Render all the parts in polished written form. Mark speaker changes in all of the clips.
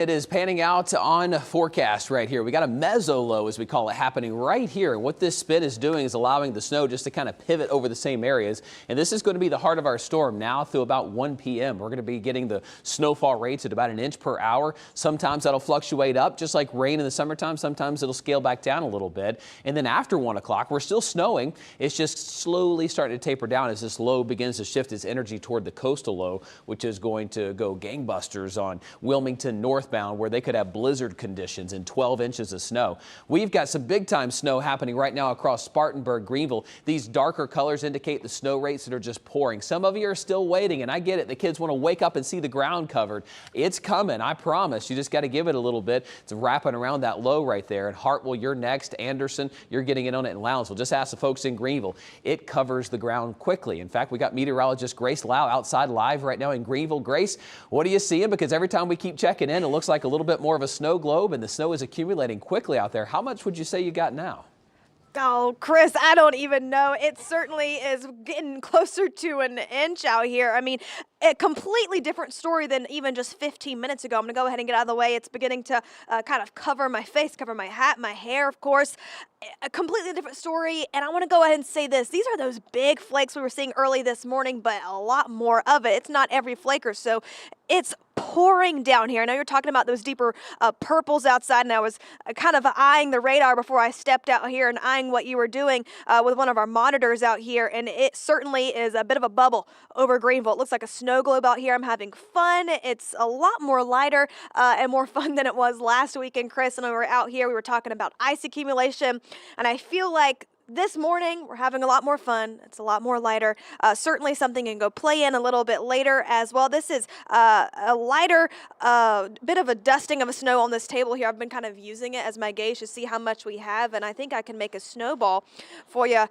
Speaker 1: It is panning out on forecast right here. We got a meso low, as we call it, happening right here. And what this spin is doing is allowing the snow just to kind of pivot over the same areas. And this is going to be the heart of our storm now through about 1 p.m. We're going to be getting the snowfall rates at about 1 inch per hour. Sometimes that'll fluctuate up, just like rain in the summertime. Sometimes it'll scale back down a little bit. And then after 1 o'clock, we're still snowing. It's just slowly starting to taper down as this low begins to shift its energy toward the coastal low, which is going to go gangbusters on Wilmington northbound, where they could have blizzard conditions and 12 inches of snow. We've got some big time snow happening right now across Spartanburg, Greenville. These darker colors indicate the snow rates that are just pouring. Some of you are still waiting, and I get it. The kids want to wake up and see the ground covered. It's coming, I promise. You just got to give it a little bit. It's wrapping around that low right there. And Hartwell, you're next. Anderson, you're getting in on it in Lounsville. Just ask the folks in Greenville. It covers the ground quickly. In fact, we got meteorologist Grace Lau outside live right now in Greenville. Grace, what are you seeing? Because every time we keep checking in, it looks like a little bit more of a snow globe, and the snow is accumulating quickly out there. How much would you say you got now?
Speaker 2: Oh, Chris, I don't even know. It certainly is getting closer to 1 inch out here. I mean, a completely different story than even just 15 minutes ago. I'm going to go ahead and get out of the way. It's beginning to kind of cover my face, cover my hat, my hair, of course. A completely different story, and I want to go ahead and say this. These are those big flakes we were seeing early this morning, but a lot more of it. It's not every flaker, so it's pouring down here. I know you're talking about those deeper purples outside, and I was kind of eyeing the radar before I stepped out here and eyeing what you were doing with one of our monitors out here, and it certainly is a bit of a bubble over Greenville. It looks like a snow globe out here. I'm having fun. It's a lot more lighter and more fun than it was last weekend, Chris, and we were out here. We were talking about ice accumulation, and I feel like this morning, we're having a lot more fun. It's a lot more lighter. Certainly something you can go play in a little bit later as well. This is a lighter bit of a dusting of a snow on this table here. I've been kind of using it as my gauge to see how much we have, and I think I can make a snowball for you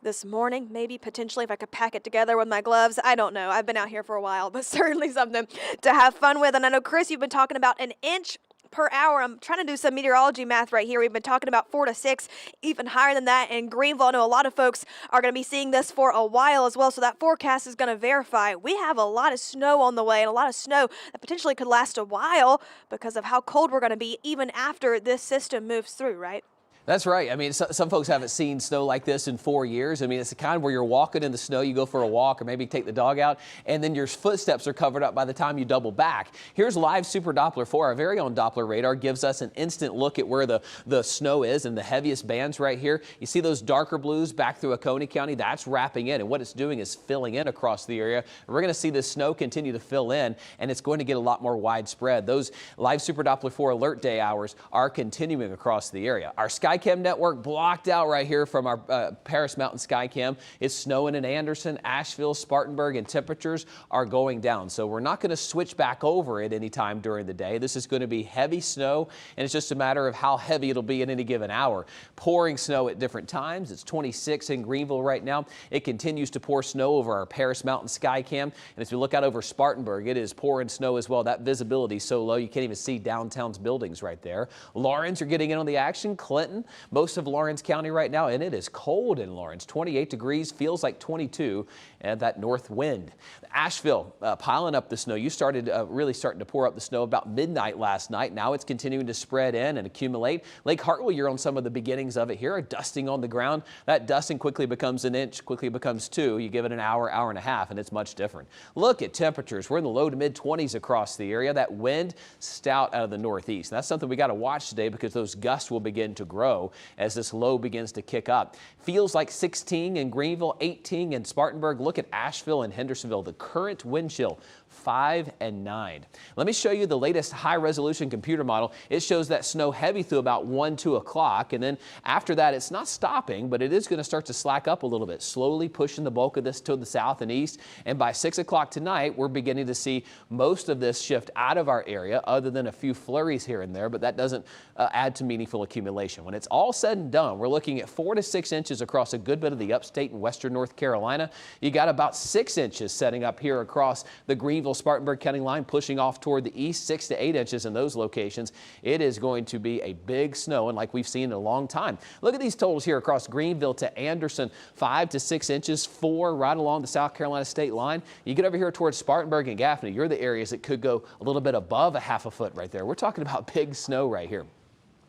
Speaker 2: this morning, maybe, potentially, if I could pack it together with my gloves. I don't know. I've been out here for a while, but certainly something to have fun with. And I know, Chris, you've been talking about 1 inch per hour. I'm trying to do some meteorology math right here. We've been talking about 4 to 6, even higher than that in Greenville. I know a lot of folks are going to be seeing this for a while as well, so that forecast is going to verify. We have a lot of snow on the way, and a lot of snow that potentially could last a while because of how cold we're going to be even after this system moves through, right?
Speaker 1: That's right. I mean, some folks haven't seen snow like this in 4 years. I mean, it's the kind where you're walking in the snow, you go for a walk or maybe take the dog out, and then your footsteps are covered up by the time you double back. Here's live Super Doppler 4. Our very own Doppler radar gives us an instant look at where the snow is and the heaviest bands right here. You see those darker blues back through Oconee County? That's wrapping in, and what it's doing is filling in across the area. We're going to see this snow continue to fill in, and it's going to get a lot more widespread. Those live Super Doppler 4 alert day hours are continuing across the area. Our SkyCam network blocked out right here from our Paris Mountain SkyCam. It's snowing in Anderson, Asheville, Spartanburg, and temperatures are going down. So we're not going to switch back over it anytime during the day. This is going to be heavy snow, and it's just a matter of how heavy it'll be in any given hour. Pouring snow at different times. It's 26 in Greenville right now. It continues to pour snow over our Paris Mountain SkyCam. And as we look out over Spartanburg, it is pouring snow as well. That visibility is so low you can't even see downtown's buildings right there. Lawrence, you're getting in on the action. Clinton, most of Lawrence County right now, and it is cold in Lawrence. 28 degrees, feels like 22, and that north wind. Asheville, piling up the snow. You started really starting to pour up the snow about midnight last night. Now it's continuing to spread in and accumulate. Lake Hartwell, you're on some of the beginnings of it here, dusting on the ground. That dusting quickly becomes 1 inch, quickly becomes 2. You give it an hour, hour and a half, and it's much different. Look at temperatures. We're in the low to mid 20s across the area. That wind stout out of the northeast. And that's something we got to watch today because those gusts will begin to grow as this low begins to kick up. Feels like 16 in Greenville, 18 in Spartanburg. Look at Asheville and Hendersonville. The current wind chill, 5 and 9. Let me show you the latest high-resolution computer model. It shows that snow heavy through about 1, 2 o'clock, and then after that, it's not stopping, but it is going to start to slack up a little bit, slowly pushing the bulk of this to the south and east. And by 6 o'clock tonight, we're beginning to see most of this shift out of our area, other than a few flurries here and there, but that doesn't add to meaningful accumulation. When it's all said and done, we're looking at 4 to 6 inches across a good bit of the upstate and western North Carolina. You got about 6 inches setting up here across the Green Greenville-Spartanburg County line pushing off toward the east, 6 to 8 inches in those locations. It is going to be a big snow, and like we've seen in a long time. Look at these totals here across Greenville to Anderson, 5 to 6 inches, 4 right along the South Carolina state line. You get over here towards Spartanburg and Gaffney, you're the areas that could go a little bit above a half a foot right there. We're talking about big snow right here.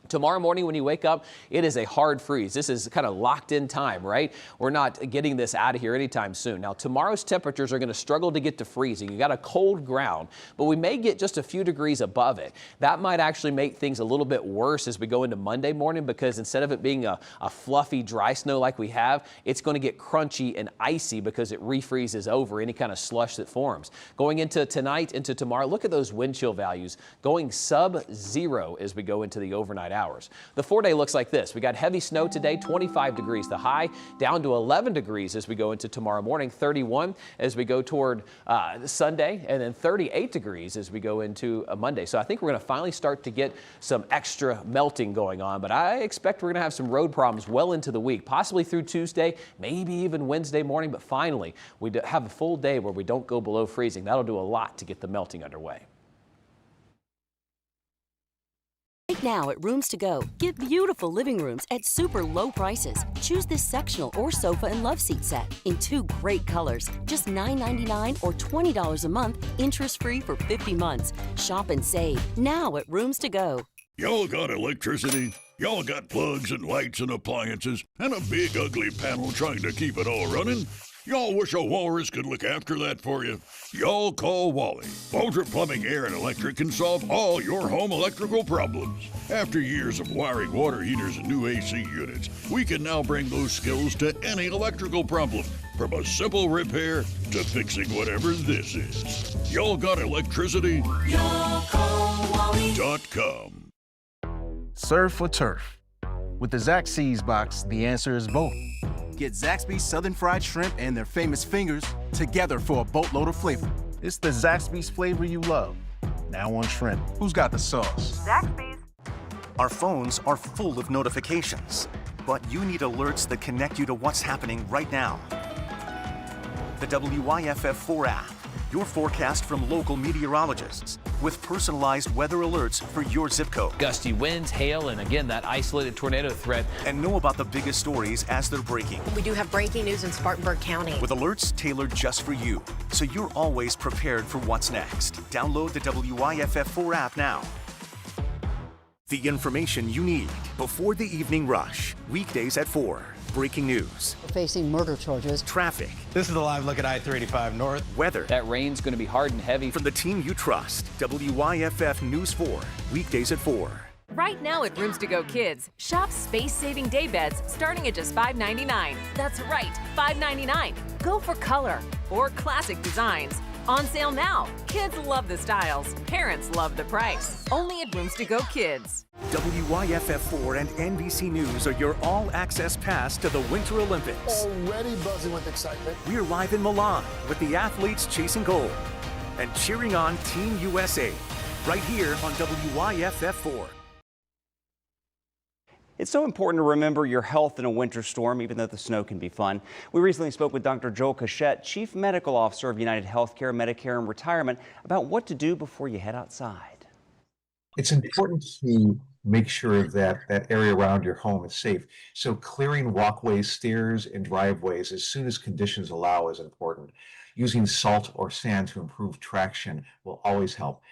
Speaker 1: Tomorrow morning when you wake up, it is a hard freeze. This is kind of locked in time, right? We're not getting this out of here anytime soon. Now, tomorrow's temperatures are going to struggle to get to freezing. You got a cold ground, but we may get just a few degrees above it. That might actually make things a little bit worse as we go into Monday morning, because instead of it being a fluffy, dry snow like we have, it's going to get crunchy and icy because it refreezes over any kind of slush that forms. Going into tonight, into tomorrow, look at those wind chill values going sub-zero as we go into the overnight hours. The 4-day looks like this. We got heavy snow today, 25 degrees the high, down to 11 degrees as we go into tomorrow morning, 31 as we go toward Sunday, and then 38 degrees as we go into Monday. So I think we're going to finally start to get some extra melting going on, but I expect we're going to have some road problems well into the week, possibly through Tuesday, maybe even Wednesday morning, but finally we have a full day where we don't go below freezing. That'll do a lot to get the melting underway.
Speaker 3: Right now at Rooms To Go, get beautiful living rooms at super low prices. Choose this sectional or sofa and love seat set in 2 great colors, just $9.99 or $20 a month, interest-free for 50 months. Shop and save now at Rooms To Go.
Speaker 4: Y'all got electricity? Y'all got plugs and lights and appliances and a big ugly panel trying to keep it all running? Y'all wish a walrus could look after that for you? Y'all call Wally. Ultra Plumbing, Air, and Electric can solve all your home electrical problems. After years of wiring water heaters and new AC units, we can now bring those skills to any electrical problem, from a simple repair to fixing whatever this is. Y'all got electricity? Y'all call Wally.com.
Speaker 5: Surf or turf? With the Zaxby's box, the answer is both.
Speaker 6: Get Zaxby's Southern Fried Shrimp and their famous fingers together for a boatload of flavor.
Speaker 5: It's the Zaxby's flavor you love, now on shrimp.
Speaker 6: Who's got the sauce?
Speaker 2: Zaxby's.
Speaker 7: Our phones are full of notifications, but you need alerts that connect you to what's happening right now. The WYFF4 app, your forecast from local meteorologists, with personalized weather alerts for your zip code.
Speaker 1: Gusty winds, hail, and again, that isolated tornado threat.
Speaker 7: And know about the biggest stories as they're breaking.
Speaker 8: We do have breaking news in Spartanburg County.
Speaker 7: With alerts tailored just for you, so you're always prepared for what's next. Download the WYFF4 app now. The information you need before the evening rush. Weekdays at 4. Breaking news.
Speaker 9: Facing murder charges.
Speaker 7: Traffic.
Speaker 6: This is a live look at I-35 North.
Speaker 7: Weather.
Speaker 1: That rain's going to be hard and heavy.
Speaker 7: From the team you trust. WYFF News 4. Weekdays at 4.
Speaker 10: Right now at Rooms To Go Kids, shop space-saving day beds starting at just $5.99. That's right, $5.99. Go for color or classic designs. On sale now. Kids love the styles. Parents love the price. Only at Rooms To Go Kids.
Speaker 7: WYFF4 and NBC News are your all-access pass to the Winter Olympics.
Speaker 11: Already buzzing with excitement.
Speaker 7: We're live in Milan with the athletes chasing gold and cheering on Team USA right here on WYFF4.
Speaker 12: It's so important to remember your health in a winter storm, even though the snow can be fun. We recently spoke with Dr. Joel Cachette, Chief Medical Officer of United Healthcare, Medicare, and Retirement, about what to do before you head outside.
Speaker 13: It's important to make sure that that area around your home is safe. So clearing walkways, stairs, and driveways as soon as conditions allow is important. Using salt or sand to improve traction will always help.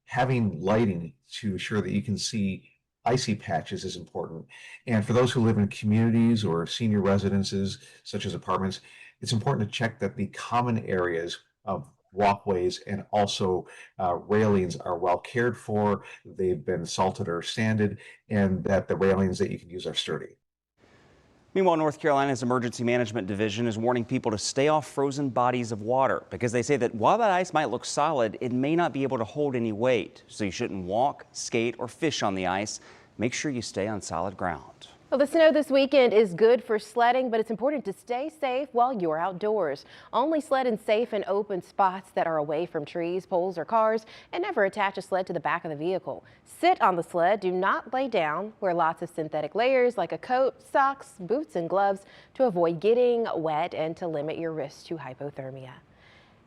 Speaker 13: Having lighting to ensure that you can see icy patches is important. And for those who live in communities or senior residences, such as apartments, it's important to check that the common areas of walkways and also railings are well cared for, they've been salted or sanded, and that the railings that you can use are sturdy.
Speaker 12: Meanwhile, North Carolina's Emergency Management Division is warning people to stay off frozen bodies of water because they say that while that ice might look solid, it may not be able to hold any weight. So you shouldn't walk, skate, or fish on the ice. Make sure you stay on solid ground.
Speaker 14: Well, the snow this weekend is good for sledding, but it's important to stay safe while you're outdoors. Only sled in safe and open spots that are away from trees, poles, or cars, and never attach a sled to the back of the vehicle. Sit on the sled, do not lay down. Wear lots of synthetic layers like a coat, socks, boots, and gloves to avoid getting wet and to limit your risk to hypothermia.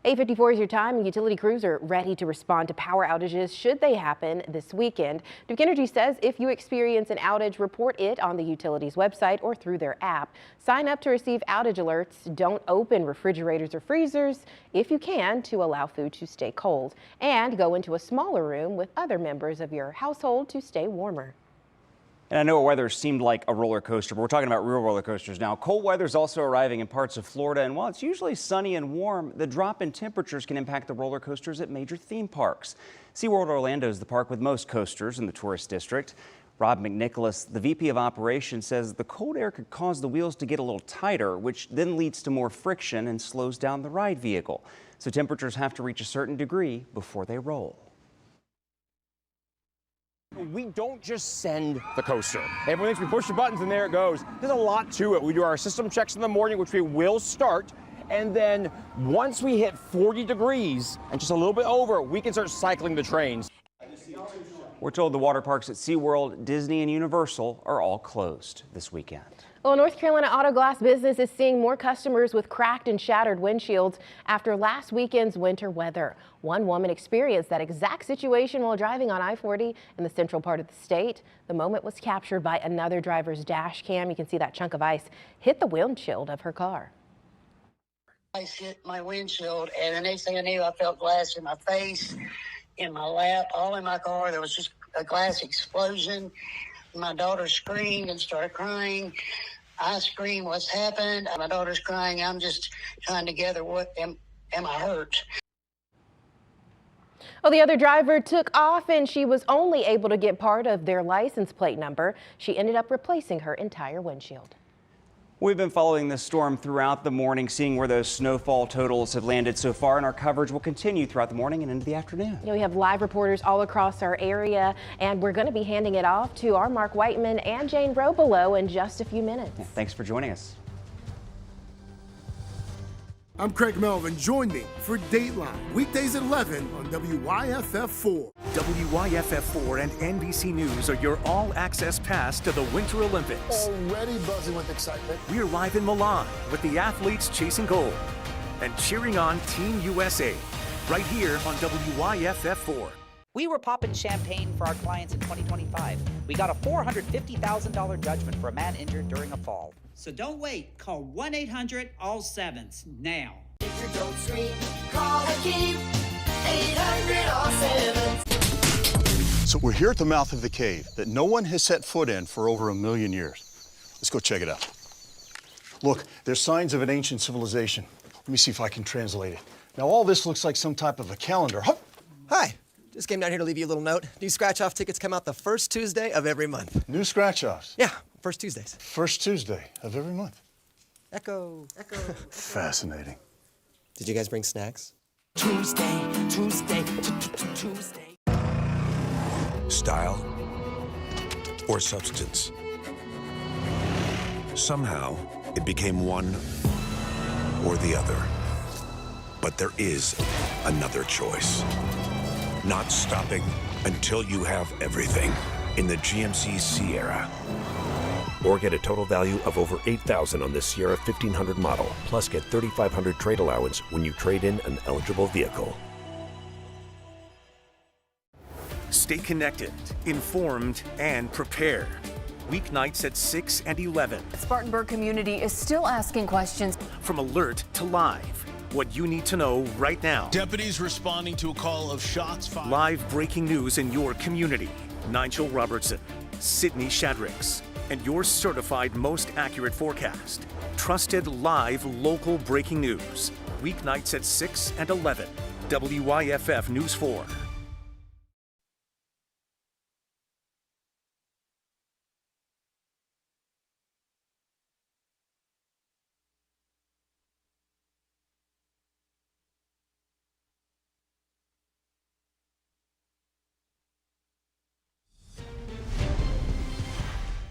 Speaker 14: 8:54 is your time, and utility crews are ready to respond to power outages should they happen this weekend. Duke Energy says if you experience an outage, report it on the utility's website or through their app. Sign up to receive outage alerts. Don't open refrigerators or freezers if you can to allow food to stay cold. And go into a smaller room with other members of your household to stay warmer.
Speaker 12: And I know weather seemed like a roller coaster, but we're talking about real roller coasters now. Cold weather is also arriving in parts of Florida, and while it's usually sunny and warm, the drop in temperatures can impact the roller coasters at major theme parks. SeaWorld Orlando is the park with most coasters in the tourist district. Rob McNicholas, the VP of Operations, says the cold air could cause the wheels to get a little tighter, which then leads to more friction and slows down the ride vehicle. So temperatures have to reach a certain degree before they roll.
Speaker 9: We don't just send the coaster. Everyone thinks we push the buttons and there it goes. There's a lot to it. We do our system checks in the morning, which we will start. And then once we hit 40 degrees and just a little bit over, we can start cycling the trains.
Speaker 12: We're told the water parks at SeaWorld, Disney, and Universal are all closed this weekend.
Speaker 14: Well, North Carolina Auto Glass business is seeing more customers with cracked and shattered windshields after last weekend's winter weather. One woman experienced that exact situation while driving on I-40 in the central part of the state. The moment was captured by another driver's dash cam. You can see that chunk of ice hit the windshield of her car.
Speaker 15: Ice hit my windshield, and the next thing I knew, I felt glass in my face, in my lap, all in my car. There was just a glass explosion. My daughter screamed and started crying. I screamed, "What's happened?" My daughter's crying. I'm just trying to gather what am I hurt?
Speaker 14: Well, the other driver took off and she was only able to get part of their license plate number. She ended up replacing her entire windshield.
Speaker 12: We've been following this storm throughout the morning, seeing where those snowfall totals have landed so far, and our coverage will continue throughout the morning and into the afternoon.
Speaker 14: We have live reporters all across our area, and we're going to be handing it off to our Mark Whiteman and Jane Robelo in just a few minutes.
Speaker 12: Yeah, thanks for joining us.
Speaker 11: I'm Craig Melvin. Join me for Dateline, weekdays at 11 on WYFF4.
Speaker 7: WYFF4 and NBC News are your all-access pass to the Winter Olympics.
Speaker 11: Already buzzing with excitement.
Speaker 7: We're live in Milan with the athletes chasing gold and cheering on Team USA right here on WYFF4.
Speaker 16: We were popping champagne for our clients in 2025. We got a $450,000 judgment for a man injured during a fall.
Speaker 17: So don't wait. Call 1-800-ALL-SEVENS now.
Speaker 18: If you don't scream, call the key. 800-ALL-SEVENS.
Speaker 19: So we're here at the mouth of the cave that no one has set foot in for over 1 million years. Let's go check it out. Look, there's signs of an ancient civilization. Let me see if I can translate it. Now all this looks like some type of a calendar.
Speaker 20: Hi. Just came down here to leave you a little note. New scratch-off tickets come out the first Tuesday of every month.
Speaker 19: New scratch-offs?
Speaker 20: Yeah, first Tuesdays.
Speaker 19: First Tuesday of every month.
Speaker 20: Echo.
Speaker 19: Fascinating.
Speaker 20: Did you guys bring snacks?
Speaker 18: Tuesday.
Speaker 21: Style or substance. Somehow, it became one or the other. But there is another choice. Not stopping until you have everything in the GMC Sierra. Or get a total value of over $8,000 on this Sierra 1500 model, plus get $3,500 trade allowance when you trade in an eligible vehicle.
Speaker 7: Stay connected, informed, and prepared. Weeknights at 6 and 11.
Speaker 22: The Spartanburg community is still asking questions.
Speaker 7: From alert to live. What you need to know right now.
Speaker 23: Deputies responding to a call of shots fired.
Speaker 7: Live breaking news in your community. Nigel Robertson, Sydney Shadricks, and your certified most accurate forecast. Trusted live local breaking news. Weeknights at 6 and 11. WYFF News 4.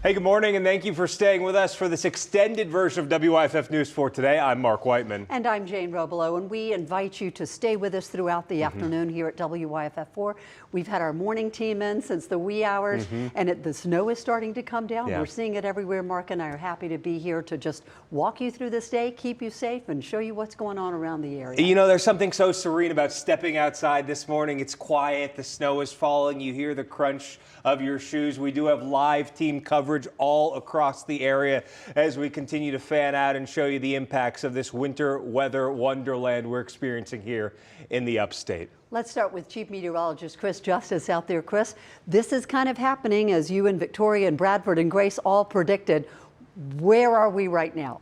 Speaker 9: Hey, good morning, and thank you for staying with us for this extended version of WYFF News for today. I'm Mark Whiteman.
Speaker 3: And I'm Jane Robelo, and we invite you to stay with us throughout the afternoon here at WYFF4. We've had our morning team in since the wee hours, and the snow is starting to come down.
Speaker 9: Yeah.
Speaker 3: We're seeing it everywhere. Mark and I are happy to be here to just walk you through this day, keep you safe, and show you what's going on around the area.
Speaker 9: You know, there's something so serene about stepping outside this morning. It's quiet, the snow is falling, you hear the crunch of your shoes. We do have live team coverage all across the area as we continue to fan out and show you the impacts of this winter weather wonderland we're experiencing here in the upstate.
Speaker 3: Let's start with Chief Meteorologist Chris Justice out there. Chris, this is kind of happening as you and Victoria and Bradford and Grace all predicted. Where are we right now?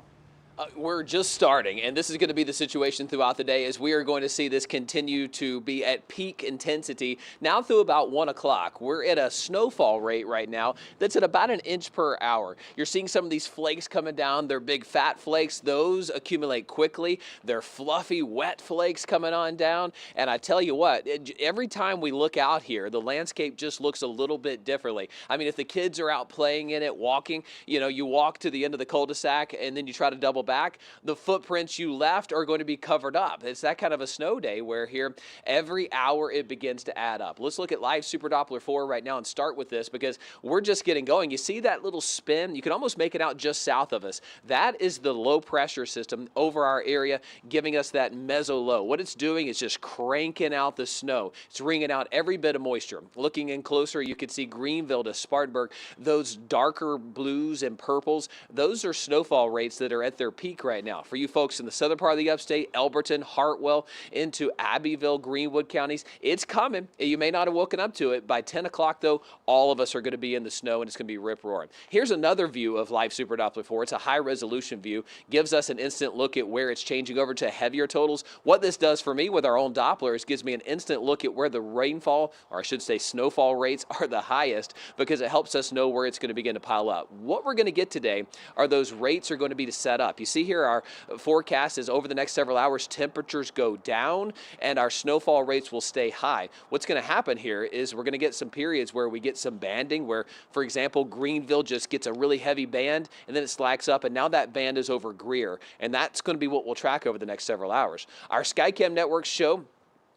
Speaker 1: We're just starting, and this is going to be the situation throughout the day as we are going to see this continue to be at peak intensity now through about 1 o'clock. We're at a snowfall rate right now that's at about 1 inch per hour. You're seeing some of these flakes coming down. They're big fat flakes. Those accumulate quickly. They're fluffy, wet flakes coming on down. And I tell you what, every time we look out here, the landscape just looks a little bit differently. I mean, if the kids are out playing in it, walking, you know, you walk to the end of the cul-de-sac and then you try to double back, the footprints you left are going to be covered up. It's that kind of a snow day where here every hour it begins to add up. Let's look at live Super Doppler 4 right now and start with this because we're just getting going. You see that little spin? You can almost make it out just south of us. That is the low pressure system over our area giving us that meso low. What it's doing is just cranking out the snow. It's wringing out every bit of moisture. Looking in closer, you can see Greenville to Spartanburg. Those darker blues and purples, those are snowfall rates that are at their peak right now. For you folks in the southern part of the upstate, Elberton, Hartwell, into Abbeville, Greenwood counties, it's coming. You may not have woken up to it. By 10 o'clock, though, all of us are going to be in the snow, and it's going to be rip-roaring. Here's another view of live Super Doppler 4. It's a high-resolution view. Gives us an instant look at where it's changing over to heavier totals. What this does for me with our own Doppler is gives me an instant look at where the rainfall, or I should say snowfall rates, are the highest because it helps us know where it's going to begin to pile up. What we're going to get today are those rates are going to be to set up. You see here our forecast is over the next several hours, temperatures go down and our snowfall rates will stay high. What's going to happen here is we're going to get some periods where we get some banding where, for example, Greenville just gets a really heavy band and then it slacks up and now that band is over Greer. And that's going to be what we'll track over the next several hours. Our Skycam networks show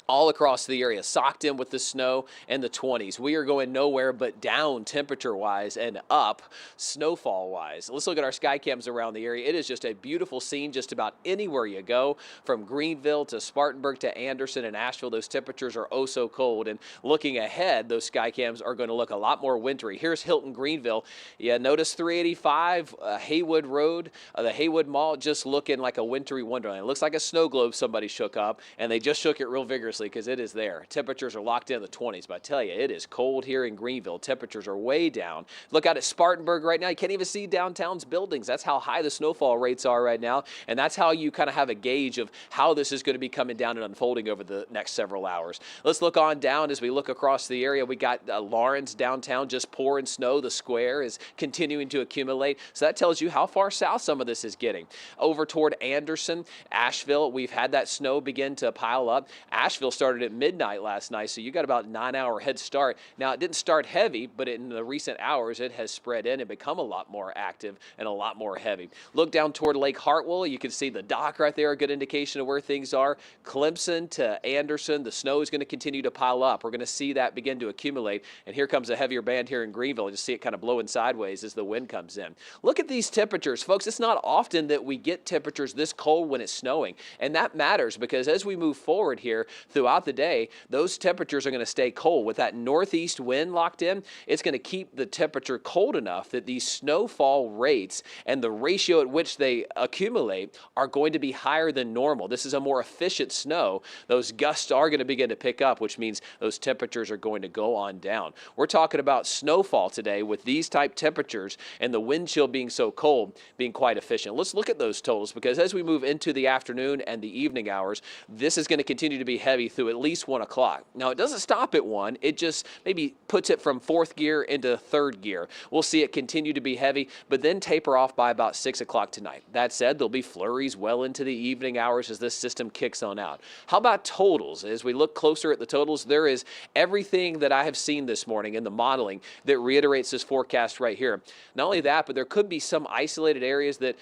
Speaker 1: all across the area, socked in with the snow and the 20s. We are going nowhere but down temperature-wise and up snowfall-wise. Let's look at our sky cams around the area. It is just a beautiful scene just about anywhere you go, from Greenville to Spartanburg to Anderson and Asheville. Those temperatures are oh so cold, and looking ahead, those sky cams are going to look a lot more wintry. Here's Hilton, Greenville. Yeah, notice 385 Haywood Road, the Haywood Mall, just looking like a wintry wonderland. It looks like a snow globe somebody shook up, and they just shook it real vigorously because it is there. Temperatures are locked in the 20s, but I tell you, it is cold here in Greenville. Temperatures are way down. Look out at Spartanburg right now. You can't even see downtown's buildings. That's how high the snowfall rates are right now, and that's how you kind of have a gauge of how this is going to be coming down and unfolding over the next several hours. Let's look on down as we look across the area. We got Lawrence downtown just pouring snow. The square is continuing to accumulate, so that tells you how far south some of this is getting. Over toward Anderson, Asheville, we've had that snow begin to pile up. Asheville started at midnight last night, so you got about a 9-hour head start. Now, it didn't start heavy, but in the recent hours, it has spread in and become a lot more active and a lot more heavy. Look down toward Lake Hartwell. You can see the dock right there, a good indication of where things are. Clemson to Anderson, the snow is going to continue to pile up. We're going to see that begin to accumulate, and here comes a heavier band here in Greenville. You see it kind of blowing sideways as the wind comes in. Look at these temperatures, folks. It's not often that we get temperatures this cold when it's snowing, and that matters because as we move forward here, throughout the day, those temperatures are going to stay cold. With that northeast wind locked in, it's going to keep the temperature cold enough that these snowfall rates and the ratio at which they accumulate are going to be higher than normal. This is a more efficient snow. Those gusts are going to begin to pick up, which means those temperatures are going to go on down. We're talking about snowfall today with these type temperatures and the wind chill being so cold, being quite efficient. Let's look at those totals because as we move into the afternoon and the evening hours, this is going to continue to be heavy. heavy through at least 1 o'clock. Now, it doesn't stop at 1. It just maybe puts it from 4th gear into 3rd gear. We'll see it continue to be heavy, but then taper off by about 6 o'clock tonight. That said, there'll be flurries well into the evening hours as this system kicks on out. How about totals? As we look closer at the totals, there is everything that I have seen this morning in the modeling that reiterates this forecast right here. Not only that, but there could be some isolated areas that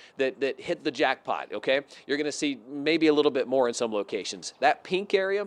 Speaker 1: hit the jackpot, okay? You're going to see maybe a little bit more in some locations. That pink area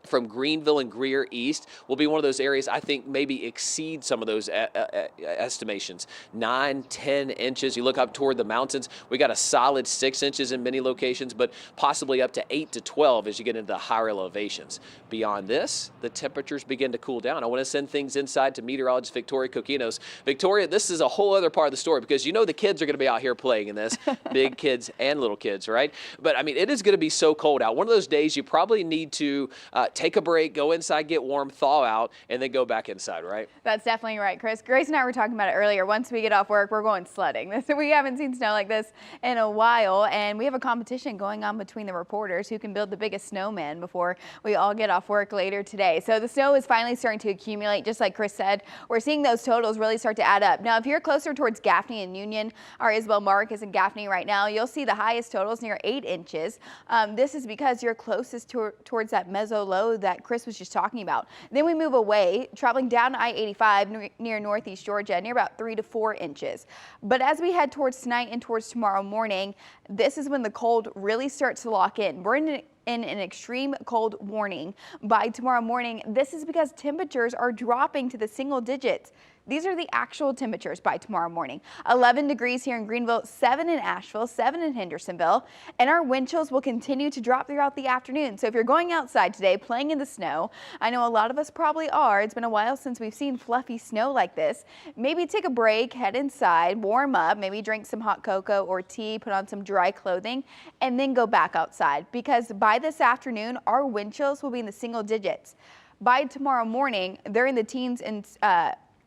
Speaker 1: from Greenville and Greer east will be one of those areas I think maybe exceed some of those estimations. 9, 10 inches. You look up toward the mountains, we got a solid 6 inches in many locations, but possibly up to 8 to 12 as you get into the higher elevations. Beyond this, the temperatures begin to cool down. I want to send things inside to meteorologist Victoria Coquinos. Victoria, this is a whole other part of the story because you know the kids are going to be out here playing in this, big kids and little kids, right? But I mean, it is going to be so cold out. One of those days you probably need to take a break, go inside, get warm, thaw out, and then go back inside, right?
Speaker 2: That's definitely right, Chris. Grace and I were talking about it earlier. Once we get off work, we're going sledding. We haven't seen snow like this in a while, and we have a competition going on between the reporters who can build the biggest snowman before we all get off work later today. So the snow is finally starting to accumulate, just like Chris said. We're seeing those totals really start to add up. Now, if you're closer towards Gaffney and Union, our Isabel Mark is in Gaffney right now, you'll see the highest totals near 8 inches. This is because you're closest towards that meso low that Chris was just talking about. Then we move away, traveling down I-85 near northeast Georgia, near about 3 to 4 inches. But as we head towards tonight and towards tomorrow morning, this is when the cold really starts to lock in. We're in an extreme cold warning by tomorrow morning. This is because temperatures are dropping to the single digits. These are the actual temperatures by tomorrow morning. 11 degrees here in Greenville, 7 in Asheville, 7 in Hendersonville, and our wind chills will continue to drop throughout the afternoon. So if you're going outside today playing in the snow, I know a lot of us probably are. It's been a while since we've seen fluffy snow like this. Maybe take a break, head inside, warm up, maybe drink some hot cocoa or tea, put on some dry clothing, and then go back outside because by this afternoon, our wind chills will be in the single digits. By tomorrow morning, they're in the teens and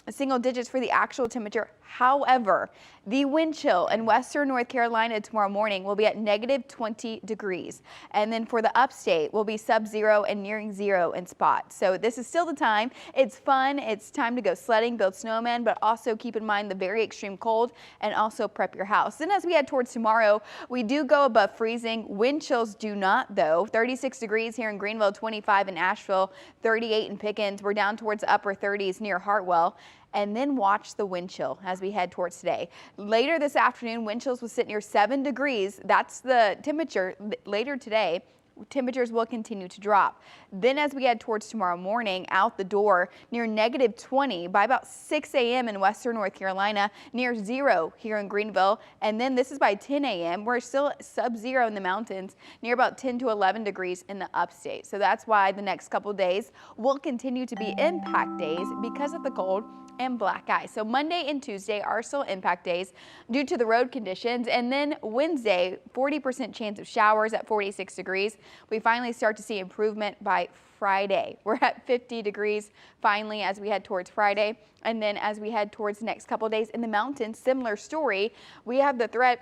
Speaker 2: single digits for the actual temperature. However, the wind chill in western North Carolina tomorrow morning will be at -20 degrees. And then for the upstate will be sub-zero and nearing 0 in spots. So this is still the time. It's fun. It's time to go sledding, build snowmen, but also keep in mind the very extreme cold and also prep your house. Then as we head towards tomorrow, we do go above freezing. Wind chills do not though. 36 degrees here in Greenville, 25 in Asheville, 38 in Pickens. We're down towards the upper 30s near Hartwell. And then watch the wind chill as we head towards today. Later this afternoon, wind chills will sit near 7 degrees. That's the temperature. Later today, temperatures will continue to drop. Then as we head towards tomorrow morning, out the door near -20 by about 6 a.m. in western North Carolina, near 0 here in Greenville. And then this is by 10 a.m. We're still sub-zero in the mountains, near about 10 to 11 degrees in the upstate. So that's why the next couple days will continue to be impact days because of the cold and black ice. So Monday and Tuesday are still impact days due to the road conditions. And then Wednesday, 40% chance of showers at 46 degrees. We finally start to see improvement by Friday. We're at 50 degrees finally as we head towards Friday. And then as we head towards the next couple days in the mountains, similar story. We have the threat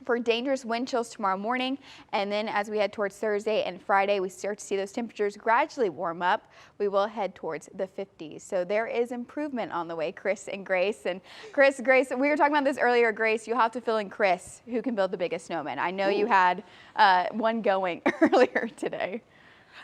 Speaker 2: for dangerous wind chills tomorrow morning, and then as we head towards Thursday and Friday, we start to see those temperatures gradually warm up. We will head towards the 50s. So there is improvement on the way, Chris and Grace. And Grace, we were talking about this earlier, Grace, you'll have to fill in Chris, who can build the biggest snowman. I know you had one going earlier today.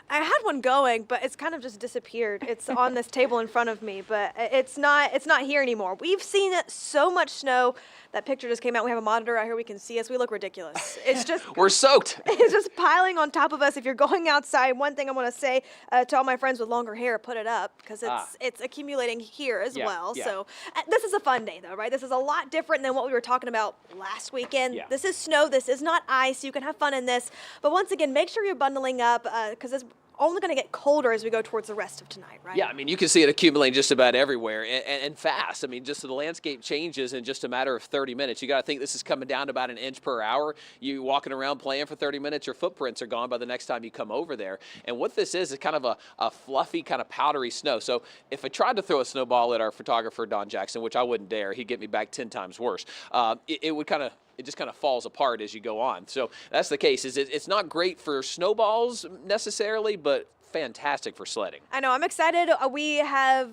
Speaker 4: I had one going, but it's kind of just disappeared. It's on this table in front of me, but it's not here anymore. We've seen so much snow. That picture just came out. We have a monitor out here. We can see us. We look ridiculous. It's just
Speaker 1: we're soaked.
Speaker 4: It's just piling on top of us. If you're going outside, one thing I want to say to all my friends with longer hair, put it up because it's accumulating here as well. Yeah. So this is a fun day though, right? This is a lot different than what we were talking about last weekend. Yeah. This is snow. This is not ice. You can have fun in this. But once again, make sure you're bundling up because it's only going to get colder as we go towards the rest of tonight, right?
Speaker 1: Yeah, I mean, you can see it accumulating just about everywhere and fast. I mean, just the landscape changes in just a matter of 30 minutes. You got to think this is coming down to about 1 inch per hour. You walking around playing for 30 minutes, your footprints are gone by the next time you come over there. And what this is kind of a fluffy, kind of powdery snow. So if I tried to throw a snowball at our photographer, Don Jackson, which I wouldn't dare, he'd get me back 10 times worse. It just kind of falls apart as you go on. So that's the case. It's not great for snowballs necessarily, but fantastic for sledding.
Speaker 4: I know, I'm excited. We have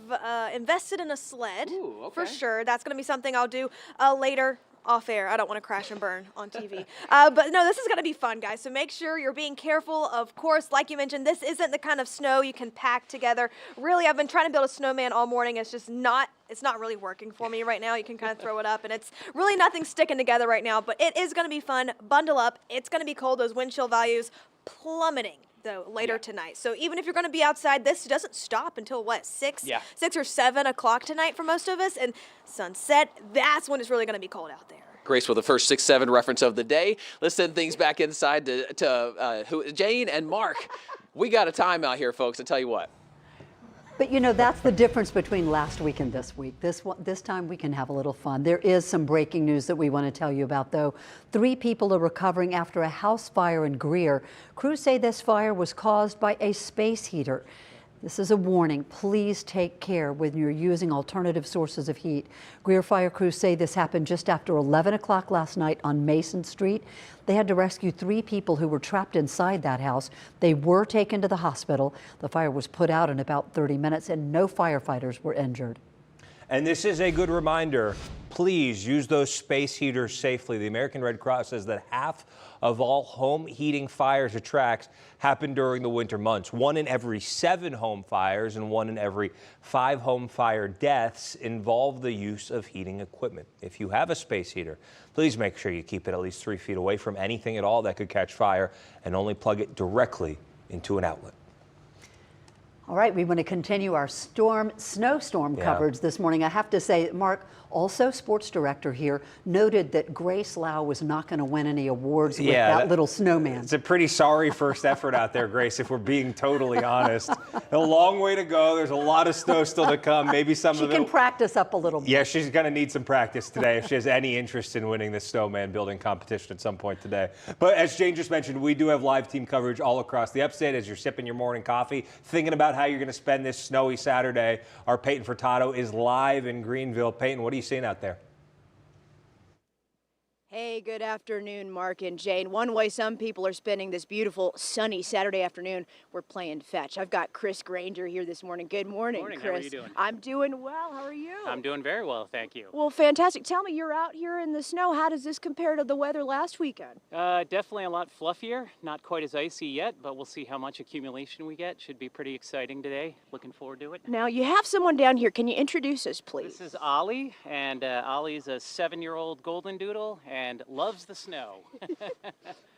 Speaker 4: invested in a sled for sure. That's going to be something I'll do later off air. I don't want to crash and burn on TV. But no, this is going to be fun, guys. So make sure you're being careful. Of course, like you mentioned, this isn't the kind of snow you can pack together. Really, I've been trying to build a snowman all morning. It's just not really working for me right now. You can kind of throw it up, and it's really nothing sticking together right now. But it is going to be fun. Bundle up. It's going to be cold. Those wind chill values plummeting though later tonight. So even if you're going to be outside, this doesn't stop until what, 6 or 7 o'clock tonight for most of us, and sunset, that's when it's really going to be cold out there.
Speaker 1: Grace with the first 6-7 reference of the day. Let's send things back inside to Jane and Mark. We got a timeout here, folks. I tell you what.
Speaker 3: But you know, that's the difference between last week and this week. This time we can have a little fun. There is some breaking news that we want to tell you about, though. 3 people are recovering after a house fire in Greer. Crews say this fire was caused by a space heater. This is a warning. Please take care when you're using alternative sources of heat. Greer fire crews say this happened just after 11 o'clock last night on Mason Street. They had to rescue 3 people who were trapped inside that house. They were taken to the hospital. The fire was put out in about 30 minutes and no firefighters were injured.
Speaker 5: And this is a good reminder. Please use those space heaters safely. The American Red Cross says that half of all home heating fires at tracks happen during the winter months. 1 in every 7 home fires and 1 in every 5 home fire deaths involve the use of heating equipment. If you have a space heater, please make sure you keep it at least 3 feet away from anything at all that could catch fire and only plug it directly into an outlet.
Speaker 3: All right, we want to continue our snowstorm coverage this morning. I have to say, Mark, also sports director here, noted that Grace Lau was not going to win any awards with that little snowman.
Speaker 5: It's a pretty sorry first effort out there, Grace, if we're being totally honest. A long way to go. There's a lot of snow still to come. Maybe some of it.
Speaker 3: She can practice up a little bit.
Speaker 5: Yeah, she's going to need some practice today if she has any interest in winning this snowman building competition at some point today. But as Jane just mentioned, we do have live team coverage all across the upstate as you're sipping your morning coffee, thinking about how you're going to spend this snowy Saturday. Our Peyton Furtado is live in Greenville. Peyton, what are you seeing out there?
Speaker 6: Hey, good afternoon, Mark and Jane. One way some people are spending this beautiful sunny Saturday afternoon, we're playing fetch. I've got Chris Granger here this morning. Good morning,
Speaker 8: Morning.
Speaker 6: Chris.
Speaker 8: How are you doing?
Speaker 6: I'm doing well. How are you?
Speaker 8: I'm doing very well, thank you.
Speaker 6: Well, fantastic. Tell me, you're out here in the snow. How does this compare to the weather last weekend?
Speaker 8: Definitely a lot fluffier. Not quite as icy yet, but we'll see how much accumulation we get. Should be pretty exciting today. Looking forward to it.
Speaker 6: Now, you have someone down here. Can you introduce us, please?
Speaker 8: This is Ollie, and Ollie's a 7-year-old golden doodle and loves the snow.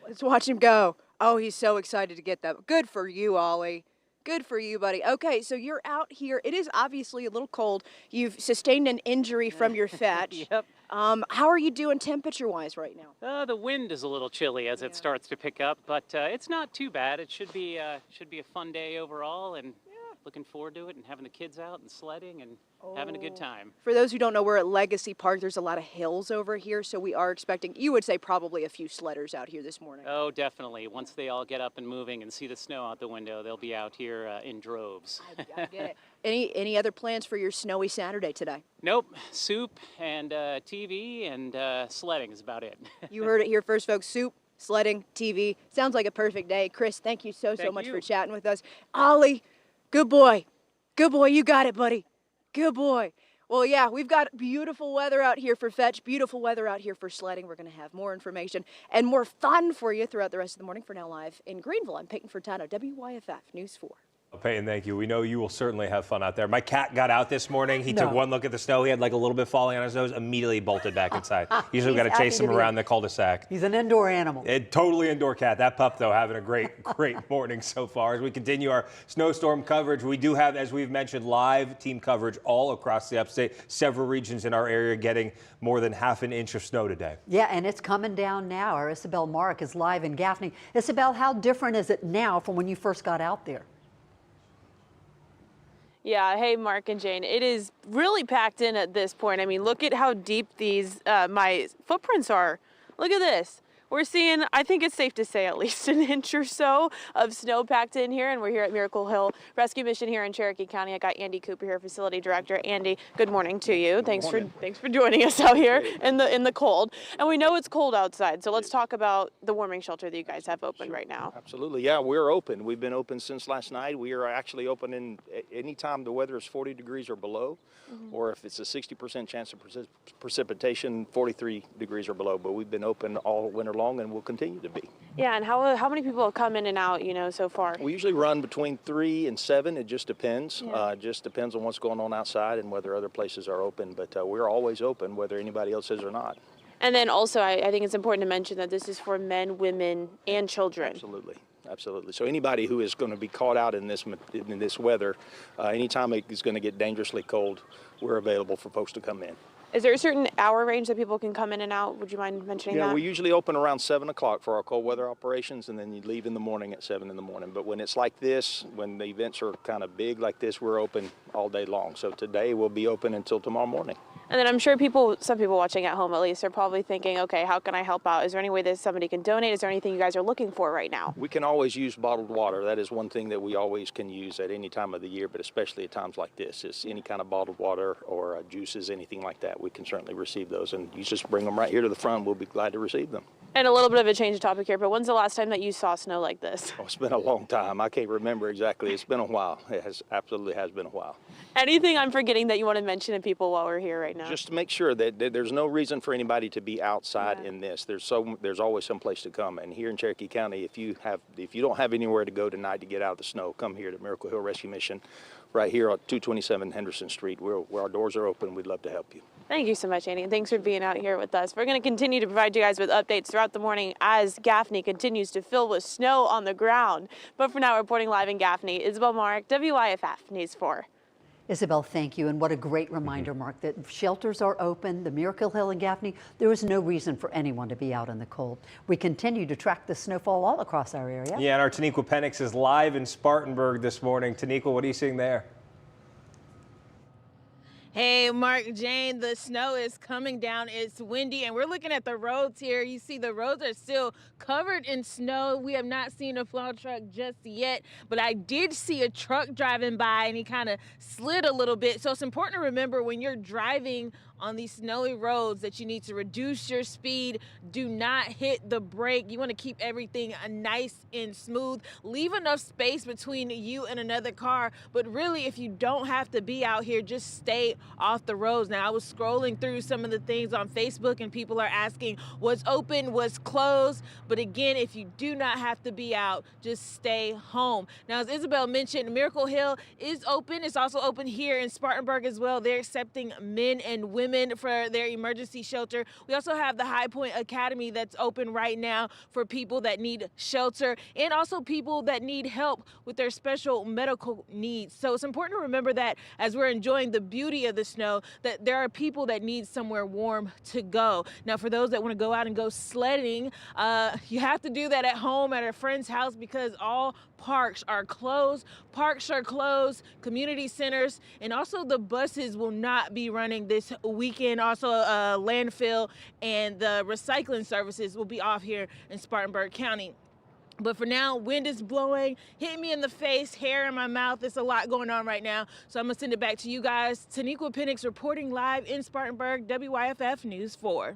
Speaker 6: Let's watch him go. Oh, he's so excited to get that. Good for you, Ollie. Good for you, buddy. Okay, so you're out here. It is obviously a little cold. You've sustained an injury from your fetch.
Speaker 8: Yep.
Speaker 6: How are you doing temperature-wise right now?
Speaker 8: The wind is a little chilly as it starts to pick up, but it's not too bad. It should be a fun day overall, and looking forward to it and having the kids out and sledding and having a good time.
Speaker 6: For those who don't know, we're at Legacy Park. There's a lot of hills over here, so we are expecting, you would say, probably a few sledders out here this morning.
Speaker 8: Oh, definitely. Once they all get up and moving and see the snow out the window, they'll be out here in droves.
Speaker 6: I get it. Any other plans for your snowy Saturday today?
Speaker 8: Nope. Soup and TV and sledding is about it.
Speaker 6: You heard it here first, folks. Soup, sledding, TV. Sounds like a perfect day. Chris, thank you so much for chatting with us. Ollie, good boy. Good boy. You got it, buddy. Good boy. Well, yeah, we've got beautiful weather out here for fetch, beautiful weather out here for sledding. We're going to have more information and more fun for you throughout the rest of the morning. For now, live in Greenville, I'm Peyton Furtado, WYFF News 4.
Speaker 5: Peyton, thank you. We know you will certainly have fun out there. My cat got out this morning. He took one look at the snow. He had like a little bit falling on his nose, immediately bolted back inside. Usually we've got to chase him around the cul-de-sac.
Speaker 3: He's an indoor animal.
Speaker 5: Totally indoor cat. That pup, though, having a great morning so far. As we continue our snowstorm coverage, we do have, as we've mentioned, live team coverage all across the upstate. Several regions in our area getting more than ½ an inch of snow today.
Speaker 3: Yeah, and it's coming down now. Our Isabel Mark is live in Gaffney. Isabel, how different is it now from when you first got out there?
Speaker 24: Yeah, hey, Mark and Jane. It is really packed in at this point. I mean, look at how deep these my footprints are. Look at this. We're seeing, I think it's safe to say, at least an inch or so of snow packed in here, and we're here at Miracle Hill Rescue Mission here in Cherokee County. I got Andy Cooper here, Facility Director. Andy, good morning to you. Thanks for joining us out here in the cold. And we know it's cold outside, so let's talk about the warming shelter that you guys have open right now.
Speaker 10: Absolutely, yeah, we're open. We've been open since last night. We are actually open in any time the weather is 40 degrees or below, or if it's a 60% chance of precipitation, 43 degrees or below. But we've been open all winter long and will continue to be.
Speaker 24: Yeah, and how many people have come in and out, so far?
Speaker 10: We usually run between 3 and 7. It just depends. It just depends on what's going on outside and whether other places are open. But we're always open, whether anybody else is or not.
Speaker 24: And then also, I think it's important to mention that this is for men, women, and children.
Speaker 10: Absolutely. Absolutely. So anybody who is going to be caught out in this weather, anytime it is going to get dangerously cold, we're available for folks to come in.
Speaker 24: Is there a certain hour range that people can come in and out? Would you mind mentioning that?
Speaker 10: We usually open around 7 o'clock for our cold weather operations, and then you leave in the morning at 7 in the morning. But when it's like this, when the events are kind of big like this, we're open all day long. So today we'll be open until tomorrow morning.
Speaker 24: And then I'm sure some people watching at home at least are probably thinking, okay, how can I help out? Is there any way that somebody can donate? Is there anything you guys are looking for right now?
Speaker 10: We can always use bottled water. That is one thing that we always can use at any time of the year, but especially at times like this. It's any kind of bottled water or juices, anything like that. We can certainly receive those, and you just bring them right here to the front. We'll be glad to receive them.
Speaker 24: And a little bit of a change of topic here, but when's the last time that you saw snow like this?
Speaker 10: Oh, it's been a long time. I can't remember exactly. It's been a while. It absolutely has been a while.
Speaker 24: Anything I'm forgetting that you want to mention to people while we're here right now?
Speaker 10: Just to make sure that there's no reason for anybody to be outside in this. There's always some place to come. And here in Cherokee County, if you don't have anywhere to go tonight to get out of the snow, come here to Miracle Hill Rescue Mission, right here on 227 Henderson Street, where our doors are open. We'd love to help you.
Speaker 24: Thank you so much, Andy, and thanks for being out here with us. We're going to continue to provide you guys with updates throughout the morning as Gaffney continues to fill with snow on the ground. But for now, reporting live in Gaffney, Isabel Marek, WYFF News 4.
Speaker 3: Isabel, thank you, and what a great reminder, Mark, that shelters are open, the Miracle Hill and Gaffney. There is no reason for anyone to be out in the cold. We continue to track the snowfall all across our area.
Speaker 5: Yeah, and our Taniqua Penix is live in Spartanburg this morning. Taniqua, what are you seeing there?
Speaker 13: Hey, Mark, Jane, the snow is coming down. It's windy, and we're looking at the roads here. You see the roads are still covered in snow. We have not seen a plow truck just yet, but I did see a truck driving by, and he kind of slid a little bit. So it's important to remember when you're driving on these snowy roads that you need to reduce your speed. Do not hit the brake. You want to keep everything nice and smooth. Leave enough space between you and another car. But really, if you don't have to be out here, just stay off the roads. Now, I was scrolling through some of the things on Facebook, and people are asking what's open, what's closed. But again, if you do not have to be out, just stay home. Now, as Isabel mentioned, Miracle Hill is open. It's also open here in Spartanburg as well. They're accepting men and women for their emergency shelter. We also have the High Point Academy that's open right now for people that need shelter and also people that need help with their special medical needs. So it's important to remember that as we're enjoying the beauty of the snow, that there are people that need somewhere warm to go. Now, for those that want to go out and go sledding, you have to do that at home at a friend's house because all parks are closed. Parks are closed, community centers, and also the buses will not be running this weekend. Also, landfill and the recycling services will be off here in Spartanburg County. But for now, wind is blowing, hitting me in the face, hair in my mouth. There's a lot going on right now. So I'm going to send it back to you guys. Taniqua Penix reporting live in Spartanburg, WYFF News 4.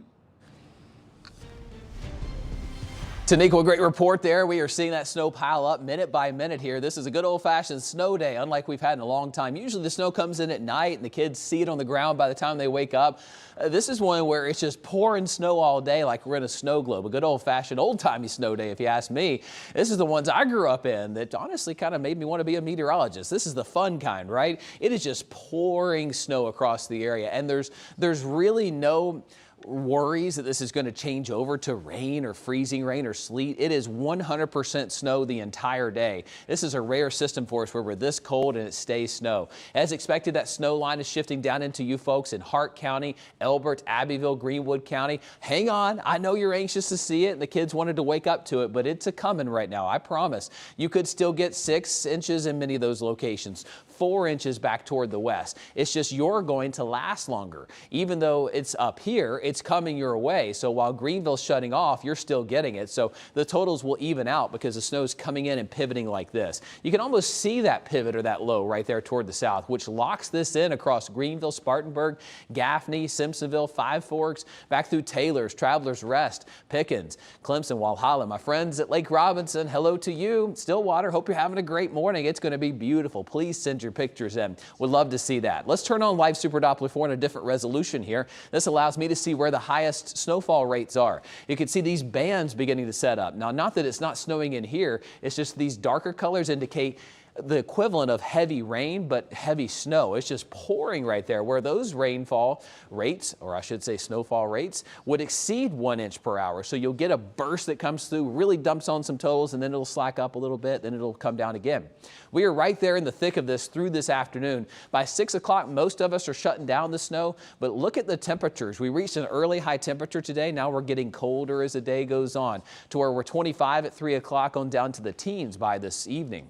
Speaker 1: Taniqua, great report there. We are seeing that snow pile up minute by minute here. This is a good old-fashioned snow day, unlike we've had in a long time. Usually the snow comes in at night and the kids see it on the ground by the time they wake up. This is one where it's just pouring snow all day like we're in a snow globe. A good old-fashioned old-timey snow day, if you ask me. This is the ones I grew up in that honestly kind of made me want to be a meteorologist. This is the fun kind, right? It is just pouring snow across the area, and there's really no worries that this is going to change over to rain or freezing rain or sleet. It is 100% snow the entire day. This is a rare system for us where we're this cold and it stays snow. As expected, that snow line is shifting down into you folks in Hart County, Elbert, Abbeville, Greenwood County. Hang on. I know you're anxious to see it and the kids wanted to wake up to it, but it's a coming right now. I promise. You could still get 6 inches in many of those locations. 4 inches back toward the west. It's just you're going to last longer. Even though it's up here, it's coming your way. So while Greenville's shutting off, you're still getting it. So the totals will even out because the snow's coming in and pivoting like this. You can almost see that pivot or that low right there toward the south, which locks this in across Greenville, Spartanburg, Gaffney, Simpsonville, Five Forks, back through Taylor's, Travelers Rest, Pickens, Clemson, Walhalla. My friends at Lake Robinson, hello to you. Stillwater, hope you're having a great morning. It's going to be beautiful. Please send your pictures in. Would love to see that. Let's turn on Live Super Doppler 4 in a different resolution here. This allows me to see where the highest snowfall rates are. You can see these bands beginning to set up. Now, not that it's not snowing in here, it's just these darker colors indicate the equivalent of heavy rain, but heavy snow. It's just pouring right there, where those rainfall rates, or I should say snowfall rates, would exceed 1 inch per hour. So you'll get a burst that comes through, really dumps on some totals, and then it'll slack up a little bit, then it'll come down again. We are right there in the thick of this through this afternoon. By 6 o'clock, most of us are shutting down the snow, but look at the temperatures. We reached an early high temperature today. Now we're getting colder as the day goes on, to where we're 25 at 3 o'clock on down to the teens by this evening.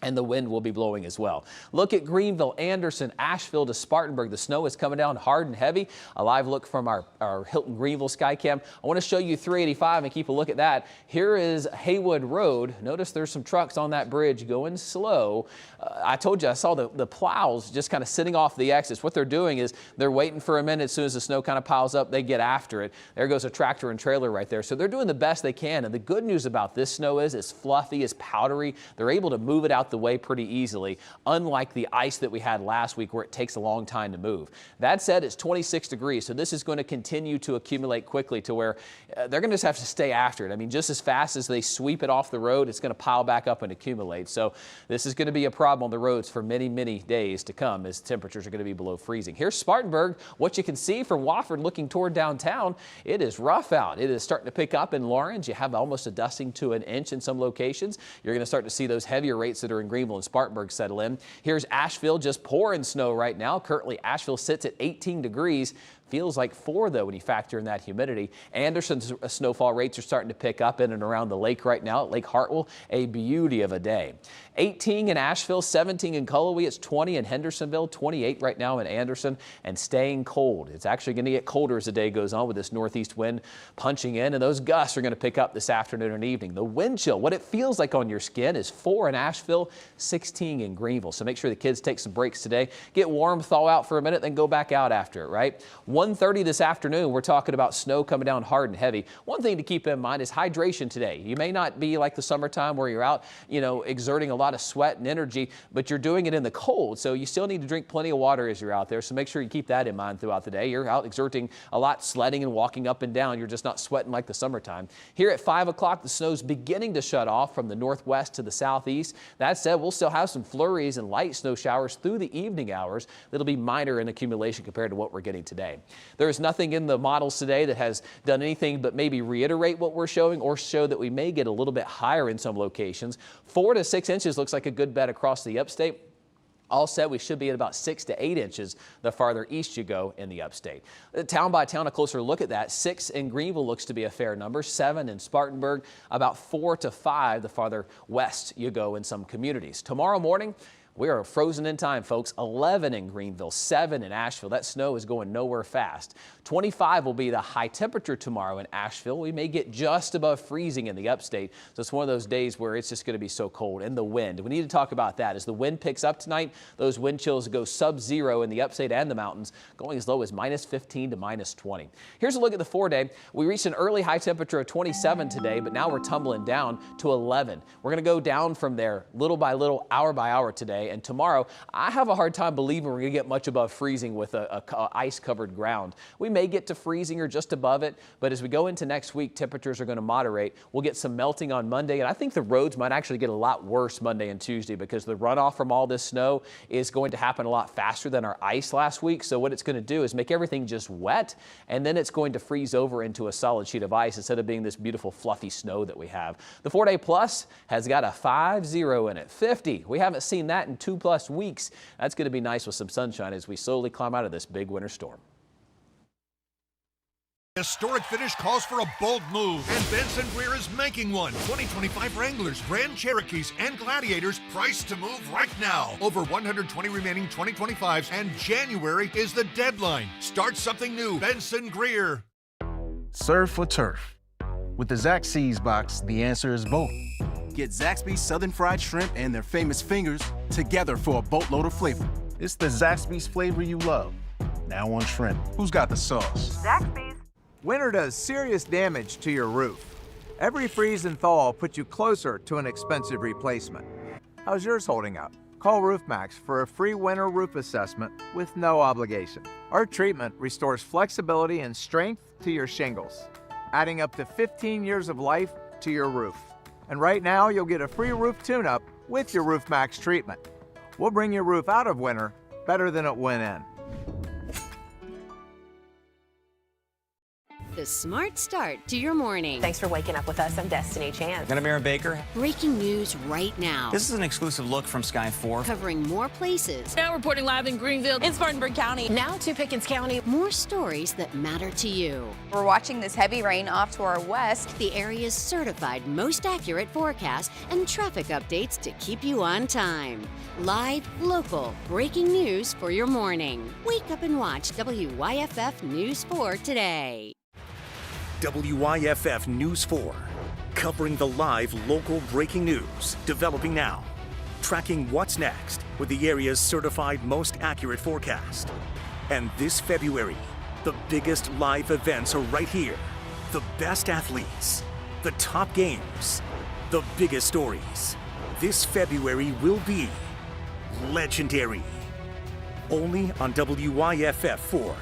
Speaker 1: And the wind will be blowing as well. Look at Greenville, Anderson, Asheville to Spartanburg. The snow is coming down hard and heavy. A live look from our Hilton Greenville Skycam. I want to show you 385 and keep a look at that. Here is Haywood Road. Notice there's some trucks on that bridge going slow. I told you I saw the plows just kind of sitting off the exits. What they're doing is they're waiting for a minute. As soon as the snow kind of piles up, they get after it. There goes a tractor and trailer right there. So they're doing the best they can. And the good news about this snow is it's fluffy, it's powdery. They're able to move it out the way pretty easily, unlike the ice that we had last week where it takes a long time to move. That said, it's 26 degrees, so this is going to continue to accumulate quickly to where they're going to just have to stay after it. I mean, just as fast as they sweep it off the road, it's going to pile back up and accumulate. So this is going to be a problem on the roads for many, many days to come as temperatures are going to be below freezing. Here's Spartanburg. What you can see from Wofford looking toward downtown, it is rough out. It is starting to pick up in Lawrence. You have almost a dusting to an inch in some locations. You're going to start to see those heavier rates that are in Greenville and Spartanburg settle in. Here's Asheville, just pouring snow right now. Currently, Asheville sits at 18 degrees. Feels like 4, though, when you factor in that humidity. Anderson's snowfall rates are starting to pick up in and around the lake right now at Lake Hartwell. A beauty of a day. 18 in Asheville, 17 in Cullowhee. It's 20 in Hendersonville, 28 right now in Anderson, and staying cold. It's actually going to get colder as the day goes on with this northeast wind punching in, and those gusts are going to pick up this afternoon and evening. The wind chill, what it feels like on your skin, is 4 in Asheville, 16 in Greenville. So make sure the kids take some breaks today. Get warm, thaw out for a minute, then go back out after it, right? 1:30 this afternoon, we're talking about snow coming down hard and heavy. One thing to keep in mind is hydration today. You may not be like the summertime where you're out, exerting a lot of sweat and energy, but you're doing it in the cold. So you still need to drink plenty of water as you're out there. So make sure you keep that in mind throughout the day. You're out exerting a lot, sledding and walking up and down. You're just not sweating like the summertime. Here at 5 o'clock, the snow's beginning to shut off from the northwest to the southeast. That said, we'll still have some flurries and light snow showers through the evening hours. That'll be minor in accumulation compared to what we're getting today. There's nothing in the models today that has done anything but maybe reiterate what we're showing or show that we may get a little bit higher in some locations. 4 to 6 inches looks like a good bet across the upstate. All said, we should be at about 6 to 8 inches the farther east you go in the upstate. Town by town, a closer look at that. 6 in Greenville looks to be a fair number. 7 in Spartanburg. About 4 to 5 the farther west you go in some communities. Tomorrow morning, we are frozen in time, folks. 11 in Greenville, 7 in Asheville. That snow is going nowhere fast. 25 will be the high temperature tomorrow in Asheville. We may get just above freezing in the upstate. So it's one of those days where it's just going to be so cold. And the wind, we need to talk about that. As the wind picks up tonight, those wind chills go sub-zero in the upstate and the mountains, going as low as -15 to -20. Here's a look at the 4-day. We reached an early high temperature of 27 today, but now we're tumbling down to 11. We're going to go down from there little by little, hour by hour today. And tomorrow, I have a hard time believing we're going to get much above freezing with a ice-covered ground. We may get to freezing or just above it, but as we go into next week, temperatures are going to moderate. We'll get some melting on Monday, and I think the roads might actually get a lot worse Monday and Tuesday because the runoff from all this snow is going to happen a lot faster than our ice last week. So what it's going to do is make everything just wet, and then it's going to freeze over into a solid sheet of ice instead of being this beautiful fluffy snow that we have. The 4-day plus has got a 50 in it. 50. We haven't seen that in 2+ weeks. That's going to be nice with some sunshine as we slowly climb out of this big winter storm.
Speaker 11: Historic finish calls for a bold move, and Benson Greer is making one. 2025 Wranglers, Grand Cherokees, and Gladiators priced to move right now. Over 120 remaining 2025s, and January is the deadline. Start something new. Benson Greer.
Speaker 12: Surf for turf. With the Zaxby's box, the answer is both.
Speaker 14: Get Zaxby's Southern Fried Shrimp and their famous fingers together for a boatload of flavor.
Speaker 12: It's the Zaxby's flavor you love. Now on shrimp. Who's got the sauce?
Speaker 15: Zaxby's. Winter does serious damage to your roof. Every freeze and thaw puts you closer to an expensive replacement. How's yours holding up? Call RoofMax for a free winter roof assessment with no obligation. Our treatment restores flexibility and strength to your shingles, adding up to 15 years of life to your roof. And right now, you'll get a free roof tune-up with your RoofMax treatment. We'll bring your roof out of winter better than it went in.
Speaker 25: The smart start to your morning.
Speaker 26: Thanks for waking up with us. I'm Destiny Chance.
Speaker 27: And I'm Aaron Baker.
Speaker 25: Breaking news right now.
Speaker 27: This is an exclusive look from Sky 4.
Speaker 25: Covering more places.
Speaker 13: Now reporting live in Greenville, in Spartanburg County.
Speaker 26: Now to Pickens County.
Speaker 25: More stories that matter to you.
Speaker 2: We're watching this heavy rain off to our west.
Speaker 25: The area's certified most accurate forecast and traffic updates to keep you on time. Live, local, breaking news for your morning. Wake up and watch WYFF News 4 today.
Speaker 7: WYFF News 4, covering the live local breaking news, developing now, tracking what's next with the area's certified most accurate forecast. And this February, the biggest live events are right here. The best athletes, the top games, the biggest stories. This February will be legendary. Only on WYFF 4.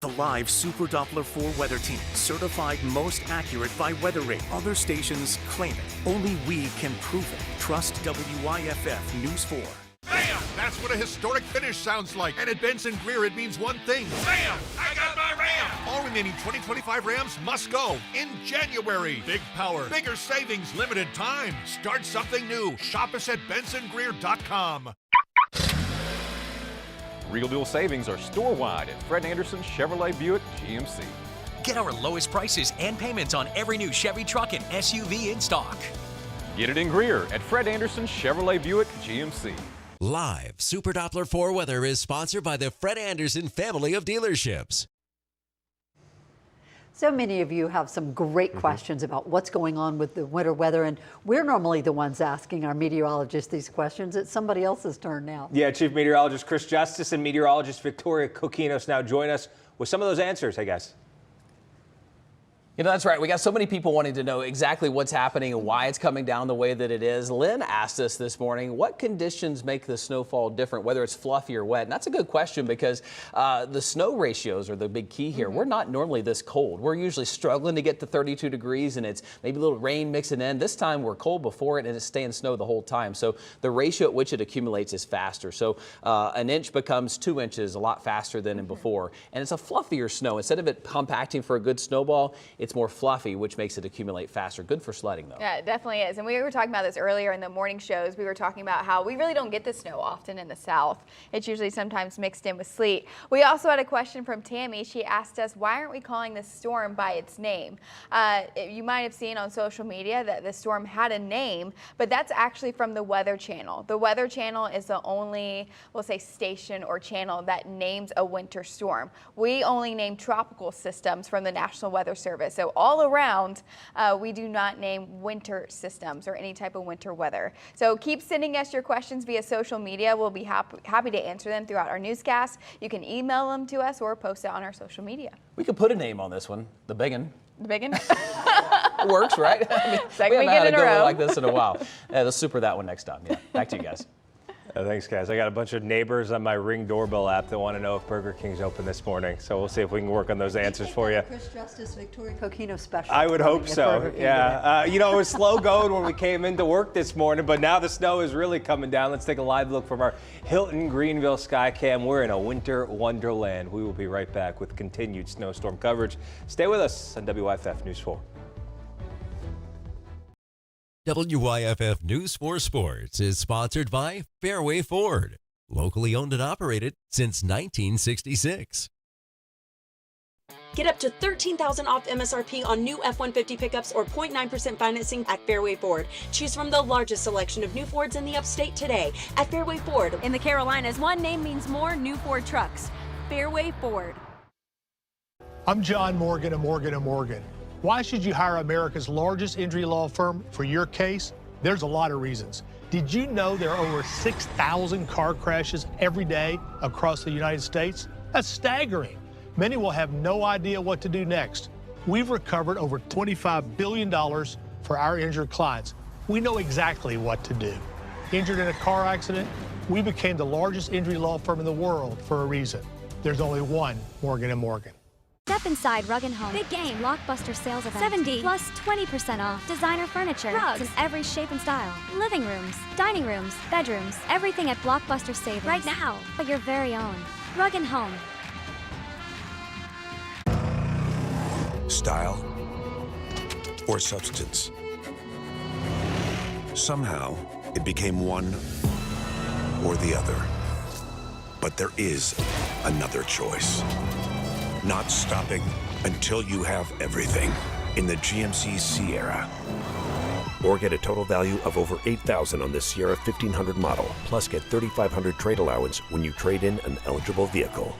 Speaker 7: The live Super Doppler 4 weather team, certified most accurate by WeatherRate. Other stations claim it. Only we can prove it. Trust WYFF News 4.
Speaker 11: Bam! That's what a historic finish sounds like. And at Benson Greer, it means one thing. Bam! I got my Ram! All remaining 2025 Rams must go in January. Big power, bigger savings, limited time. Start something new. Shop us at bensongreer.com.
Speaker 28: Real deal savings are store-wide at Fred Anderson Chevrolet Buick GMC.
Speaker 29: Get our lowest prices and payments on every new Chevy truck and SUV in stock.
Speaker 28: Get it in Greer at Fred Anderson Chevrolet Buick GMC.
Speaker 30: Live Super Doppler 4 weather is sponsored by the Fred Anderson family of dealerships.
Speaker 3: So many of you have some great questions about what's going on with the winter weather, and we're normally the ones asking our meteorologists these questions. It's somebody else's turn now.
Speaker 5: Yeah, Chief Meteorologist Chris Justice and Meteorologist Victoria Coquinos now join us with some of those answers, I guess.
Speaker 1: You know, that's right. We got so many people wanting to know exactly what's happening and why it's coming down the way that it is. Lynn asked us this morning, what conditions make the snowfall different, whether it's fluffy or wet? And that's a good question because the snow ratios are the big key here. We're not normally this cold. We're usually struggling to get to 32 degrees and it's maybe a little rain mixing in. This time we're cold before it and it's staying snow the whole time. So the ratio at which it accumulates is faster. So an inch becomes 2 inches a lot faster than in before. And it's a fluffier snow. Instead of it compacting for a good snowball, it's more fluffy, which makes it accumulate faster. Good for sledding, though.
Speaker 2: Yeah, it definitely is. And we were talking about this earlier in the morning shows. We were talking about how we really don't get the snow often in the south. It's usually sometimes mixed in with sleet. We also had a question from Tammy. She asked us, why aren't we calling this storm by its name? You might have seen on social media that the storm had a name, but that's actually from the Weather Channel. The Weather Channel is the only, we'll say, station or channel that names a winter storm. We only name tropical systems from the National Weather Service. So all around, we do not name winter systems or any type of winter weather. So keep sending us your questions via social media. We'll be happy to answer them throughout our newscast. You can email them to us or post it on our social media.
Speaker 1: We could put a name on this one, the biggin.
Speaker 2: The biggin?
Speaker 1: It works, right? I mean,
Speaker 2: Second
Speaker 1: we haven't had a
Speaker 2: weekend in a
Speaker 1: good one
Speaker 2: row.
Speaker 1: like this in a while. Let's super that one next time. Yeah, back to you guys.
Speaker 5: Thanks, guys. I got a bunch of neighbors on my Ring doorbell app that want to know if Burger King's open this morning. So we'll see if we can work on those answers for you.
Speaker 3: Chris Justice, Victoria Coquino special.
Speaker 5: I would hope so. Yeah. You know, it was slow going when we came into work this morning, but now the snow is really coming down. Let's take a live look from our Hilton Greenville Skycam. We're in a winter wonderland. We will be right back with continued snowstorm coverage. Stay with us on WYFF News 4.
Speaker 30: WYFF News 4 Sports is sponsored by Fairway Ford, locally owned and operated since 1966.
Speaker 4: Get up to $13,000 off MSRP on new F-150 pickups or 0.9% financing at Fairway Ford. Choose from the largest selection of new Fords in the upstate today at Fairway Ford.
Speaker 9: In the Carolinas, one name means more new Ford trucks. Fairway Ford.
Speaker 16: I'm John Morgan of Morgan & Morgan. Why should you hire America's largest injury law firm for your case? There's a lot of reasons. Did you know there are over 6,000 car crashes every day across the United States? That's staggering. Many will have no idea what to do next. We've recovered over $25 billion for our injured clients. We know exactly what to do. Injured in a car accident? We became the largest injury law firm in the world for a reason. There's only one Morgan & Morgan.
Speaker 17: Step inside Rug & Home. Big game. Blockbuster sales event. 70 plus 20% off. Designer furniture. Rugs in every shape and style. Living rooms, dining rooms, bedrooms. Everything at Blockbuster savings. Right now. But your very own. Rug & Home.
Speaker 18: Style or substance. Somehow, it became one or the other. But there is another choice. Not stopping until you have everything in the GMC Sierra.
Speaker 19: Or get a total value of over $8,000 on the Sierra 1500 model, plus get $3,500 trade allowance when you trade in an eligible vehicle.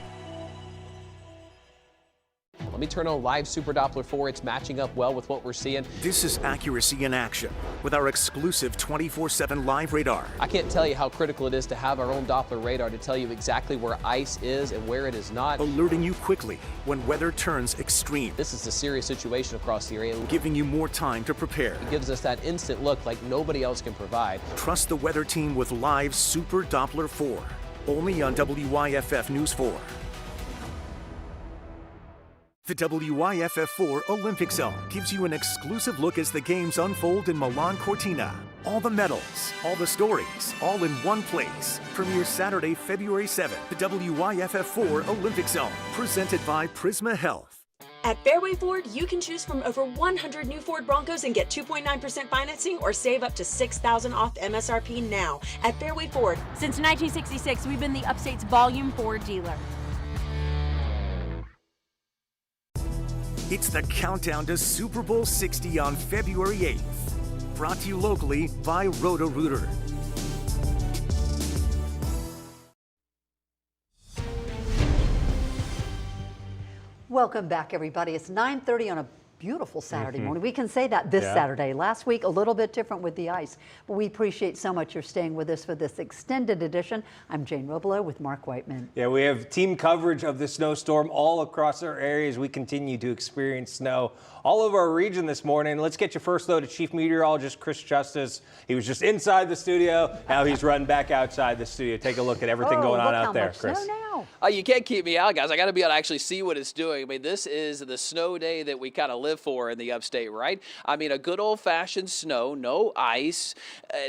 Speaker 1: Let me turn on live Super Doppler 4. It's matching up well with what we're seeing.
Speaker 7: This is accuracy in action with our exclusive 24/7 live radar.
Speaker 1: I can't tell you how critical it is to have our own Doppler radar to tell you exactly where ice is and where it is not.
Speaker 7: Alerting you quickly when weather turns extreme.
Speaker 1: This is a serious situation across the area.
Speaker 7: Giving you more time to prepare.
Speaker 1: It gives us that instant look like nobody else can provide.
Speaker 7: Trust the weather team with live Super Doppler 4. Only on WYFF News 4. The WYFF 4 Olympic Zone gives you an exclusive look as the games unfold in Milan Cortina. All the medals, all the stories, all in one place. Premieres Saturday, February 7th. The WYFF 4 Olympic Zone, presented by Prisma Health.
Speaker 4: At Fairway Ford, you can choose from over 100 new Ford Broncos and get 2.9% financing or save up to $6,000 off MSRP now. At Fairway Ford.
Speaker 9: Since 1966, we've been the Upstate's volume Ford dealer.
Speaker 7: It's the countdown to Super Bowl 60 on February 8th. Brought to you locally by Roto-Rooter.
Speaker 3: Welcome back, everybody. It's 9:30 on a beautiful Saturday morning. We can say that this Saturday. Last week, a little bit different with the ice, but we appreciate so much your staying with us for this extended edition. I'm Jane Robelo with Mark Whiteman.
Speaker 5: Yeah, we have team coverage of the snowstorm all across our areas. We continue to experience snow all over our region this morning. Let's get you first, though, to Chief Meteorologist Chris Justice. He was just inside the studio. Now he's run back outside the studio. Take a look at everything going on out there, Chris.
Speaker 1: You can't keep me out, guys. I got to be able to actually see what it's doing. I mean, this is the snow day that we kind of live for in the upstate, right? I mean, a good old-fashioned snow, no ice.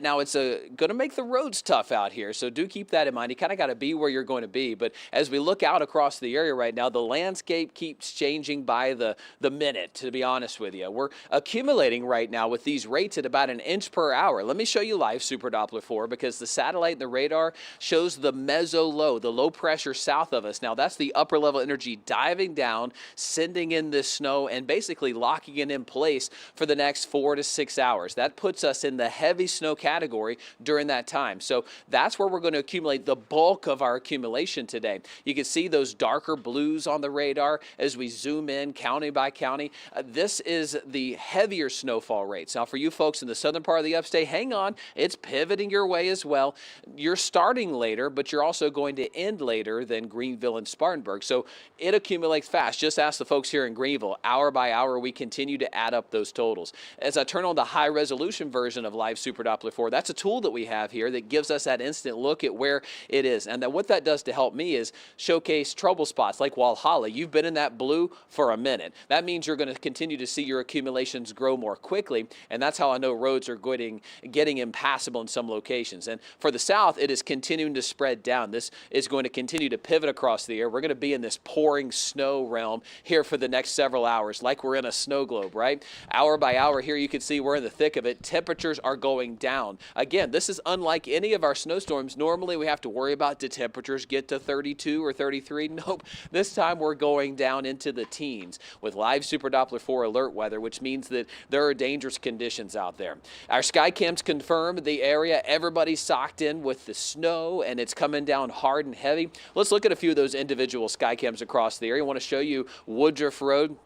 Speaker 1: Now, it's going to make the roads tough out here, so do keep that in mind. You kind of got to be where you're going to be. But as we look out across the area right now, the landscape keeps changing by the minute, to be honest with you. We're accumulating right now with these rates at about 1 inch per hour. Let me show you live Super Doppler 4 because the satellite and the radar shows the meso low, the low pressure south of us. Now, that's the upper level energy diving down, sending in this snow, and basically locking it in place for the next 4 to 6 hours. That puts us in the heavy snow category during that time. So that's where we're going to accumulate the bulk of our accumulation today. You can see those darker blues on the radar as we zoom in county by county. This is the heavier snowfall rates. Now, for you folks in the southern part of the upstate, hang on. It's pivoting your way as well. You're starting later, but you're also going to end later than Greenville and Spartanburg. So it accumulates fast. Just ask the folks here in Greenville. Hour by hour, we continue to add up those totals. As I turn on the high resolution version of Live Super Doppler 4, that's a tool that we have here that gives us that instant look at where it is. And then what that does to help me is showcase trouble spots like Walhalla. You've been in that blue for a minute. That means you're going to continue to see your accumulations grow more quickly. And that's how I know roads are getting impassable in some locations. And for the south, it is continuing to spread down. This is going to continue to to pivot across the air. We're going to be in this pouring snow realm here for the next several hours, like we're in a snow globe, right? Hour by hour here, you can see we're in the thick of it. Temperatures are going down. Again, this is unlike any of our snowstorms. Normally, we have to worry about did temperatures get to 32 or 33? Nope. This time, we're going down into the teens with live Super Doppler 4 alert weather, which means that there are dangerous conditions out there. Our sky cams confirm the area. Everybody's socked in with the snow, and it's coming down hard and heavy. Let's look at a few of those individual sky cams across the area. I want to show you Woodruff Road.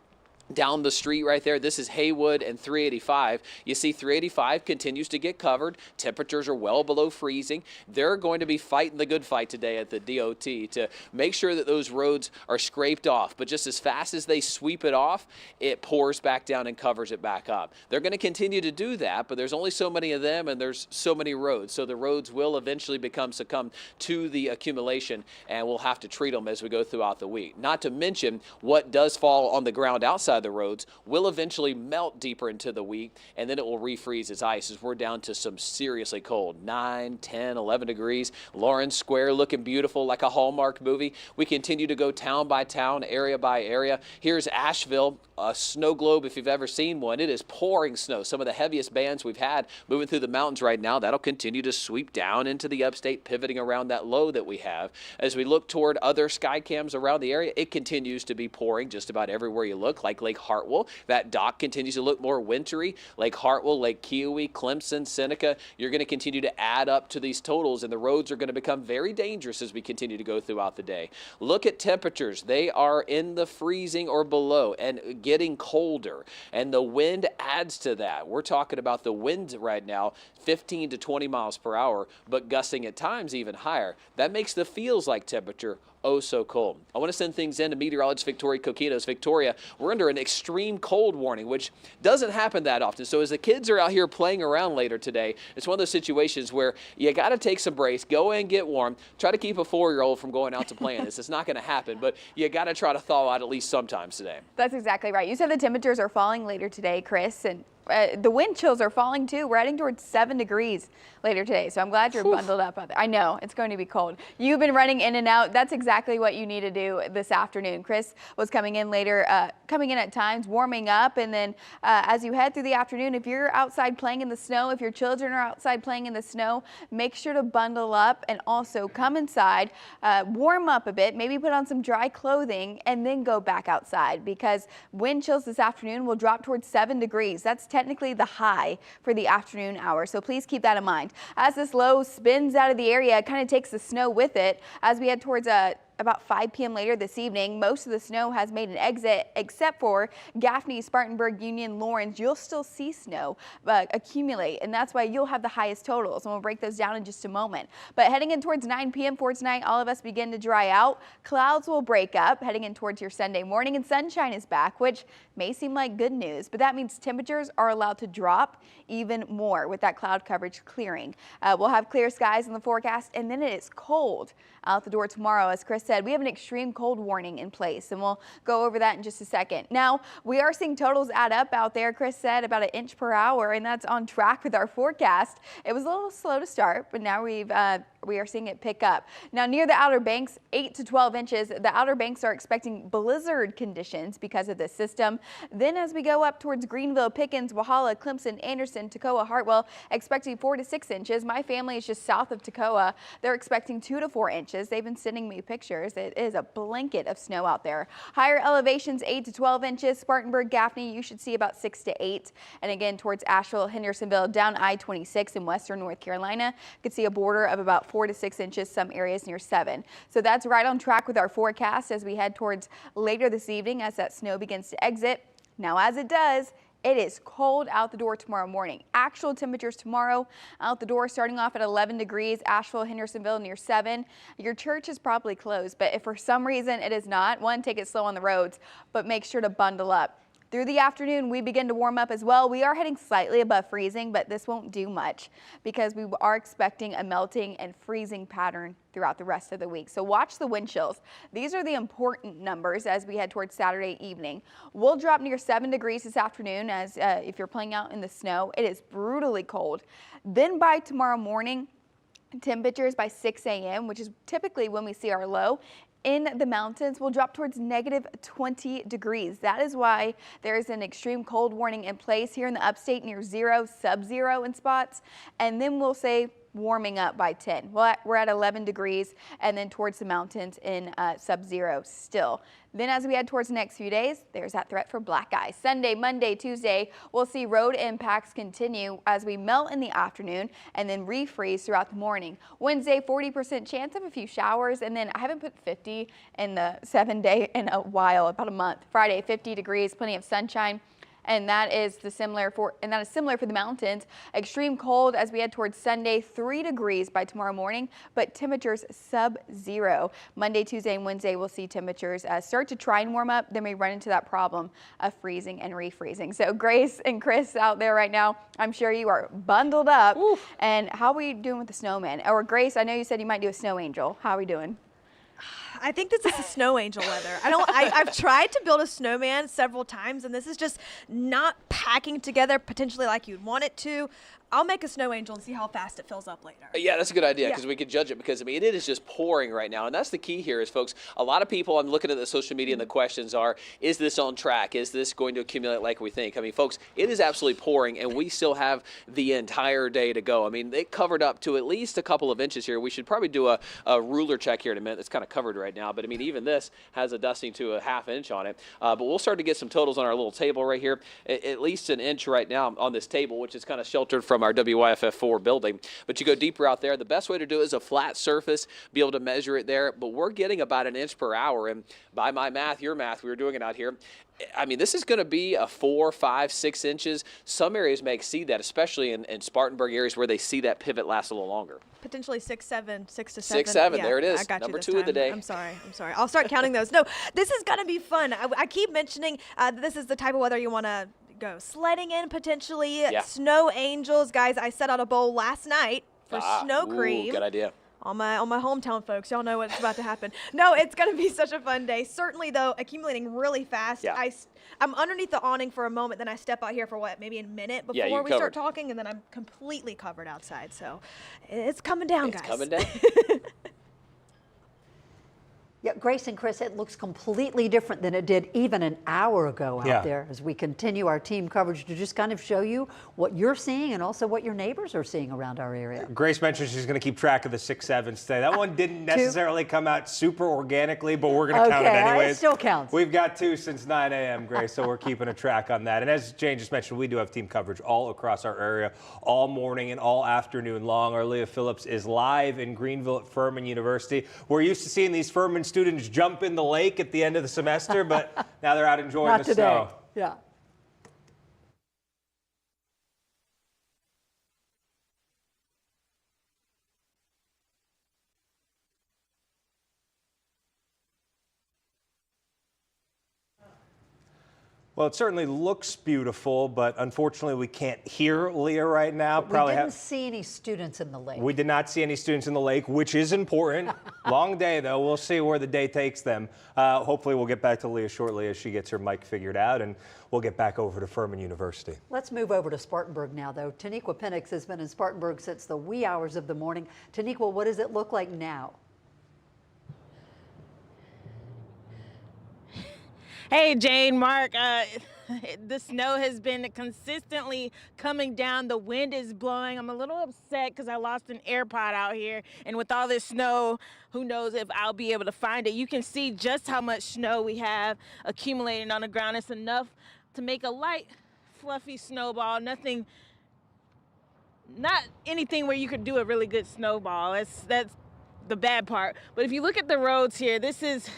Speaker 1: Down the street right there, this is Haywood and 385. You see 385 continues to get covered. Temperatures are well below freezing. They're going to be fighting the good fight today at the DOT to make sure that those roads are scraped off. But just as fast as they sweep it off, it pours back down and covers it back up. They're going to continue to do that, but there's only so many of them and there's so many roads. So the roads will eventually succumb to the accumulation, and we'll have to treat them as we go throughout the week. Not to mention what does fall on the ground outside the roads will eventually melt deeper into the week, and then it will refreeze as ice as we're down to some seriously cold 9, 10, 11 degrees. Lawrence Square looking beautiful like a Hallmark movie. We continue to go town by town, area by area. Here's Asheville, a snow globe if you've ever seen one. It is pouring snow. Some of the heaviest bands we've had moving through the mountains right now. That'll continue to sweep down into the upstate, pivoting around that low that we have. As we look toward other sky cams around the area, it continues to be pouring just about everywhere you look, like Lake Hartwell. That dock continues to look more wintry. Lake Hartwell, Lake Keowee, Clemson, Seneca. You're going to continue to add up to these totals, and the roads are going to become very dangerous as we continue to go throughout the day. Look at temperatures. They are in the freezing or below and getting colder, and the wind adds to that. We're talking about the wind right now, 15 to 20 miles per hour, but gusting at times even higher. That makes the feels like temperature oh so cold. I want to send things in to meteorologist Victoria Coquitos. Victoria, we're under an extreme cold warning, which doesn't happen that often. So as the kids are out here playing around later today, it's one of those situations where you got to take some breaks, go in, get warm, try to keep a 4-year-old from going out to play in this. It's not going to happen, but you got to try to thaw out at least sometimes today.
Speaker 2: That's exactly right. You said the temperatures are falling later today, Chris, and the wind chills are falling too. We're heading towards 7 degrees later today, so I'm glad you're bundled up out there. I know it's going to be cold. You've been running in and out. That's exactly what you need to do this afternoon. Chris was coming in later, coming in at times, warming up, and then as you head through the afternoon, if you're outside playing in the snow, if your children are outside playing in the snow, make sure to bundle up and also come inside, warm up a bit, maybe put on some dry clothing, and then go back outside, because wind chills this afternoon will drop towards 7 degrees. That's technically the high for the afternoon hour, so please keep that in mind. As this low spins out of the area, it kind of takes the snow with it as we head towards about 5 p.m. later this evening. Most of the snow has made an exit except for Gaffney, Spartanburg, Union, Lawrence. You'll still see snow accumulate, and that's why you'll have the highest totals, and we'll break those down in just a moment. But heading in towards 9 p.m. for tonight, all of us begin to dry out. Clouds will break up heading in towards your Sunday morning, and sunshine is back, which may seem like good news, but that means temperatures are allowed to drop even more with that cloud coverage clearing. We'll have clear skies in the forecast, and then it is cold out the door tomorrow. As Chris said, we have an extreme cold warning in place, and we'll go over that in just a second. Now, we are seeing totals add up out there. Chris said about 1 inch per hour, and that's on track with our forecast. It was a little slow to start, but now we are seeing it pick up. Now, near the Outer Banks, 8 to 12 inches. The Outer Banks are expecting blizzard conditions because of this system. Then as we go up towards Greenville, Pickens, Walhalla, Clemson, Anderson, Toccoa, Hartwell, expecting 4 to 6 inches. My family is just south of Toccoa. They're expecting 2 to 4 inches. They've been sending me pictures. It is a blanket of snow out there. Higher elevations, 8 to 12 inches. Spartanburg, Gaffney, you should see about 6 to 8. And again, towards Asheville, Hendersonville, down I-26 in western North Carolina, you could see a border of about 4 to 6 inches, some areas near 7. So that's right on track with our forecast as we head towards later this evening as that snow begins to exit. Now, as it does, it is cold out the door tomorrow morning. Actual temperatures tomorrow out the door starting off at 11 degrees, Asheville, Hendersonville near 7. Your church is probably closed, but if for some reason it is not, one, take it slow on the roads, but make sure to bundle up. Through the afternoon, we begin to warm up as well. We are heading slightly above freezing, but this won't do much because we are expecting a melting and freezing pattern throughout the rest of the week. So watch the wind chills. These are the important numbers as we head towards Saturday evening. We'll drop near 7 degrees this afternoon as if you're playing out in the snow. It is brutally cold. Then by tomorrow morning, Temperatures by 6 a.m., which is typically when we see our low, in the mountains will drop towards -20 degrees. That is why there is an extreme cold warning in place here in the upstate near 0, sub-zero in spots. And then we'll say warming up by 10. Well, we're at 11 degrees and then towards the mountains in sub-zero still. Then as we head towards the next few days, there's that threat for black ice. Sunday, Monday, Tuesday, we'll see road impacts continue as we melt in the afternoon and then refreeze throughout the morning. Wednesday, 40% chance of a few showers, and then I haven't put 50 in the 7-day in a while, about a month. Friday, 50 degrees, plenty of sunshine. And that is similar for the mountains. Extreme cold as we head towards Sunday, 3 degrees by tomorrow morning, but temperatures sub-zero. Monday, Tuesday, and Wednesday, we'll see temperatures start to try and warm up. Then we run into that problem of freezing and refreezing. So Grace and Chris out there right now, I'm sure you are bundled up. Oof. And how are we doing with the snowman? Or Grace, I know you said you might do a snow angel. How are we doing?
Speaker 6: I think this is the snow angel weather. I've tried to build a snowman several times, and this is just not packing together potentially like you'd want it to. I'll make a snow angel and see how fast it fills up later.
Speaker 1: Yeah, that's a good idea because we could judge it because, I mean, it is just pouring right now. And that's the key here is, folks, a lot of people, I'm looking at the social media and the questions are, is this on track? Is this going to accumulate like we think? I mean, folks, it is absolutely pouring and we still have the entire day to go. I mean, they covered up to at least a couple of inches here. We should probably do a ruler check here in a minute. It's kind of covered right now. But, I mean, even this has a dusting to a ½ inch on it. But we'll start to get some totals on our little table right here. At least an inch right now on this table, which is kind of sheltered from our WYFF 4 building. But you go deeper out there, the best way to do it is a flat surface, be able to measure it there. But we're getting about an inch per hour. And by my math, your math, we were doing it out here. I mean, this is going to be a 4, 5, 6 inches. Some areas may exceed that, especially in Spartanburg areas where they see that pivot last a little longer.
Speaker 6: Potentially 6, 7, 6 to 7.
Speaker 1: 6, 7,
Speaker 6: yeah,
Speaker 1: there it is.
Speaker 6: I got
Speaker 1: Number
Speaker 6: you
Speaker 1: 2 of the day.
Speaker 6: I'm sorry. I'll start counting those. No, this is going to be fun. I keep mentioning this is the type of weather you want to go sledding in potentially. Yeah. Snow angels. Guys, I set out a bowl last night for snow cream.
Speaker 1: Good idea.
Speaker 6: On my hometown folks, y'all know what's about to happen. No, it's going to be such a fun day. Certainly, though, accumulating really fast. Yeah. I'm underneath the awning for a moment, then I step out here for maybe a minute before we start talking, and then I'm completely covered outside. So it's coming down, guys.
Speaker 1: It's coming down.
Speaker 3: Yeah, Grace and Chris, it looks completely different than it did even an hour ago out there as we continue our team coverage to just kind of show you what you're seeing and also what your neighbors are seeing around our area.
Speaker 5: Grace mentioned she's going to keep track of the 6, 7s today. That one didn't necessarily come out super organically, but we're going to count it anyways.
Speaker 3: It still counts.
Speaker 5: We've got 2 since 9 a.m., Grace, so we're keeping a track on that. And as Jane just mentioned, we do have team coverage all across our area, all morning and all afternoon long. Our Leah Phillips is live in Greenville at Furman University. We're used to seeing these Furman students jump in the lake at the end of the semester, but now they're out enjoying the snow.
Speaker 3: Yeah.
Speaker 5: Well, it certainly looks beautiful, but unfortunately we can't hear Leah right now.
Speaker 3: We didn't see any students in the lake.
Speaker 5: We did not see any students in the lake, which is important. Long day, though. We'll see where the day takes them. Hopefully we'll get back to Leah shortly as she gets her mic figured out, and we'll get back over to Furman University.
Speaker 3: Let's move over to Spartanburg now, though. Taniqua Penix has been in Spartanburg since the wee hours of the morning. Taniqua, what does it look like now?
Speaker 13: Hey, Jane, Mark, the snow has been consistently coming down. The wind is blowing. I'm a little upset because I lost an AirPod out here. And with all this snow, who knows if I'll be able to find it. You can see just how much snow we have accumulating on the ground. It's enough to make a light, fluffy snowball. Not anything where you could do a really good snowball. That's the bad part. But if you look at the roads here, this is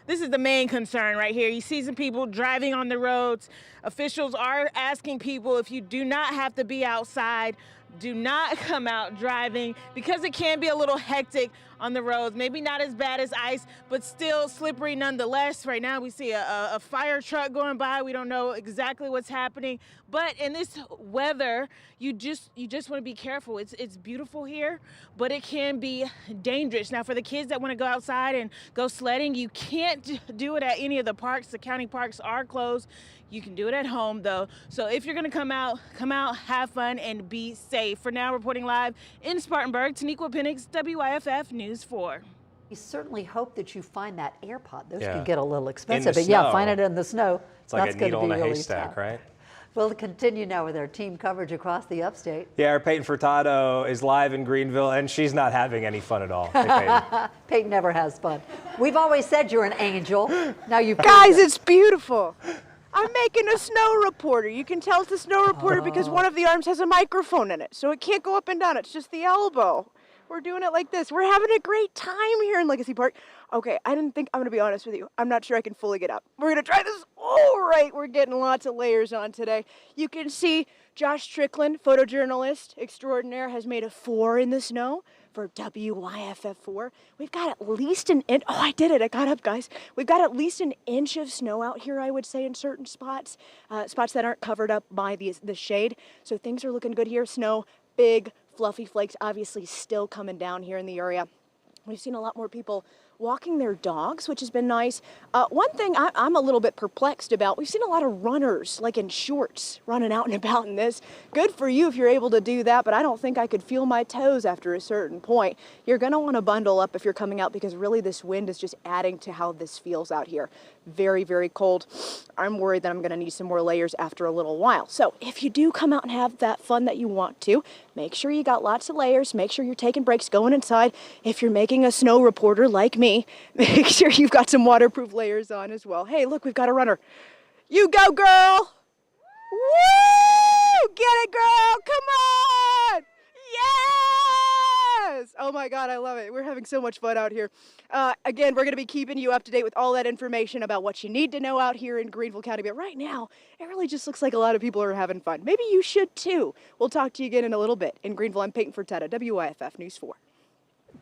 Speaker 13: the main concern right here. You see some people driving on the roads. Officials are asking people, if you do not have to be outside, do not come out driving because it can be a little hectic on the roads. Maybe not as bad as ice, but still slippery nonetheless. Right now we see a fire truck going by. We don't know exactly what's happening. But in this weather, you just want to be careful. It's beautiful here, but it can be dangerous. Now for the kids that want to go outside and go sledding, you can't do it at any of the parks. The county parks are closed. You can do it at home though. So if you're going to come out, have fun and be safe. safe. For now, reporting live in Spartanburg, Taniqua Penix, WYFF News 4.
Speaker 3: We certainly hope that you find that AirPod. Those
Speaker 5: Yeah.
Speaker 3: can get a little expensive,
Speaker 5: the
Speaker 3: but yeah,
Speaker 5: snow.
Speaker 3: find it in the snow.
Speaker 5: It's like
Speaker 3: That's
Speaker 5: a
Speaker 3: gonna
Speaker 5: needle
Speaker 3: be
Speaker 5: in a
Speaker 3: really
Speaker 5: haystack,
Speaker 3: tough.
Speaker 5: right?
Speaker 3: We'll continue now with our team coverage across the upstate.
Speaker 5: Yeah, our Peyton Furtado is live in Greenville, and she's not having any fun at all. Hey, Peyton.
Speaker 3: Peyton never has fun. We've always said you're an angel. Now you
Speaker 8: Guys, it's beautiful. I'm making a snow reporter. You can tell it's a snow reporter because one of the arms has a microphone in it, so it can't go up and down. It's just the elbow. We're doing it like this. We're having a great time here in Legacy Park. Okay, I'm gonna be honest with you. I'm not sure I can fully get up. We're gonna try this. All right, we're getting lots of layers on today. You can see Josh Strickland, photojournalist extraordinaire, has made a 4 in the snow for WYFF 4. We've got at least an inch. Oh, I did it. I got up, guys. We've got at least an inch of snow out here, I would say, in certain spots, spots that aren't covered up by the shade. So things are looking good here. Snow, big, fluffy flakes, obviously still coming down here in the area. We've seen a lot more people walking their dogs, which has been nice. One thing I'm a little bit perplexed about, we've seen a lot of runners, like in shorts, running out and about in this. Good for you if you're able to do that, but I don't think I could feel my toes after a certain point. You're gonna wanna bundle up if you're coming out because really this wind is just adding to how this feels out here. Very, very cold. I'm worried that I'm gonna need some more layers after a little while. So if you do come out and have that fun that you want to, make sure you got lots of layers, make sure you're taking breaks, going inside. If you're making a snow reporter like me, make sure you've got some waterproof layers on as well. Hey, look, we've got a runner. You go, girl! Woo! Get it, girl! Come on! Yes! Oh my God, I love it. We're having so much fun out here. Again, we're going to be keeping you up to date with all that information about what you need to know out here in Greenville County. But right now, it really just looks like a lot of people are having fun. Maybe you should too. We'll talk to you again in a little bit. In Greenville, I'm Peyton Furtado, WYFF News 4.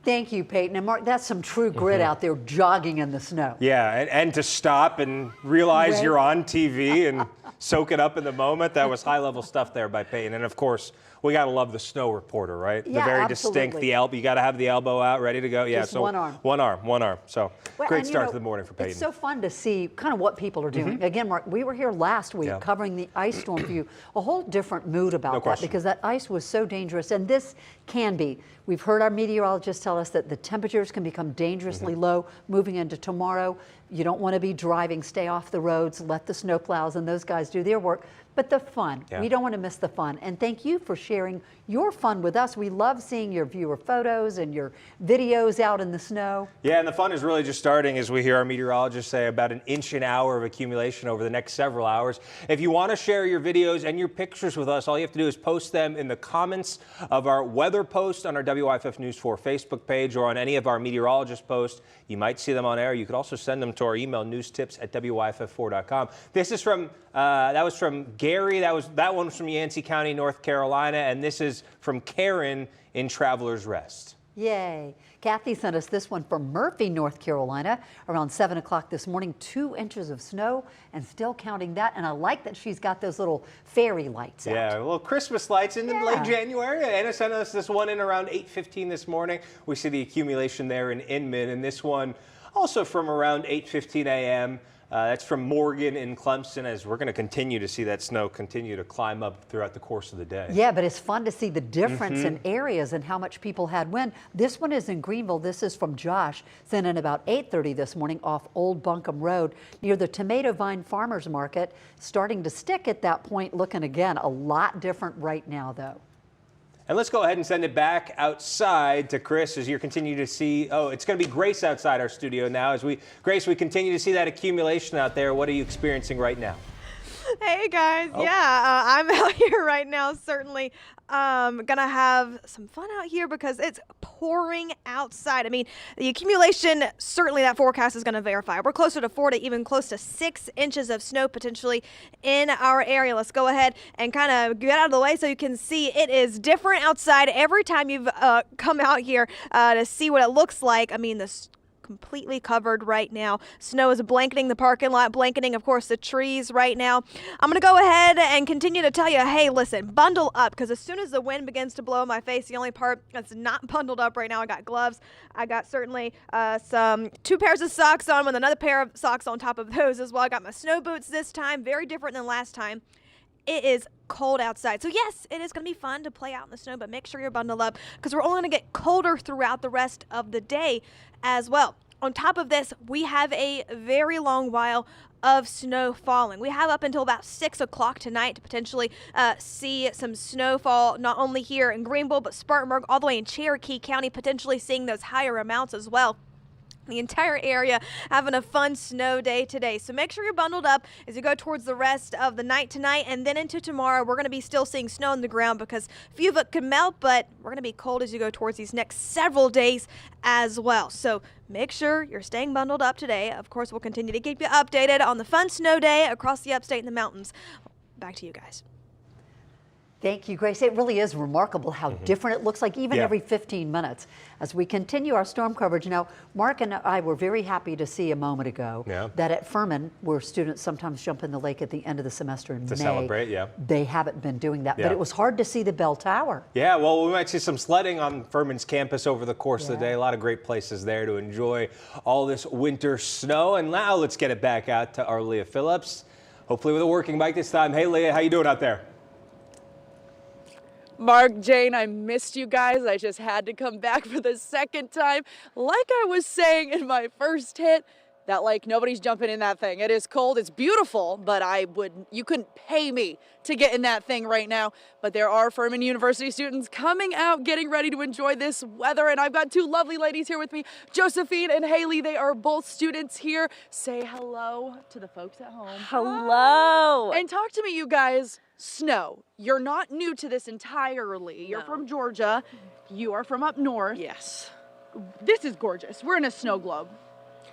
Speaker 3: Thank you, Peyton. And Mark, that's some true grit out there jogging in the snow.
Speaker 5: Yeah, and to stop and realize you're on TV and soak it up in the moment. That was high-level stuff there by Peyton. And, of course, we got to love the snow reporter, right?
Speaker 3: Yeah,
Speaker 5: the very
Speaker 3: absolutely.
Speaker 5: distinct, the elbow. You got to have the elbow out, ready to go. Yeah,
Speaker 3: Just
Speaker 5: so
Speaker 3: one arm.
Speaker 5: One arm. So
Speaker 3: Well,
Speaker 5: great
Speaker 3: and,
Speaker 5: start to the morning for Peyton.
Speaker 3: It's so fun to see kind of what people are doing. Again, Mark, we were here last week covering the ice storm for you. A whole different mood about that because that ice was so dangerous. And this can be. We've heard our meteorologists tell us that the temperatures can become dangerously low moving into tomorrow. You don't want to be driving. Stay off the roads. Let the snowplows and those guys do their work. But the fun, we don't want to miss the fun. And thank you for sharing your fun with us. We love seeing your viewer photos and your videos out in the snow.
Speaker 5: Yeah, and the fun is really just starting as we hear our meteorologists say about an inch an hour of accumulation over the next several hours. If you want to share your videos and your pictures with us, all you have to do is post them in the comments of our weather post on our WYFF News 4 Facebook page or on any of our meteorologist posts. You might see them on air. You could also send them to our email, newstips@WYFF4.com. This is from, that was from Gary. That one was from Yancey County, North Carolina. And this is from Karen in Travelers Rest.
Speaker 3: Yay. Kathy sent us this one from Murphy, North Carolina, around 7 o'clock this morning. 2 inches of snow and still counting that. And I like that she's got those little fairy lights out.
Speaker 5: Yeah, little Christmas lights in late January. Anna sent us this one in around 8:15 this morning. We see the accumulation there in Inman. And this one also from around 8:15 a.m. That's from Morgan in Clemson, as we're going to continue to see that snow continue to climb up throughout the course of the day.
Speaker 3: Yeah, but it's fun to see the difference in areas and how much people had wind. This one is in Greenville. This is from Josh, sent in about 8:30 this morning off Old Buncombe Road near the Tomato Vine Farmers Market. Starting to stick at that point, looking again a lot different right now, though.
Speaker 5: And let's go ahead and send it back outside to Chris as you continue to see, it's going to be Grace outside our studio now. Grace, we continue to see that accumulation out there. What are you experiencing right now?
Speaker 6: Hey guys, I'm out here right now, certainly gonna have some fun out here because it's pouring outside. I mean, the accumulation, certainly that forecast is gonna verify. We're closer to 4 to even close to 6 inches of snow potentially in our area. Let's go ahead and kind of get out of the way so you can see it is different outside every time you've come out here to see what it looks like. I mean, this completely covered right now. Snow is blanketing the parking lot, blanketing, of course, the trees right now. I'm going to go ahead and continue to tell you, hey, listen, bundle up, because as soon as the wind begins to blow in my face, the only part that's not bundled up right now, I got gloves. I got certainly some 2 pairs of socks on with another pair of socks on top of those as well. I got my snow boots this time, very different than last time. it is cold outside. So yes, it is going to be fun to play out in the snow, but make sure you're bundled up because we're only going to get colder throughout the rest of the day as well. On top of this, we have a very long while of snow falling. We have up until about 6 o'clock tonight to potentially see some snowfall, not only here in Greenville, but Spartanburg, all the way in Cherokee County, potentially seeing those higher amounts as well. The entire area having a fun snow day today. So make sure you're bundled up as you go towards the rest of the night tonight and then into tomorrow. We're going to be still seeing snow on the ground because a few of it could melt, but we're going to be cold as you go towards these next several days as well. So make sure you're staying bundled up today. Of course, we'll continue to keep you updated on the fun snow day across the upstate and the mountains. Back to you guys.
Speaker 3: Thank you, Grace. It really is remarkable how different it looks like even every 15 minutes. As we continue our storm coverage, now, Mark and I were very happy to see a moment ago that at Furman, where students sometimes jump in the lake at the end of the semester in May,
Speaker 5: to celebrate,
Speaker 3: they haven't been doing that. But it was hard to see the bell tower.
Speaker 5: Yeah, well, we might see some sledding on Furman's campus over the course of the day. A lot of great places there to enjoy all this winter snow. And now let's get it back out to our Leah Phillips, hopefully with a working mic this time. Hey, Leah, how you doing out there?
Speaker 10: Mark, Jane, I missed you guys. I just had to come back for the second time. Like I was saying in my first hit, that like nobody's jumping in that thing. It is cold, it's beautiful, but you couldn't pay me to get in that thing right now. But there are Furman University students coming out, getting ready to enjoy this weather. And I've got two lovely ladies here with me, Josephine and Haley. They are both students here. Say hello to the folks at home.
Speaker 9: Hello.
Speaker 10: And talk to me, you guys. Snow. You're not new to this entirely. You're from Georgia. You are from up north.
Speaker 9: Yes.
Speaker 10: This is gorgeous. We're in a snow globe.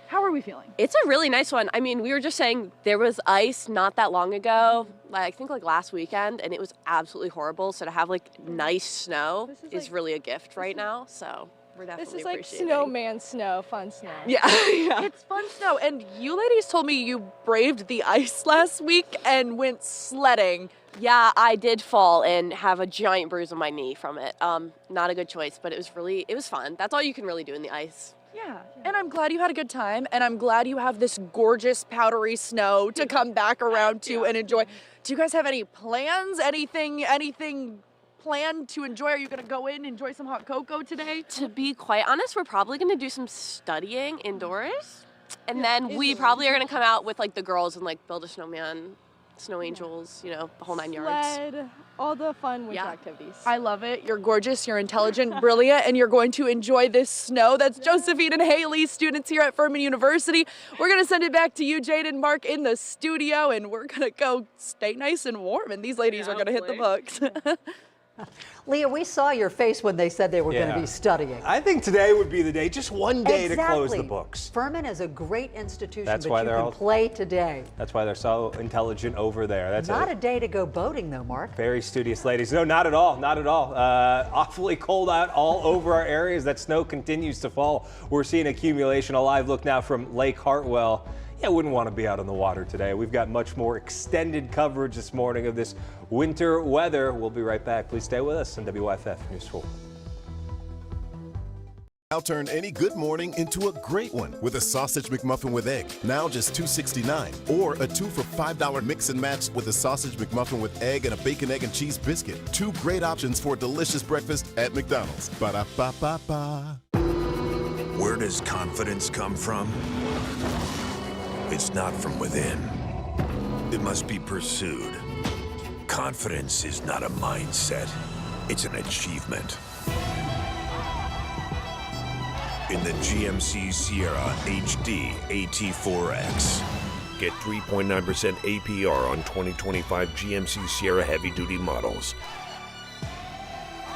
Speaker 10: How are we feeling?
Speaker 9: It's a really nice one. I mean, we were just saying there was ice not that long ago, I think like last weekend, and it was absolutely horrible. So to have like nice snow is really a gift right now. So we're definitely
Speaker 12: This is like
Speaker 9: appreciating.
Speaker 12: snowman snow, fun snow.
Speaker 10: Yeah. It's fun snow. And you ladies told me you braved the ice last week and went sledding.
Speaker 9: Yeah, I did fall and have a giant bruise on my knee from it. Not a good choice, but it was fun. That's all you can really do in the ice.
Speaker 10: Yeah, and I'm glad you had a good time, and I'm glad you have this gorgeous powdery snow to come back around to and enjoy. Do you guys have any plans? Anything planned to enjoy? Are you gonna go in and enjoy some hot cocoa today?
Speaker 9: To be quite honest, we're probably gonna do some studying indoors, and then we probably are gonna come out with like the girls and like build a snowman, snow angels, the whole 9 yards.
Speaker 12: Sled, all the fun winter activities.
Speaker 10: I love it. You're gorgeous, you're intelligent, brilliant, and you're going to enjoy this snow. That's Josephine and Haley, students here at Furman University. We're gonna send it back to you, Jade and Mark, in the studio, and we're gonna go stay nice and warm, and these ladies are gonna hit the books.
Speaker 3: Leah, we saw your face when they said they were going to be studying.
Speaker 5: I think today would be the day, just one day to close the books.
Speaker 3: Furman is a great institution,
Speaker 5: That's
Speaker 3: but
Speaker 5: why
Speaker 3: you
Speaker 5: they're
Speaker 3: can
Speaker 5: all-
Speaker 3: play today.
Speaker 5: That's why they're so intelligent over there. That's
Speaker 3: Not a day to go boating, though, Mark.
Speaker 5: Very studious ladies. No, not at all. Not at all. Awfully cold out all over our areas. That snow continues to fall. We're seeing accumulation. A live look now from Lake Hartwell. Yeah, I wouldn't want to be out on the water today. We've got much more extended coverage this morning of this winter weather. We'll be right back. Please stay with us on WYFF News 4.
Speaker 14: I'll turn any good morning into a great one with a sausage McMuffin with egg, now just $2.69. Or a 2 for $5 mix and match with a sausage McMuffin with egg and a bacon, egg, and cheese biscuit. Two great options for a delicious breakfast at McDonald's. Ba-da-ba-ba-ba.
Speaker 18: Where does confidence come from? It's not from within. It must be pursued. Confidence is not a mindset, it's an achievement. In the GMC Sierra HD AT4X.
Speaker 19: Get 3.9% APR on 2025 GMC Sierra heavy-duty models.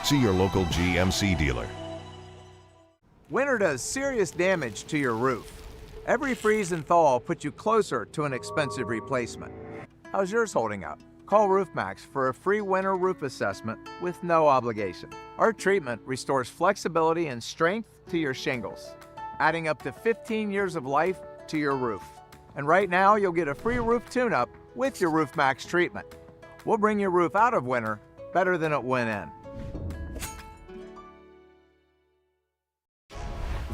Speaker 15: See your local GMC dealer.
Speaker 20: Winter does serious damage to your roof. Every freeze and thaw puts you closer to an expensive replacement. How's yours holding up? Call RoofMax for a free winter roof assessment with no obligation. Our treatment restores flexibility and strength to your shingles, adding up to 15 years of life to your roof. And right now, you'll get a free roof tune-up with your RoofMax treatment. We'll bring your roof out of winter better than it went in.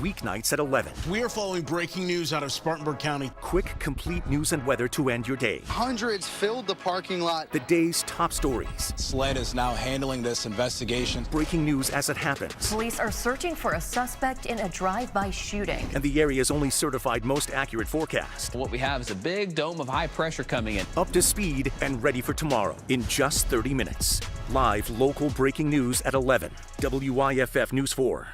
Speaker 7: weeknights at 11.
Speaker 11: We are following breaking news out of Spartanburg County.
Speaker 7: Quick, complete news and weather to end your day.
Speaker 11: Hundreds filled the parking lot.
Speaker 7: The day's top stories.
Speaker 11: SLED is now handling this investigation.
Speaker 7: Breaking news as it happens.
Speaker 21: Police are searching for a suspect in a drive-by shooting.
Speaker 7: And the area's only certified most accurate forecast.
Speaker 1: What we have is a big dome of high pressure coming in.
Speaker 7: Up to speed and ready for tomorrow in just 30 minutes. Live local breaking news at 11. WYFF News 4.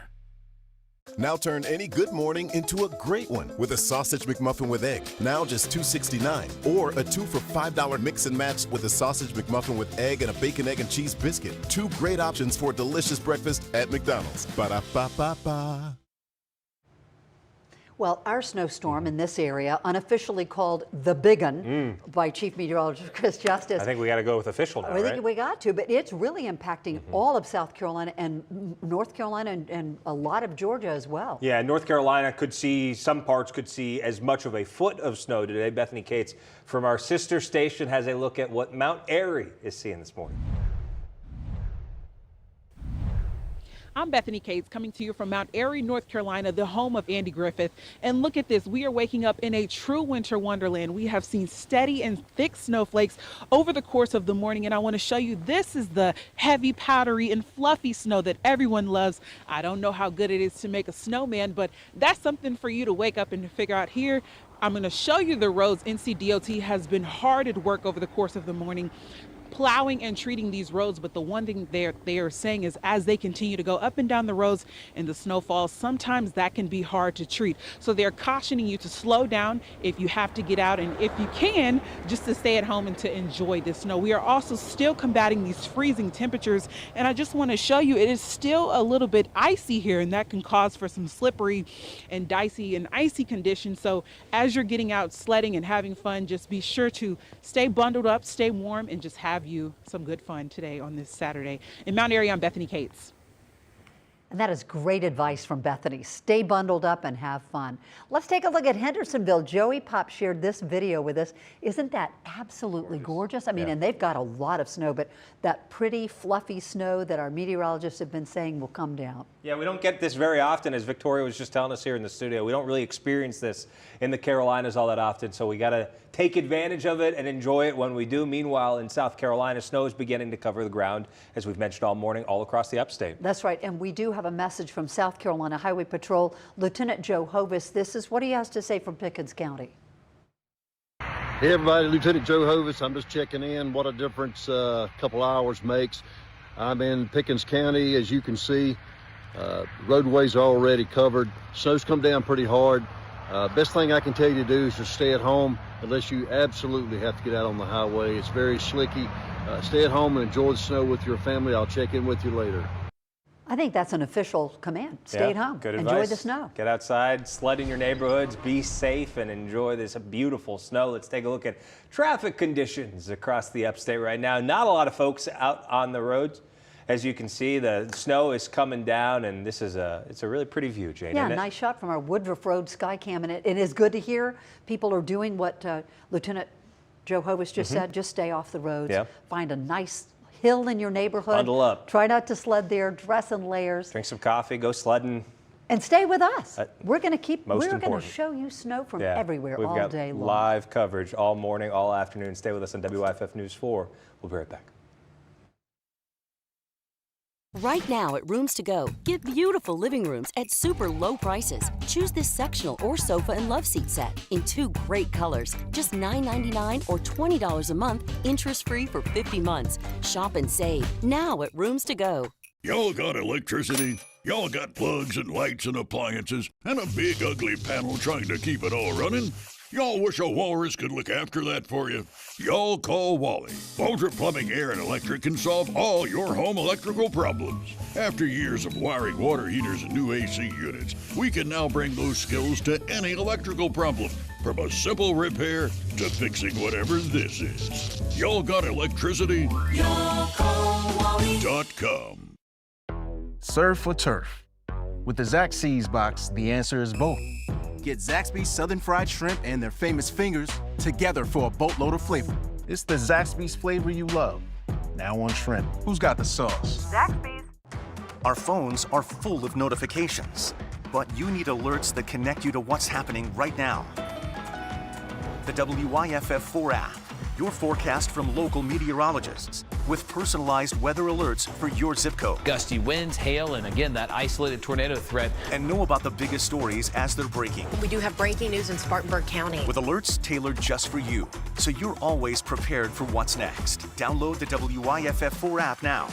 Speaker 14: Now turn any good morning into a great one with a sausage McMuffin with egg. Now just $2.69. Or a 2 for $5 mix and match with a sausage McMuffin with egg and a bacon, egg, and cheese biscuit. 2 great options for a delicious breakfast at McDonald's. Ba-da-ba-ba-ba.
Speaker 3: Well, our snowstorm in this area, unofficially called the Big Un by Chief Meteorologist Chris Justice.
Speaker 5: I think we got to go with official now,
Speaker 3: I
Speaker 5: right?
Speaker 3: think we got to, but it's really impacting all of South Carolina and North Carolina and a lot of Georgia as well.
Speaker 5: Yeah, North Carolina could see, some parts could see as much of a foot of snow today. Bethany Cates from our sister station has a look at what Mount Airy is seeing this morning.
Speaker 22: I'm Bethany Cates coming to you from Mount Airy, North Carolina, the home of Andy Griffith. And look at this, we are waking up in a true winter wonderland. We have seen steady and thick snowflakes over the course of the morning. And I want to show you, this is the heavy, powdery, and fluffy snow that everyone loves. I don't know how good it is to make a snowman, but that's something for you to wake up and to figure out here. I'm going to show you the roads. NCDOT has been hard at work over the course of the morning, plowing and treating these roads, but the one thing they are saying is as they continue to go up and down the roads and the snow falls, sometimes that can be hard to treat. So they're cautioning you to slow down if you have to get out, and if you can, just to stay at home and to enjoy this snow. We are also still combating these freezing temperatures, and I just want to show you it is still a little bit icy here, and that can cause for some slippery and dicey and icy conditions. So as you're getting out sledding and having fun, just be sure to stay bundled up, stay warm, and just have you some good fun today on this Saturday. In Mount Airy, I'm Bethany Cates.
Speaker 3: And that is great advice from Bethany. Stay bundled up and have fun. Let's take a look at Hendersonville. Joey Pop shared this video with us. Isn't that absolutely gorgeous? I mean, and they've got a lot of snow, but that pretty fluffy snow that our meteorologists have been saying will come down.
Speaker 5: Yeah, we don't get this very often, as Victoria was just telling us here in the studio. We don't really experience this in the Carolinas all that often, so we got to take advantage of it and enjoy it when we do. Meanwhile, in South Carolina, snow is beginning to cover the ground, as we've mentioned all morning, all across the upstate.
Speaker 3: That's right, and we do have a message from South Carolina Highway Patrol, Lieutenant Joe Hovis. This is what he has to say from Pickens County.
Speaker 23: Hey everybody, Lieutenant Joe Hovis. I'm just checking in what a difference a couple hours makes. I'm in Pickens County, as you can see. Roadways are already covered. Snow's come down pretty hard. Best thing I can tell you to do is just stay at home unless you absolutely have to get out on the highway. It's very slicky. Stay at home and enjoy the snow with your family. I'll check in with you later.
Speaker 3: I think that's an official command. Stay at home.
Speaker 5: Good
Speaker 3: Enjoy
Speaker 5: advice.
Speaker 3: the snow.
Speaker 5: Get outside, sled in your neighborhoods, be safe, and enjoy this beautiful snow. Let's take a look at traffic conditions across the upstate right now. Not a lot of folks out on the roads. As you can see, the snow is coming down, and this is it's a really pretty view, Jane.
Speaker 3: Yeah,
Speaker 5: isn't it?
Speaker 3: nice shot from our Woodruff Road Skycam, and it is good to hear people are doing what Lieutenant Joe Hovis just said. Just stay off the roads.
Speaker 5: Yep.
Speaker 3: Find a nice hill in your neighborhood.
Speaker 5: Bundle up.
Speaker 3: Try not to sled there. Dress in layers.
Speaker 5: Drink some coffee, go sledding.
Speaker 3: And stay with us. We're going to keep.
Speaker 5: Most
Speaker 3: We're going to
Speaker 5: important.
Speaker 3: show you snow from
Speaker 5: Yeah,
Speaker 3: everywhere
Speaker 5: we've
Speaker 3: all
Speaker 5: got
Speaker 3: day long.
Speaker 5: live coverage all morning, all afternoon. Stay with us on WYFF News 4. We'll be right back.
Speaker 24: Right now at Rooms To Go, get beautiful living rooms at super low prices. Choose this sectional or sofa and love seat set in 2 great colors. Just $9.99 or $20 a month, interest-free for 50 months. Shop and save now at Rooms To Go.
Speaker 25: Y'all got electricity? Y'all got plugs and lights and appliances and a big ugly panel trying to keep it all running? Y'all wish a walrus could look after that for you? Y'all call Wally. Ultra Plumbing, Air, and Electric can solve all your home electrical problems. After years of wiring water heaters and new AC units, we can now bring those skills to any electrical problem, from a simple repair to fixing whatever this is. Y'all got electricity? Y'all call Wally.com.
Speaker 26: Surf or turf? With the Zaxby's box, the answer is both.
Speaker 27: Get Zaxby's Southern Fried Shrimp and their famous fingers together for a boatload of flavor.
Speaker 26: It's the Zaxby's flavor you love, now on shrimp.
Speaker 27: Who's got the sauce?
Speaker 21: Zaxby's.
Speaker 7: Our phones are full of notifications. but you need alerts that connect you to what's happening right now. The WYFF4 app, your forecast from local meteorologists, with personalized weather alerts for your zip code.
Speaker 1: Gusty winds, hail, and again, that isolated tornado threat.
Speaker 7: And know about the biggest stories as they're breaking.
Speaker 2: We do have breaking news in Spartanburg County.
Speaker 7: With alerts tailored just for you, so you're always prepared for what's next. Download the WYFF4 app now.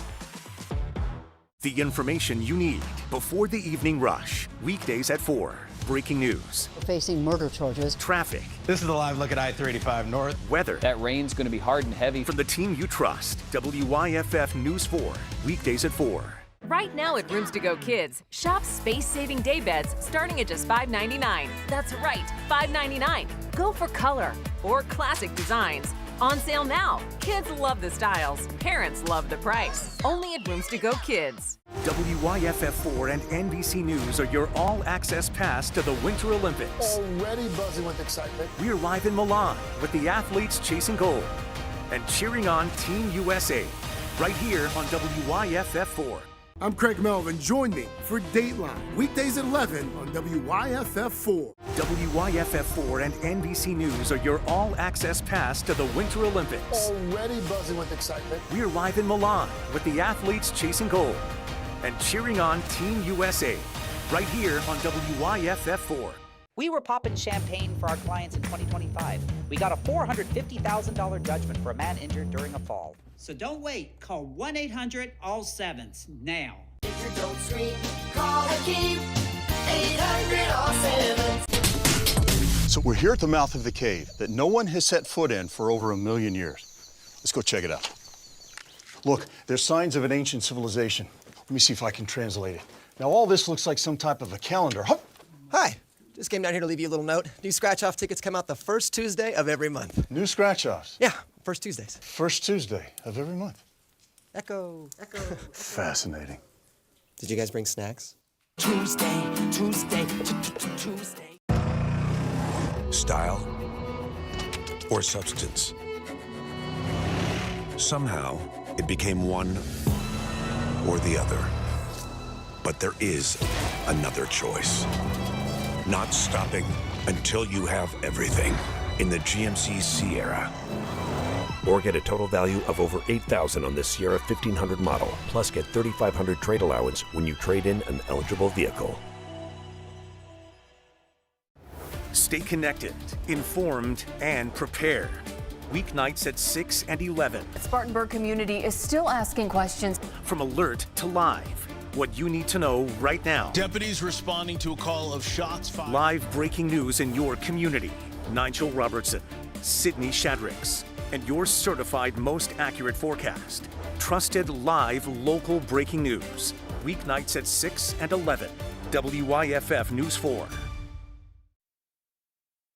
Speaker 7: The information you need before the evening rush. Weekdays at 4. Breaking news.
Speaker 3: Facing murder charges.
Speaker 7: Traffic.
Speaker 11: This is a live look at I-35 North.
Speaker 7: Weather.
Speaker 1: That rain's going to be hard and heavy.
Speaker 7: From the team you trust. WYFF News 4. Weekdays at 4.
Speaker 4: Right now at Rooms to Go Kids, shop space-saving day beds starting at just $5.99. That's right, $5.99. Go for color or classic designs. On sale now. Kids love the styles. Parents love the price. Only at Rooms to Go Kids.
Speaker 7: WYFF4 and NBC News are your all-access pass to the Winter Olympics.
Speaker 11: Already buzzing with excitement.
Speaker 7: We're live in Milan with the athletes chasing gold and cheering on Team USA right here on WYFF4.
Speaker 6: I'm Craig Melvin. Join me for Dateline, weekdays at 11 on WYFF4.
Speaker 7: WYFF4 and NBC News are your all-access pass to the Winter Olympics.
Speaker 11: Already buzzing with excitement.
Speaker 7: We're live in Milan with the athletes chasing gold and cheering on Team USA right here on WYFF4.
Speaker 8: We were popping champagne for our clients in 2025. We got a $450,000 judgment for a man injured during a fall.
Speaker 13: So don't wait. Call 1-800-ALL-SEVENS now.
Speaker 16: If you don't scream, call the key. 800-ALL-SEVENS.
Speaker 17: So we're here at the mouth of the cave that no one has set foot in for over 1 million years. Let's go check it out. Look, there's signs of an ancient civilization. Let me see if I can translate it. Now all this looks like some type of a calendar.
Speaker 28: Hi. Just came down here to leave you a little note. New scratch-off tickets come out the first Tuesday of every month.
Speaker 17: New scratch-offs?
Speaker 28: Yeah, first Tuesdays.
Speaker 17: First Tuesday of every month.
Speaker 28: Echo.
Speaker 17: Fascinating.
Speaker 28: Did you guys bring snacks?
Speaker 16: Tuesday.
Speaker 18: Style or substance. Somehow, it became one or the other. But there is another choice. Not stopping until you have everything in the GMC Sierra.
Speaker 19: Or get a total value of over $8,000 on this Sierra 1500 model. Plus get $3,500 trade allowance when you trade in an eligible vehicle.
Speaker 7: Stay connected, informed, and prepared. Weeknights at 6 and 11.
Speaker 21: The Spartanburg community is still asking questions.
Speaker 7: From alert to live. What you need to know right now.
Speaker 11: Deputies responding to a call of shots fired.
Speaker 7: Live breaking news in your community. Nigel Robertson, Sydney Shadricks, and your certified most accurate forecast. Trusted live local breaking news. Weeknights at 6 and 11. WYFF News 4.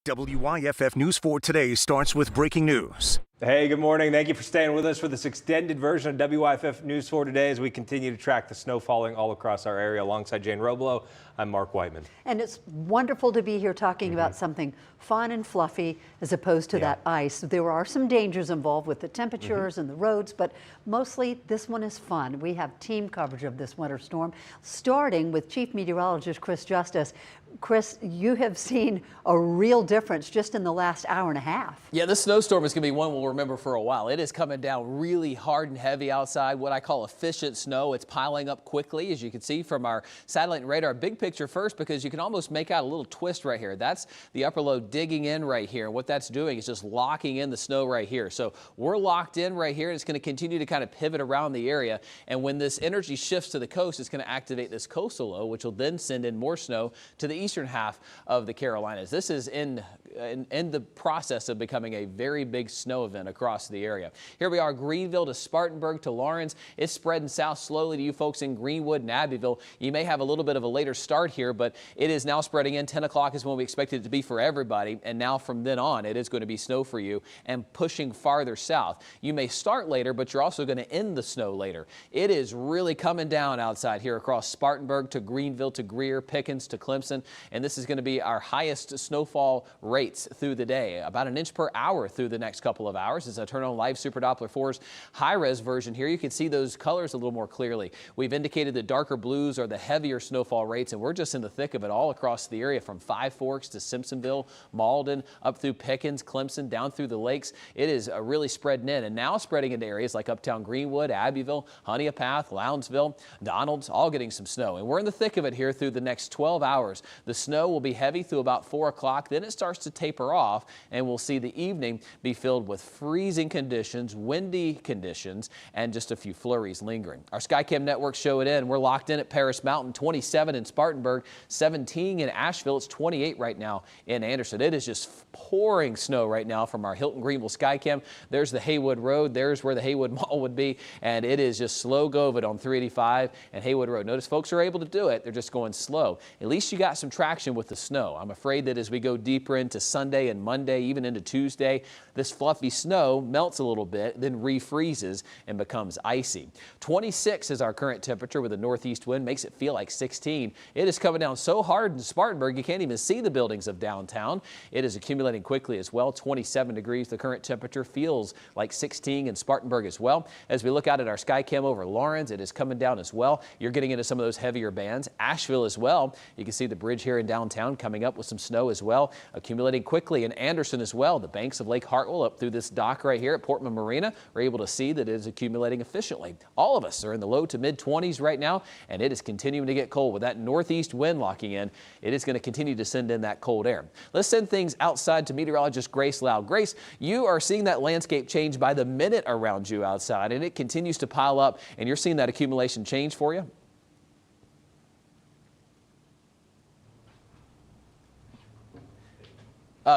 Speaker 7: WYFF News 4 today starts with breaking news.
Speaker 5: Hey, good morning. Thank you for staying with us for this extended version of WYFF News 4 today as we continue to track the snow falling all across our area. Alongside Jane Roblo, I'm Mark Whiteman.
Speaker 3: And it's wonderful to be here talking about something fun and fluffy as opposed to that ice. There are some dangers involved with the temperatures and the roads, but mostly this one is fun. We have team coverage of this winter storm, starting with Chief Meteorologist Chris Justice. Chris, you have seen a real difference just in the last hour and a half.
Speaker 1: Yeah, this snowstorm is going to be one we'll remember for a while. It is coming down really hard and heavy outside, what I call efficient snow. It's piling up quickly, as you can see from our satellite and radar. Big picture first, because you can almost make out a little twist right here. That's the upper low digging in right here. And what that's doing is just locking in the snow right here. So we're locked in right here, and it's going to continue to kind of pivot around the area. And when this energy shifts to the coast, it's going to activate this coastal low, which will then send in more snow to the eastern half of the Carolinas. This is in the process of becoming a very big snow event across the area. Here we are, Greenville to Spartanburg to Lawrence. It's spreading south slowly to you folks in Greenwood and Abbeville. You may have a little bit of a later start here, but it is now spreading in. 10 o'clock is when we expect it to be for everybody, and now from then on, it is going to be snow for you and pushing farther south. You may start later, but you're also going to end the snow later. It is really coming down outside here across Spartanburg to Greenville to Greer, Pickens to Clemson, and this is going to be our highest snowfall rates through the day, about 1 inch per hour through the next couple of hours. hours. As I turn on Live Super Doppler 4's high-res version here, you can see those colors a little more clearly. We've indicated that darker blues are the heavier snowfall rates, and we're just in the thick of it all across the area, from Five Forks to Simpsonville, Malden, up through Pickens, Clemson, down through the lakes. It is really spreading in, and now spreading into areas like Uptown Greenwood, Abbeville, Honeypath, Lounsville, Donalds, all getting some snow. And we're in the thick of it here through the next 12 hours. The snow will be heavy through about 4 o'clock. Then it starts to taper off, and we'll see the evening be filled with freezing conditions, windy conditions, and just a few flurries lingering. Our Skycam networks show it in. We're locked in at Paris Mountain, 27 in Spartanburg, 17 in Asheville. It's 28 right now in Anderson. It is just pouring snow right now from our Hilton Greenville Skycam. There's the Haywood Road. There's where the Haywood Mall would be, and it is just slow go-vid on 385 and Haywood Road. Notice folks are able to do it. They're just going slow. At least you got some traction with the snow. I'm afraid that as we go deeper into Sunday and Monday, even into Tuesday, this fluffy snow melts a little bit, then refreezes and becomes icy. 26 is our current temperature with a northeast wind, makes it feel like 16. It is coming down so hard in Spartanburg, you can't even see the buildings of downtown. It is accumulating quickly as well. 27 degrees, the current temperature, feels like 16 in Spartanburg as well. As we look out at our Skycam over Lawrence, it is coming down as well. You're getting into some of those heavier bands. Asheville as well. You can see the bridge here in downtown coming up with some snow as well, accumulating quickly. In Anderson as well, the banks of Lake Hartwell up through this dock right here at Portman Marina, we're able to see that it is accumulating efficiently. All of us are in the low to mid 20s right now, and it is continuing to get cold with that northeast wind locking in. It is going to continue to send in that cold air. Let's send things outside to meteorologist Grace Loud. Grace, you are seeing that landscape change by the minute around you outside, and it continues to pile up, and you're seeing that accumulation change for you?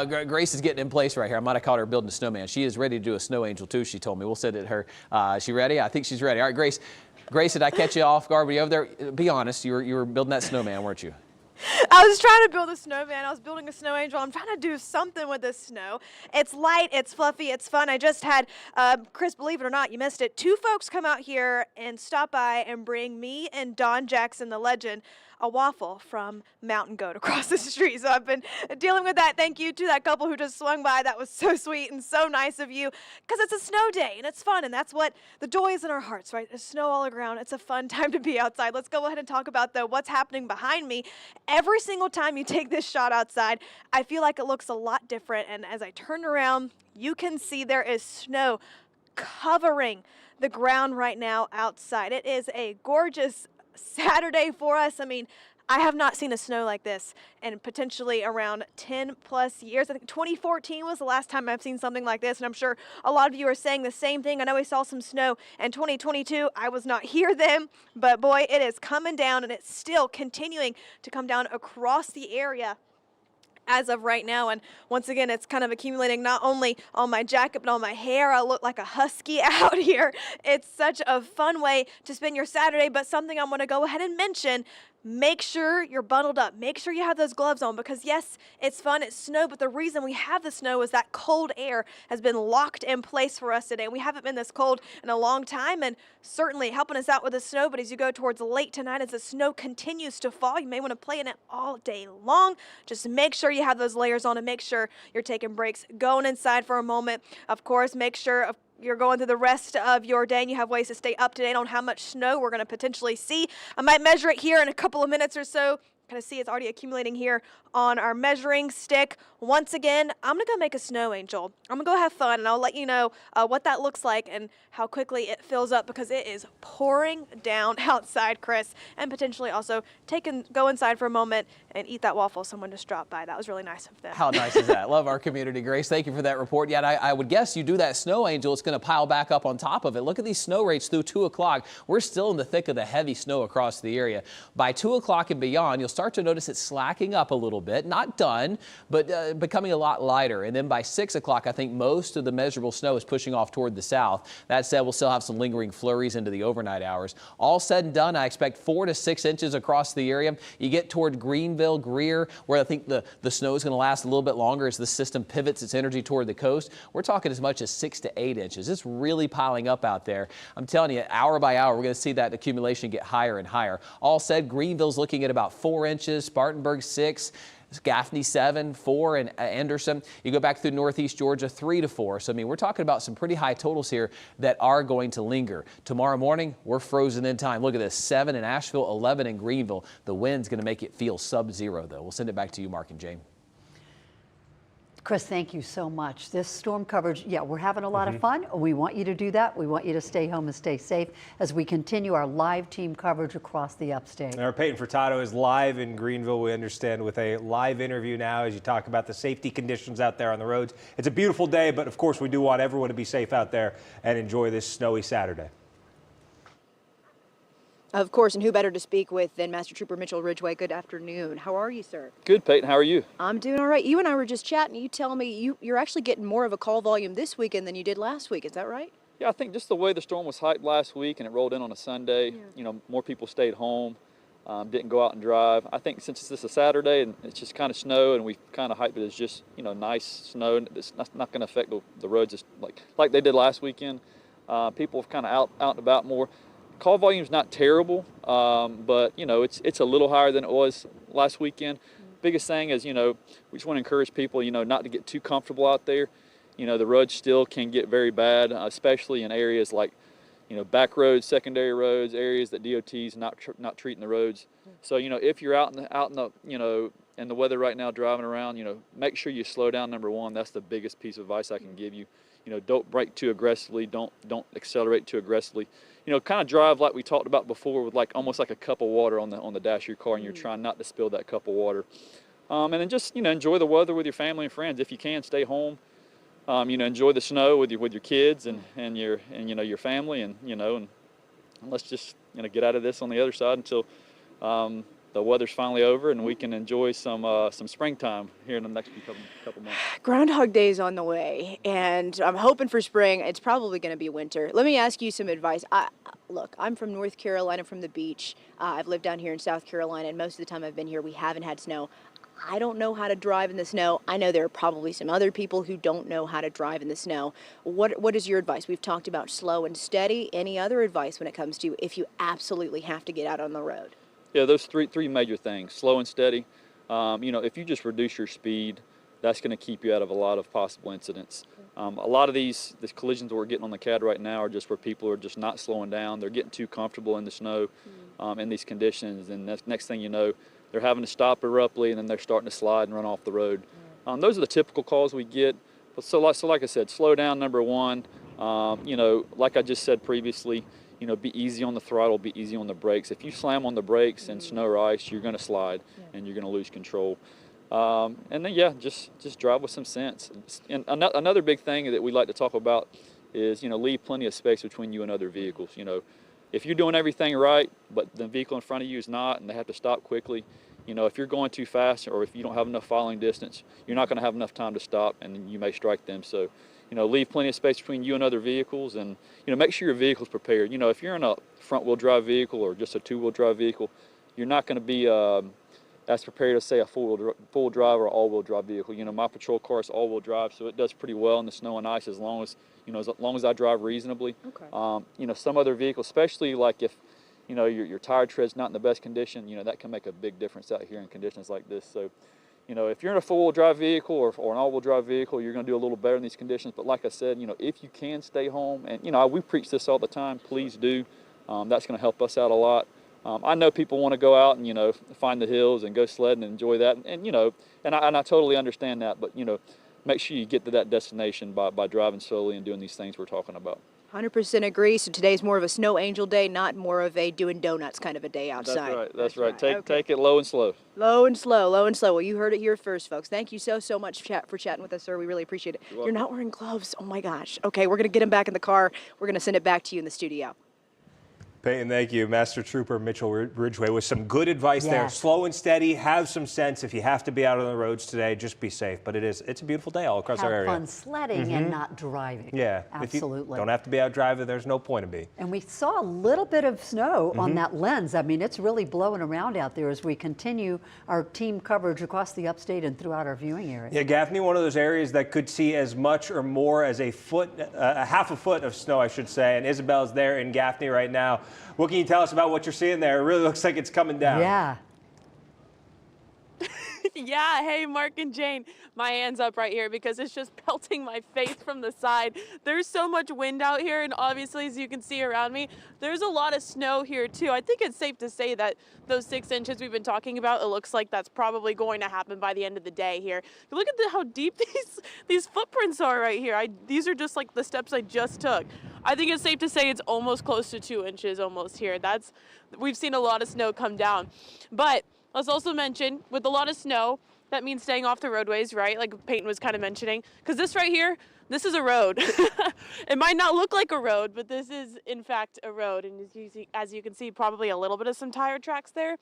Speaker 1: Grace is getting in place right here. I might have caught her building a snowman. She is ready to do a snow angel too, she told me. We'll send it to her. Is she ready? I think she's ready. All right, Grace. Grace, did I catch you off guard? Were you over there? Be honest, you were building that snowman, weren't you?
Speaker 9: I was trying to build a snowman. I was building a snow angel. I'm trying to do something with this snow. It's light, it's fluffy, it's fun. I just had, Chris, believe it or not, you missed it, 2 folks come out here and stop by and bring me and Don Jackson, the legend, a waffle from Mountain Goat across the street. So I've been dealing with that. Thank you to that couple who just swung by. That was so sweet and so nice of you, because it's a snow day and it's fun, and that's what the joy is in our hearts, right? There's snow all around. It's a fun time to be outside. Let's go ahead and talk about, though, what's happening behind me. Every single time you take this shot outside, I feel like it looks a lot different, and as I turn around, you can see there is snow covering the ground right now outside. It is a gorgeous Saturday for us. I mean, I have not seen a snow like this in potentially around 10 plus years. I think 2014 was the last time I've seen something like this, and I'm sure a lot of you are saying the same thing. I know we saw some snow in 2022. I was not here then, but boy, it is coming down, and it's still continuing to come down across the area as of right now. And once again, it's kind of accumulating not only on my jacket, but on my hair. I look like a husky out here. It's such a fun way to spend your Saturday, but something I'm going to go ahead and mention. Make sure you're bundled up. Make sure you have those gloves on, because yes, it's fun, it's snow, but the reason we have the snow is that cold air has been locked in place for us today. We haven't been this cold in a long time, and certainly helping us out with the snow. But as you go towards late tonight, as the snow continues to fall, you may want to play in it all day long. Just make sure you have those layers on, and make sure you're taking breaks, going inside for a moment. Of course, make sure you're going through the rest of your day and you have ways to stay up to date on how much snow we're going to potentially see. I might measure it here in a couple of minutes or so. Kind of see it's already accumulating here on our measuring stick. Once again, I'm going to go make a snow angel. I'm going to go have fun, and I'll let you know what that looks like and how quickly it fills up, because it is pouring down outside, Chris, and potentially also go inside for a moment and eat that waffle someone just dropped by. That was really nice of them.
Speaker 1: How nice is that? Love our community, Grace. Thank you for that report. Yeah, I would guess you do that snow angel, it's going to pile back up on top of it. Look at these snow rates through 2 o'clock. We're still in the thick of the heavy snow across the area. By 2 o'clock and beyond, you'll start to notice it slacking up a little bit. Not done, but becoming a lot lighter. And then by 6 o'clock, I think most of the measurable snow is pushing off toward the south. That said, we'll still have some lingering flurries into the overnight hours. All said and done, I expect 4 to 6 inches across the area. You get toward Greenville, Greer, where I think the snow is going to last a little bit longer as the system pivots its energy toward the coast. We're talking as much as 6 to 8 inches. It's really piling up out there. I'm telling you, hour by hour, we're going to see that accumulation get higher and higher. All said, Greenville's looking at about 4 inches, Spartanburg 6. Gaffney 7, 4 in Anderson. You go back through northeast Georgia, 3 to 4. So, I mean, we're talking about some pretty high totals here that are going to linger. Tomorrow morning, we're frozen in time. Look at this, 7 in Asheville, 11 in Greenville. The wind's going to make it feel sub-zero, though. We'll send it back to you, Mark and Jane.
Speaker 3: Chris, thank you so much. This storm coverage, yeah, we're having a lot of fun. We want you to do that. We want you to stay home and stay safe as we continue our live team coverage across the upstate.
Speaker 5: Our Peyton Furtado is live in Greenville, we understand, with a live interview now as you talk about the safety conditions out there on the roads. It's a beautiful day, but of course we do want everyone to be safe out there and enjoy this snowy Saturday.
Speaker 10: Of course, and who better to speak with than Master Trooper Mitchell Ridgway. Good afternoon. How are you, sir?
Speaker 12: Good, Peyton. How are you?
Speaker 10: I'm doing all right. You and I were just chatting. You tell me you're actually getting more of a call volume this weekend than you did last week. Is that right?
Speaker 12: Yeah, I think just the way the storm was hyped last week and it rolled in on a Sunday, you know, more people stayed home, didn't go out and drive. I think since it's a Saturday and it's just kind of snow and we kind of hyped it as just, you know, nice snow, it's not going to affect the roads just like they did last weekend. People have kind of out and about more. Call volume's not terrible, but you know it's a little higher than it was last weekend. Biggest thing is, you know, we just want to encourage people, you know, not to get too comfortable out there. You know, the roads still can get very bad, especially in areas like, you know, back roads, secondary roads, areas that DOT's not treating the roads. So, you know, if you're out in the you know, in the weather right now driving around, you know, make sure you slow down. Number one, that's the biggest piece of advice I can give you. You know, don't brake too aggressively, don't accelerate too aggressively. You know, kind of drive like we talked about before, with like almost like a cup of water on the dash of your car, and you're trying not to spill that cup of water. And then just, you know, enjoy the weather with your family and friends. If you can, stay home. You know, enjoy the snow with your kids and you know, your family, and you know, and let's just, you know, get out of this on the other side until the weather's finally over and we can enjoy some springtime here in the next couple months.
Speaker 10: Groundhog Day is on the way, and I'm hoping for spring. It's probably going to be winter. Let me ask you some advice. Look, I'm from North Carolina, from the beach. I've lived down here in South Carolina, and most of the time I've been here, we haven't had snow. I don't know how to drive in the snow. I know there are probably some other people who don't know how to drive in the snow. What is your advice? We've talked about slow and steady. Any other advice when it comes to if you absolutely have to get out on the road?
Speaker 12: Yeah, those three major things: slow and steady. You know, if you just reduce your speed, that's going to keep you out of a lot of possible incidents. A lot of these collisions that we're getting on the CAD right now are just where people are just not slowing down. They're getting too comfortable in the snow, in these conditions, and next thing you know, they're having to stop abruptly, and then they're starting to slide and run off the road. Those are the typical calls we get. But so like I said, slow down, number one. You know, like I just said previously, you know, be easy on the throttle, be easy on the brakes. If you slam on the brakes in snow or ice, you're going to slide and you're going to lose control. And then, yeah, just drive with some sense. And another big thing that we like to talk about is, you know, leave plenty of space between you and other vehicles. You know, if you're doing everything right, but the vehicle in front of you is not, and they have to stop quickly, you know, if you're going too fast or if you don't have enough following distance, you're not going to have enough time to stop, and you may strike them. So, you know, leave plenty of space between you and other vehicles, and, you know, make sure your vehicle's prepared. You know, if you're in a front-wheel drive vehicle or just a two-wheel drive vehicle, you're not going to be as prepared as, say, a full drive or all-wheel drive vehicle. You know, my patrol car is all-wheel drive, so it does pretty well in the snow and ice as long as, you know, as long as I drive reasonably. Okay. You know, some other vehicles, especially like if, you know, your tire tread's not in the best condition, you know, that can make a big difference out here in conditions like this. So, you know, if you're in a four-wheel drive vehicle or an all-wheel drive vehicle, you're going to do a little better in these conditions. But like I said, you know, if you can stay home, and, you know, we preach this all the time, please do. That's going to help us out a lot. I know people want to go out and, you know, find the hills and go sledding and enjoy that. And you know, and I totally understand that. But, you know, make sure you get to that destination by driving slowly and doing these things we're talking about.
Speaker 10: 100% agree. So today's more of a snow angel day, not more of a doing donuts kind of a day outside.
Speaker 12: That's right. Take it low and slow.
Speaker 10: Low and slow, low and slow. Well, you heard it here first, folks. Thank you so much for chatting with us, sir. We really appreciate it. You're not wearing gloves. Oh, my gosh. Okay, we're going to get him back in the car. We're going to send it back to you in the studio.
Speaker 5: Peyton, thank you. Master Trooper Mitchell Ridgway with some good advice there. Slow and steady, have some sense. If you have to be out on the roads today, just be safe. But it's a beautiful day all across our area.
Speaker 3: Have fun sledding and not driving.
Speaker 5: Yeah.
Speaker 3: Absolutely.
Speaker 5: If you don't have to be out driving, there's no point in being.
Speaker 3: And we saw a little bit of snow on that lens. I mean, it's really blowing around out there as we continue our team coverage across the upstate and throughout our viewing area.
Speaker 5: Yeah, Gaffney, one of those areas that could see as much or more as a half a foot of snow, I should say. And Isabel's there in Gaffney right now. What can you tell us about what you're seeing there? It really looks like it's coming down.
Speaker 3: Yeah.
Speaker 14: Yeah, hey, Mark and Jane. My hand's up right here because it's just pelting my face from the side. There's so much wind out here, and obviously, as you can see around me, there's a lot of snow here, too. I think it's safe to say that those 6 inches we've been talking about, it looks like that's probably going to happen by the end of the day here. Look at how deep these footprints are right here. These are just like the steps I just took. I think it's safe to say it's almost close to 2 inches almost here. We've seen a lot of snow come down. But let's also mention, with a lot of snow, that means staying off the roadways, right? Like Peyton was kind of mentioning. Because this right here, this is a road. It might not look like a road, but this is, in fact, a road. And as you can see, probably a little bit of some tire tracks there.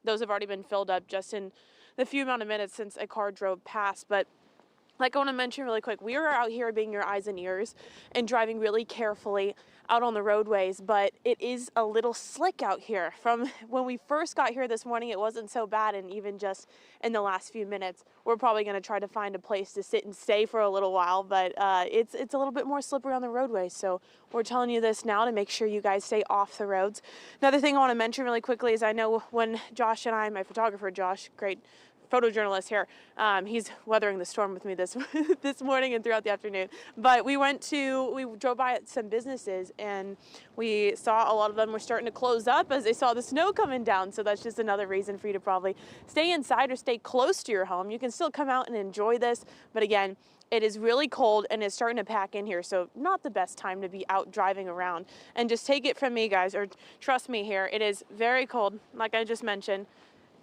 Speaker 14: Those have already been filled up just in the few amount of minutes since a car drove past. But like I want to mention really quick, we are out here being your eyes and ears and driving really carefully out on the roadways, but it is a little slick out here. From when we first got here this morning, it wasn't so bad, and even just in the last few minutes, we're probably going to try to find a place to sit and stay for a little while, but it's a little bit more slippery on the roadways, so we're telling you this now to make sure you guys stay off the roads. Another thing I want to mention really quickly is I know when Josh and I, my photographer Josh, great photojournalist here, he's weathering the storm with me this morning and throughout the afternoon. But we drove by some businesses and we saw a lot of them were starting to close up as they saw the snow coming down. So that's just another reason for you to probably stay inside or stay close to your home. You can still come out and enjoy this, but again, it is really cold and it's starting to pack in here, so not the best time to be out driving around. And just take it from me, guys, or trust me here, it is very cold, like I just mentioned.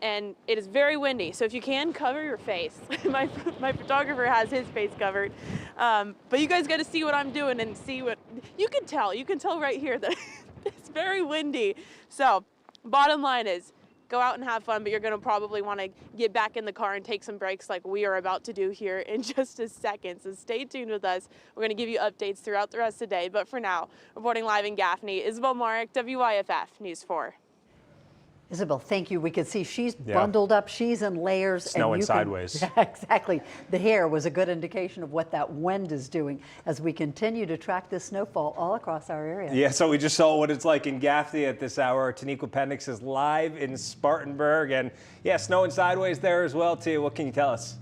Speaker 14: And it is very windy, so if you can, cover your face. my photographer has his face covered, but you guys got to see what I'm doing and see what you can tell. You can tell right here that it's very windy. So bottom line is, go out and have fun, but you're going to probably want to get back in the car and take some breaks like we are about to do here in just a second. So stay tuned with us. We're going to give you updates throughout the rest of the day, but for now, reporting live in Gaffney, Isabel Marek, WYFF News 4.
Speaker 3: Isabel, thank you. We could see she's bundled up. She's in layers.
Speaker 5: Snowing sideways.
Speaker 3: Yeah, exactly. The hair was a good indication of what that wind is doing as we continue to track this snowfall all across our area.
Speaker 5: Yeah, so we just saw what it's like in Gaffney at this hour. Taniqua Pendix is live in Spartanburg. And yeah, snowing sideways there as well, too. What can you tell us?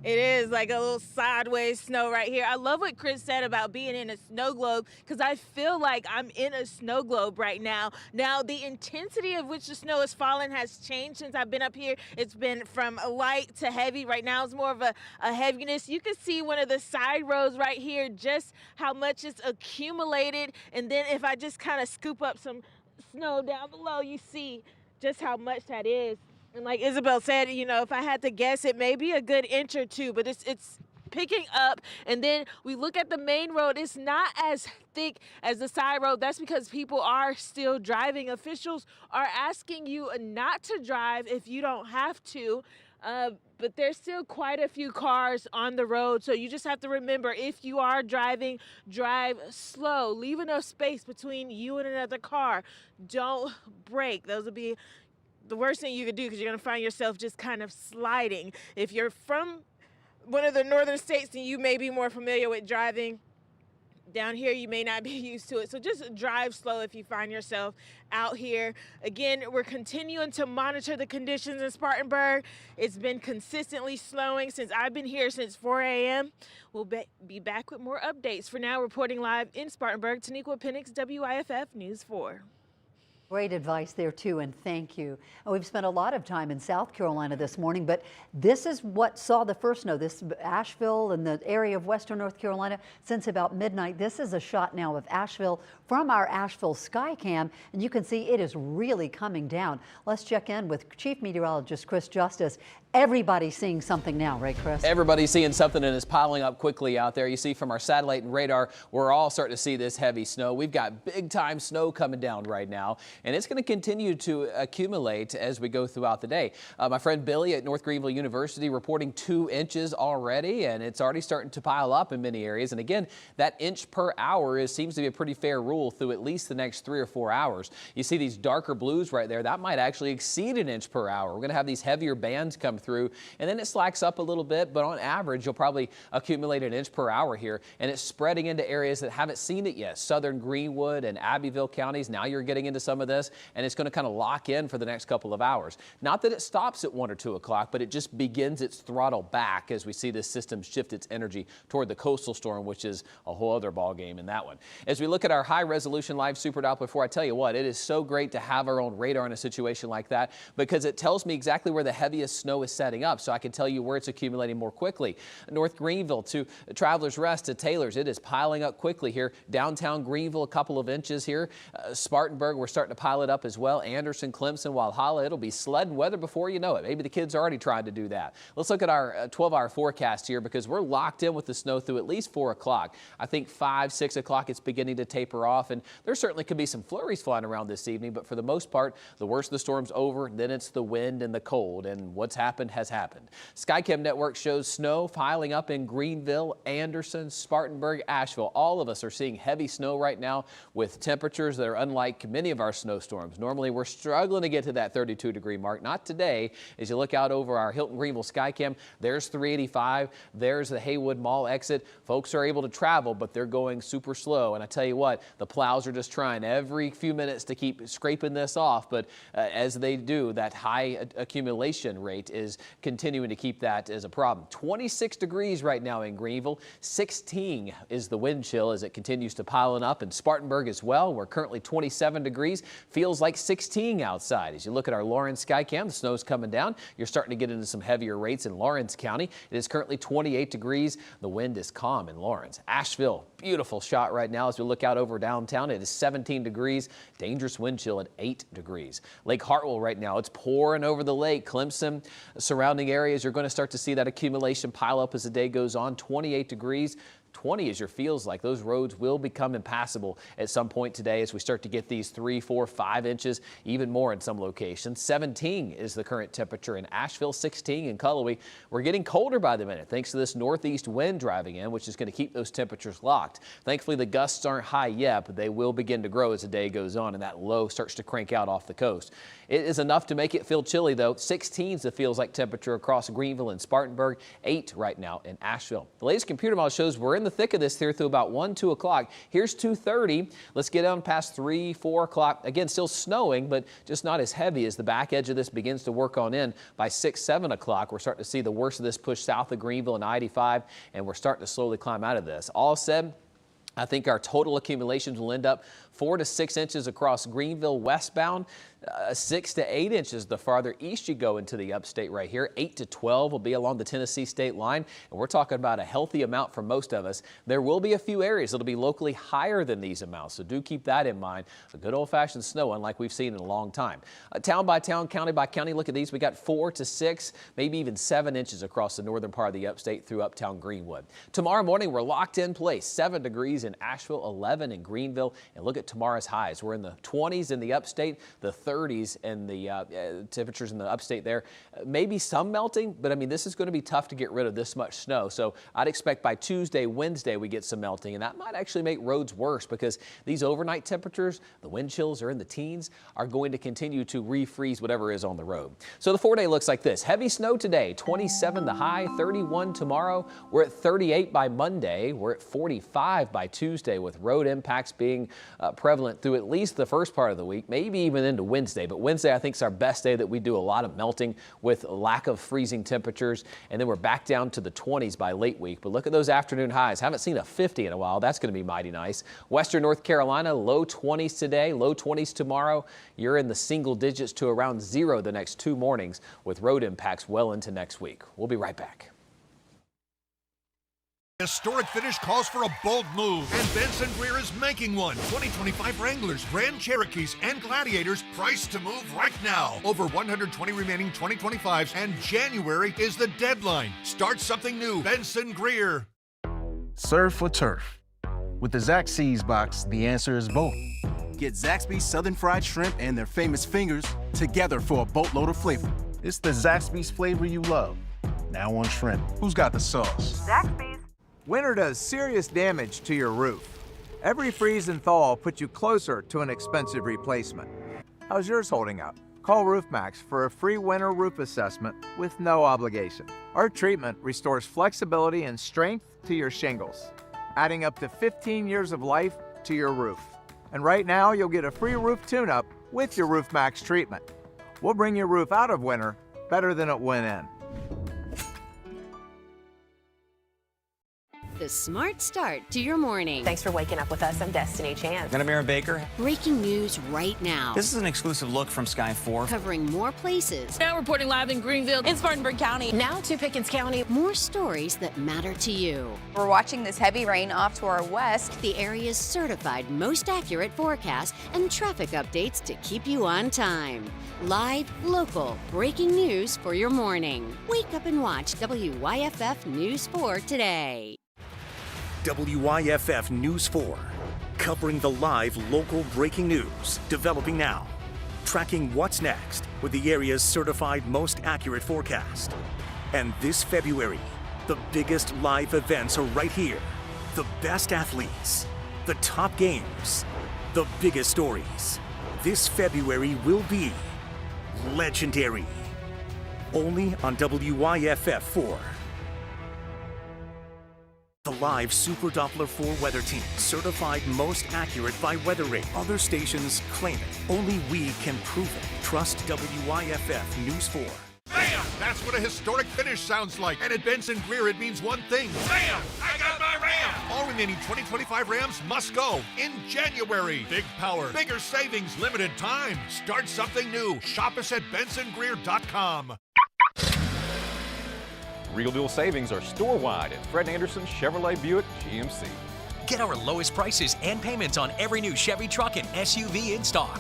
Speaker 15: It is like a little sideways snow right here. I love what Chris said about being in a snow globe because I feel like I'm in a snow globe right now. Now, the intensity of which the snow is falling has changed since I've been up here. It's been from light to heavy. Right now, it's more of a heaviness. You can see one of the side rows right here, just how much it's accumulated. And then if I just kind of scoop up some snow down below, you see just how much that is. And like Isabel said, you know, if I had to guess, it may be a good inch or two, but it's picking up. And then we look at the main road. It's not as thick as the side road. That's because people are still driving. Officials are asking you not to drive if you don't have to. But there's still quite a few cars on the road. So you just have to remember, if you are driving, drive slow. Leave enough space between you and another car. Don't brake. Those will be the worst thing you could do because you're going to find yourself just kind of sliding. If you're from one of the northern states and you may be more familiar with driving, down here you may not be used to it. So just drive slow if you find yourself out here. Again, we're continuing to monitor the conditions in Spartanburg. It's been consistently snowing since I've been here since 4 a.m. We'll be back with more updates. For now, reporting live in Spartanburg, Taniqua Pendix, WYFF News 4.
Speaker 3: Great advice there, too, and thank you. And we've spent a lot of time in South Carolina this morning, but this is what saw the first snow. This Asheville and the area of western North Carolina since about midnight. This is a shot now of Asheville from our Asheville Skycam, and you can see it is really coming down. Let's check in with Chief Meteorologist Chris Justice. Everybody's seeing something now, right, Chris?
Speaker 1: Everybody's seeing something, and it's piling up quickly out there. You see from our satellite and radar, we're all starting to see this heavy snow. We've got big-time snow coming down right now, and it's going to continue to accumulate as we go throughout the day. My friend Billy at North Greenville University reporting 2 inches already, and it's already starting to pile up in many areas. And again, that inch per hour seems to be a pretty fair rule through at least the next 3 or 4 hours. You see these darker blues right there, that might actually exceed an inch per hour. We're going to have these heavier bands come through, and then it slacks up a little bit, but on average, you'll probably accumulate an inch per hour here, and it's spreading into areas that haven't seen it yet. Southern Greenwood and Abbeville counties. Now you're getting into some of of this, and it's going to kind of lock in for the next couple of hours. Not that it stops at 1 or 2 o'clock, but it just begins its throttle back as we see this system shift its energy toward the coastal storm, which is a whole other ball game in that one. As we look at our high-resolution live Super Doppler 4, I tell you what, it is so great to have our own radar in a situation like that because it tells me exactly where the heaviest snow is setting up, so I can tell you where it's accumulating more quickly. North Greenville to Travelers Rest to Taylor's, it is piling up quickly here. Downtown Greenville, a couple of inches here. Spartanburg, we're starting to pile it up as well. Anderson, Clemson, Walhalla, it'll be sledding weather before you know it. Maybe the kids already tried to do that. Let's look at our 12-hour forecast here because we're locked in with the snow through at least 4 o'clock. I think 5, 6 o'clock it's beginning to taper off, and there certainly could be some flurries flying around this evening, but for the most part, the worst of the storm's over. Then it's the wind and the cold, and what's happened has happened. SkyChem Network shows snow piling up in Greenville, Anderson, Spartanburg, Asheville. All of us are seeing heavy snow right now with temperatures that are unlike many of our snowstorms. Normally, we're struggling to get to that 32-degree mark. Not today. As you look out over our Hilton Greenville SkyCam, there's 385. There's the Haywood Mall exit. Folks are able to travel, but they're going super slow. And I tell you what, the plows are just trying every few minutes to keep scraping this off. But as they do, that high accumulation rate is continuing to keep that as a problem. 26 degrees right now in Greenville. 16 is the wind chill as it continues to pile up in Spartanburg as well. We're currently 27 degrees. Feels like 16 outside. As you look at our Lawrence SkyCam, the snow's coming down. You're starting to get into some heavier rates in Lawrence County. It is currently 28 degrees. The wind is calm in Lawrence. Asheville, beautiful shot right now as we look out over downtown. It is 17 degrees. Dangerous wind chill at 8 degrees. Lake Hartwell right now, it's pouring over the lake. Clemson, surrounding areas, you're going to start to see that accumulation pile up as the day goes on. 28 degrees. 20 as your feels like those roads will become impassable at some point today as we start to get these 3, 4, 5 inches, even more in some locations. 17 is the current temperature in Asheville, 16 in Cullowhee. We're getting colder by the minute thanks to this northeast wind driving in, which is going to keep those temperatures locked. Thankfully, the gusts aren't high yet, but they will begin to grow as the day goes on and that low starts to crank out off the coast. It is enough to make it feel chilly though. 16 is the feels like temperature across Greenville and Spartanburg, 8 right now in Asheville. The latest computer model shows we're in the thick of this here through about 1, 2 o'clock. Here's 2:30. Let's get on past 3, 4 o'clock. Again, still snowing, but just not as heavy as the back edge of this begins to work on in. By 6, 7 o'clock, we're starting to see the worst of this push south of Greenville and I-85, and we're starting to slowly climb out of this. All said, I think our total accumulations will end up 4 to 6 inches across Greenville westbound, 6 to 8 inches the farther east you go into the upstate right here. 8 to 12 will be along the Tennessee state line, and we're talking about a healthy amount for most of us. There will be a few areas that'll be locally higher than these amounts, so do keep that in mind. A good old-fashioned snow, unlike we've seen in a long time. Town by town, county by county, look at these. We got 4 to 6, maybe even 7 inches across the northern part of the upstate through uptown Greenwood. Tomorrow morning, we're locked in place. 7 degrees in Asheville, 11 in Greenville, and look at tomorrow's highs. We're in the 20s in the upstate, the 30s and the temperatures in the upstate there. Maybe some melting, but I mean, this is going to be tough to get rid of this much snow. So I'd expect by Tuesday, Wednesday, we get some melting, and that might actually make roads worse because these overnight temperatures, the wind chills are in the teens, are going to continue to refreeze whatever is on the road. So the 4-day looks like this. Heavy snow today, 27 the high, 31 tomorrow. We're at 38 by Monday. We're at 45 by Tuesday with road impacts being prevalent through at least the first part of the week, maybe even into Wednesday. But Wednesday, I think, is our best day that we do a lot of melting with lack of freezing temperatures. And then we're back down to the 20s by late week. But look at those afternoon highs. Haven't seen a 50 in a while. That's going to be mighty nice. Western North Carolina, low 20s today, low 20s tomorrow. You're in the single digits to around 0 the next 2 mornings with road impacts well into next week. We'll be right back.
Speaker 2: Historic finish calls for a bold move, and Benson Greer is making one. 2025 Wranglers, Grand Cherokees, and Gladiators priced to move right now. Over 120 remaining 2025s, and January is the deadline. Start something new. Benson Greer.
Speaker 11: Surf or turf? With the Zaxby's box, the answer is both.
Speaker 20: Get Zaxby's Southern Fried Shrimp and their famous fingers together for a boatload of flavor.
Speaker 11: It's the Zaxby's flavor you love. Now on shrimp. Who's got the sauce?
Speaker 22: Zaxby's. Winter does serious damage to your roof. Every freeze and thaw puts you closer to an expensive replacement. How's yours holding up? Call RoofMax for a free winter roof assessment with no obligation. Our treatment restores flexibility and strength to your shingles, adding up to 15 years of life to your roof. And right now, you'll get a free roof tune-up with your Roof Max treatment. We'll bring your roof out of winter better than it went in.
Speaker 4: The smart start to your morning.
Speaker 6: Thanks for waking up with us. I'm Destiny Chance.
Speaker 8: And I'm Aaron Baker.
Speaker 4: Breaking news right now.
Speaker 8: This is an exclusive look from Sky 4.
Speaker 4: Covering more places.
Speaker 15: Now reporting live in Greenville and Spartanburg County.
Speaker 6: Now to Pickens County.
Speaker 4: More stories that matter to you.
Speaker 23: We're watching this heavy rain off to our west.
Speaker 4: The area's certified most accurate forecast and traffic updates to keep you on time. Live, local, breaking news for your morning. Wake up and watch WYFF News 4 today.
Speaker 7: WYFF News 4, covering the live local breaking news, developing now, tracking what's next with the area's certified most accurate forecast. And this February, the biggest live events are right here. The best athletes, the top games, the biggest stories. This February will be legendary. Only on WYFF 4. The live Super Doppler 4 weather team, certified most accurate by WeatherRate. Other stations claim it. Only we can prove it. Trust WYFF News 4.
Speaker 2: Bam! That's what a historic finish sounds like. And at Benson Greer, it means one thing. Bam! I got my Ram! All remaining 2025 Rams must go in January. Big power, bigger savings, limited time. Start something new. Shop us at bensongreer.com.
Speaker 24: Real deal savings are store-wide at Fred Anderson Chevrolet Buick GMC.
Speaker 25: Get our lowest prices and payments on every new Chevy truck and SUV in stock.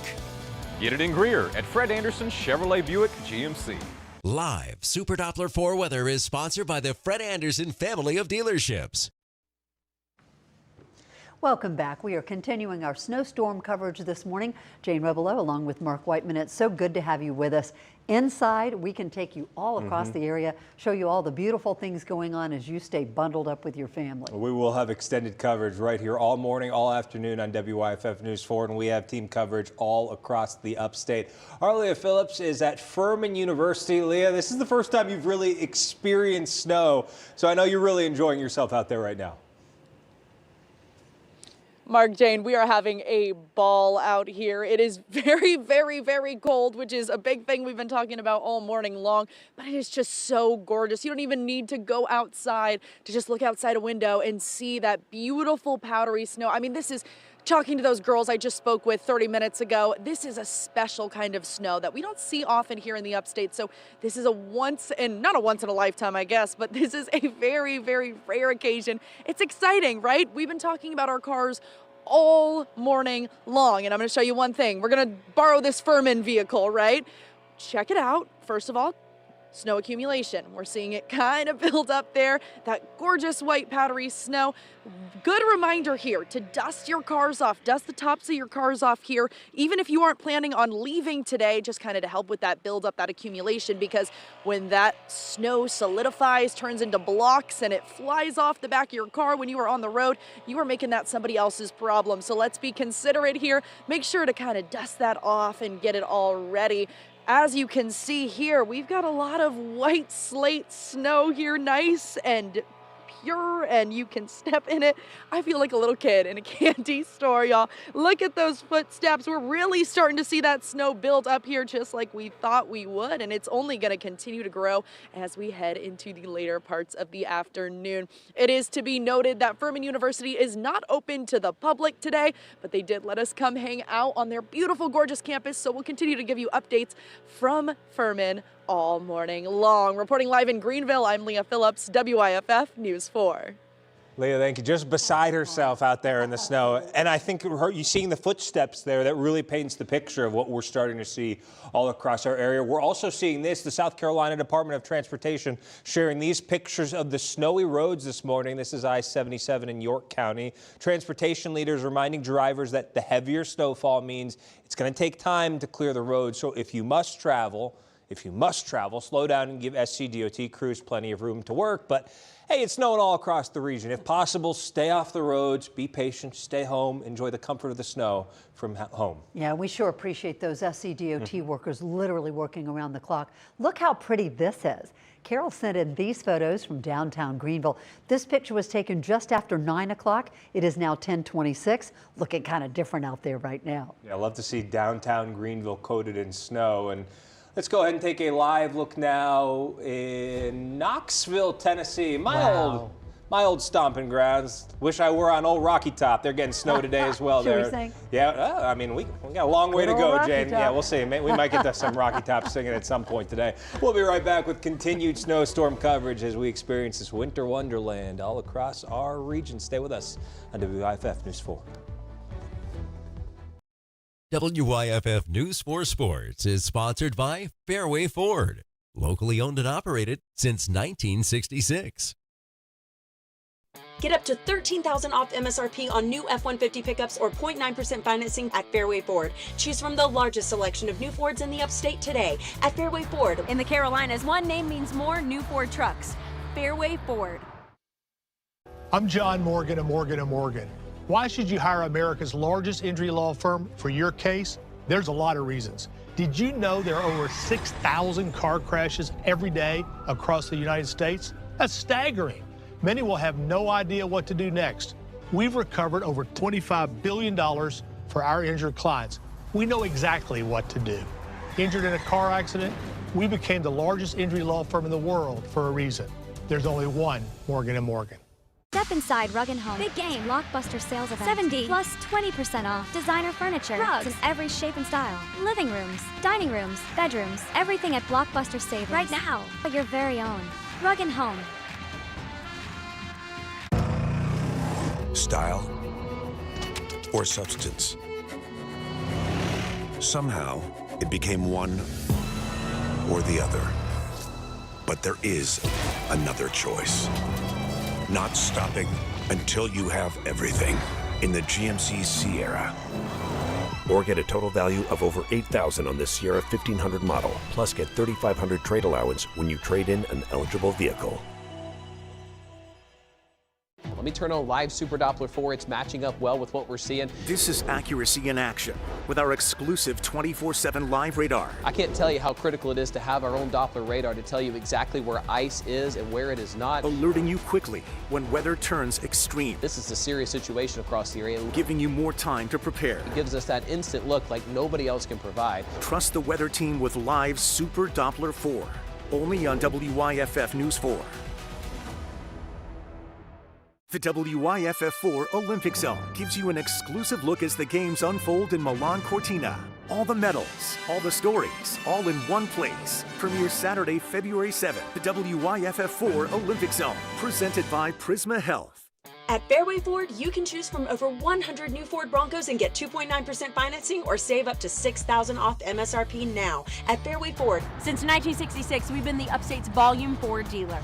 Speaker 24: Get it in Greer at Fred Anderson Chevrolet Buick GMC.
Speaker 26: Live Super Doppler 4 weather is sponsored by the Fred Anderson family of dealerships.
Speaker 3: Welcome back. We are continuing our snowstorm coverage this morning. Jane Rebelo along with Mark Whiteman. It's so good to have you with us. Inside, we can take you all across the area, show you all the beautiful things going on as you stay bundled up with your family.
Speaker 5: We will have extended coverage right here all morning, all afternoon on WYFF News 4, and we have team coverage all across the upstate. Our Leah Phillips is at Furman University. Leah, this is the first time you've really experienced snow, so I know you're really enjoying yourself out there right now.
Speaker 27: Mark, Jane, we are having a ball out here. It is very, very, very cold, which is a big thing we've been talking about all morning long, but it is just so gorgeous. You don't even need to go outside to just look outside a window and see that beautiful powdery snow. I mean, this is, talking to those girls I just spoke with 30 minutes ago, this is a special kind of snow that we don't see often here in the upstate. So this is not a once in a lifetime, I guess, but this is a very, very rare occasion. It's exciting, right? We've been talking about our cars all morning long, and I'm going to show you one thing. We're going to borrow this Furman vehicle, right? Check it out. First of all, snow accumulation. We're seeing it kind of build up there, that gorgeous white powdery snow. Good reminder here to dust your cars off, dust the tops of your cars off here, even if you aren't planning on leaving today, just kind of to help with that build up, that accumulation, because when that snow solidifies, turns into blocks, and it flies off the back of your car when you are on the road, you are making that somebody else's problem. So let's be considerate here. Make sure to kind of dust that off and get it all ready. As you can see here, we've got a lot of white slate snow here, nice and pure, and you can step in it. I feel like a little kid in a candy store, y'all. Look at those footsteps. We're really starting to see that snow build up here just like we thought we would, and it's only going to continue to grow as we head into the later parts of the afternoon. It is to be noted that Furman University is not open to the public today, but they did let us come hang out on their beautiful, gorgeous campus, so we'll continue to give you updates from Furman all morning long. Reporting live in Greenville, I'm Leah Phillips, WYFF News 4.
Speaker 5: Leah, thank you. Just beside herself out there in the snow. And I think you seeing the footsteps there, that really paints the picture of what we're starting to see all across our area. We're also seeing this, the South Carolina Department of Transportation sharing these pictures of the snowy roads this morning. This is I-77 in York County. Transportation leaders reminding drivers that the heavier snowfall means it's going to take time to clear the roads. So if you must travel, slow down and give SCDOT crews plenty of room to work. But hey, it's snowing all across the region. If possible, stay off the roads, be patient, stay home, enjoy the comfort of the snow from home.
Speaker 3: Yeah, we sure appreciate those SCDOT workers literally working around the clock. Look how pretty this is. Carol sent in these photos from downtown Greenville. This picture was taken just after 9 o'clock. It is now 10:26. Looking kind of different out there right now.
Speaker 5: Yeah, I love to see downtown Greenville coated in snow. And let's go ahead and take a live look now in Knoxville, Tennessee. My old stomping grounds. Wish I were on old Rocky Top. They're getting snow today as well.
Speaker 3: Should we sing?
Speaker 5: Yeah, I mean, we got a long way to go,
Speaker 3: Rocky
Speaker 5: Jane.
Speaker 3: Top.
Speaker 5: Yeah, we'll see. We might get to some Rocky Top singing at some point today. We'll be right back with continued snowstorm coverage as we experience this winter wonderland all across our region. Stay with us on WYFF News 4.
Speaker 26: WYFF News 4 Sports is sponsored by Fairway Ford, locally owned and operated since 1966.
Speaker 9: Get up to $13,000 off MSRP on new F-150 pickups or 0.9% financing at Fairway Ford. Choose from the largest selection of new Fords in the upstate today at Fairway Ford.
Speaker 13: In the Carolinas, one name means more new Ford trucks. Fairway Ford.
Speaker 16: I'm John Morgan of Morgan & Morgan. Why should you hire America's largest injury law firm for your case? There's a lot of reasons. Did you know there are over 6,000 car crashes every day across the United States? That's staggering. Many will have no idea what to do next. We've recovered over $25 billion for our injured clients. We know exactly what to do. Injured in a car accident? We became the largest injury law firm in the world for a reason. There's only one Morgan & Morgan.
Speaker 13: Step inside Rug & Home. Big game. Blockbuster sales event. 70 plus 20% off. Designer furniture. Rugs in every shape and style. Living rooms, dining rooms, bedrooms. Everything at Blockbuster Savings. Right now. But your very own. Rug & Home.
Speaker 17: Style or substance. Somehow, it became one or the other. But there is another choice. Not stopping until you have everything in the GMC Sierra. Or get a total value of over $8,000 on the Sierra 1500 model, plus get $3,500 trade allowance when you trade in an eligible vehicle.
Speaker 1: Let me turn on live Super Doppler 4. It's matching up well with what we're seeing.
Speaker 7: This is accuracy in action with our exclusive 24/7 live radar.
Speaker 1: I can't tell you how critical it is to have our own Doppler radar to tell you exactly where ice is and where it is not.
Speaker 7: Alerting you quickly when weather turns extreme.
Speaker 1: This is a serious situation across the area.
Speaker 7: Giving you more time to prepare.
Speaker 1: It gives us that instant look like nobody else can provide.
Speaker 7: Trust the weather team with live Super Doppler 4. Only on WYFF News 4. The WYFF4 Olympic Zone gives you an exclusive look as the games unfold in Milan Cortina. All the medals, all the stories, all in one place. Premieres Saturday, February 7th. The WYFF4 Olympic Zone, presented by Prisma Health.
Speaker 9: At Fairway Ford, you can choose from over 100 new Ford Broncos and get 2.9% financing or save up to $6,000 off MSRP now at Fairway Ford.
Speaker 13: Since 1966, we've been the Upstate's volume Ford dealer.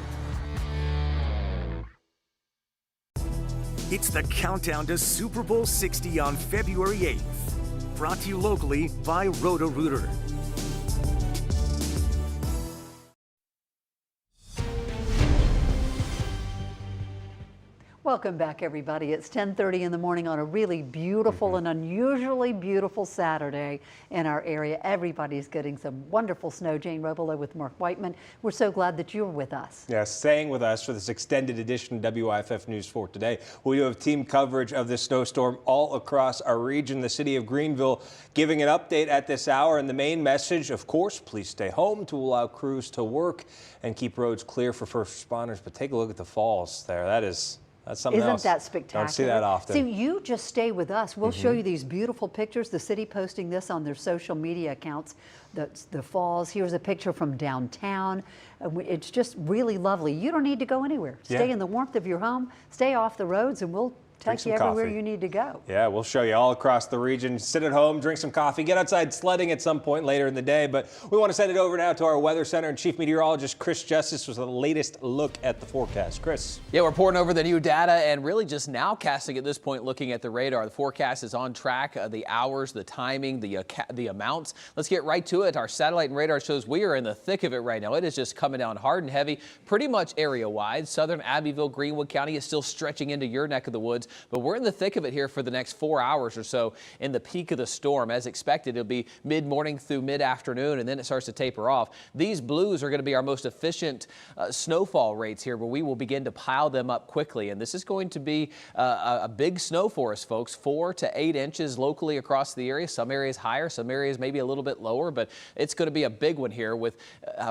Speaker 7: It's the countdown to Super Bowl 60 on February 8th. Brought to you locally by Roto-Rooter.
Speaker 3: Welcome back, everybody. It's 10:30 in the morning on a really beautiful and unusually beautiful Saturday in our area. Everybody's getting some wonderful snow. Jane Robelo with Mark Whiteman. We're so glad that you're with us.
Speaker 5: Yeah, staying with us for this extended edition of WYFF News 4 today. We have team coverage of this snowstorm all across our region. The city of Greenville giving an update at this hour. And the main message, of course, please stay home to allow crews to work and keep roads clear for first responders. But take a look at the falls there. That's something else.
Speaker 3: Isn't that spectacular?
Speaker 5: Don't see that often.
Speaker 3: See, you just stay with us. We'll show you these beautiful pictures. The city posting this on their social media accounts. The falls. Here's a picture from downtown. It's just really lovely. You don't need to go anywhere. Stay in the warmth of your home. Stay off the roads, and we'll take you everywhere you need to go.
Speaker 5: Yeah, we'll show you all across the region. Sit at home, drink some coffee, get outside sledding at some point later in the day. But we want to send it over now to our Weather Center and Chief Meteorologist Chris Justice with the latest look at the forecast. Chris.
Speaker 1: Yeah, we're pouring over the new data and really just now casting at this point, looking at the radar. The forecast is on track. The hours, the timing, the amounts. Let's get right to it. Our satellite and radar shows we are in the thick of it right now. It is just coming down hard and heavy, pretty much area-wide. Southern Abbeville, Greenwood County is still stretching into your neck of the woods. But we're in the thick of it here for the next 4 hours or so in the peak of the storm. As expected, it'll be mid-morning through mid-afternoon, and then it starts to taper off. These blues are going to be our most efficient snowfall rates here, where we will begin to pile them up quickly. And this is going to be a big snow for us, folks. 4 to 8 inches locally across the area. Some areas higher, some areas maybe a little bit lower, but it's going to be a big one here with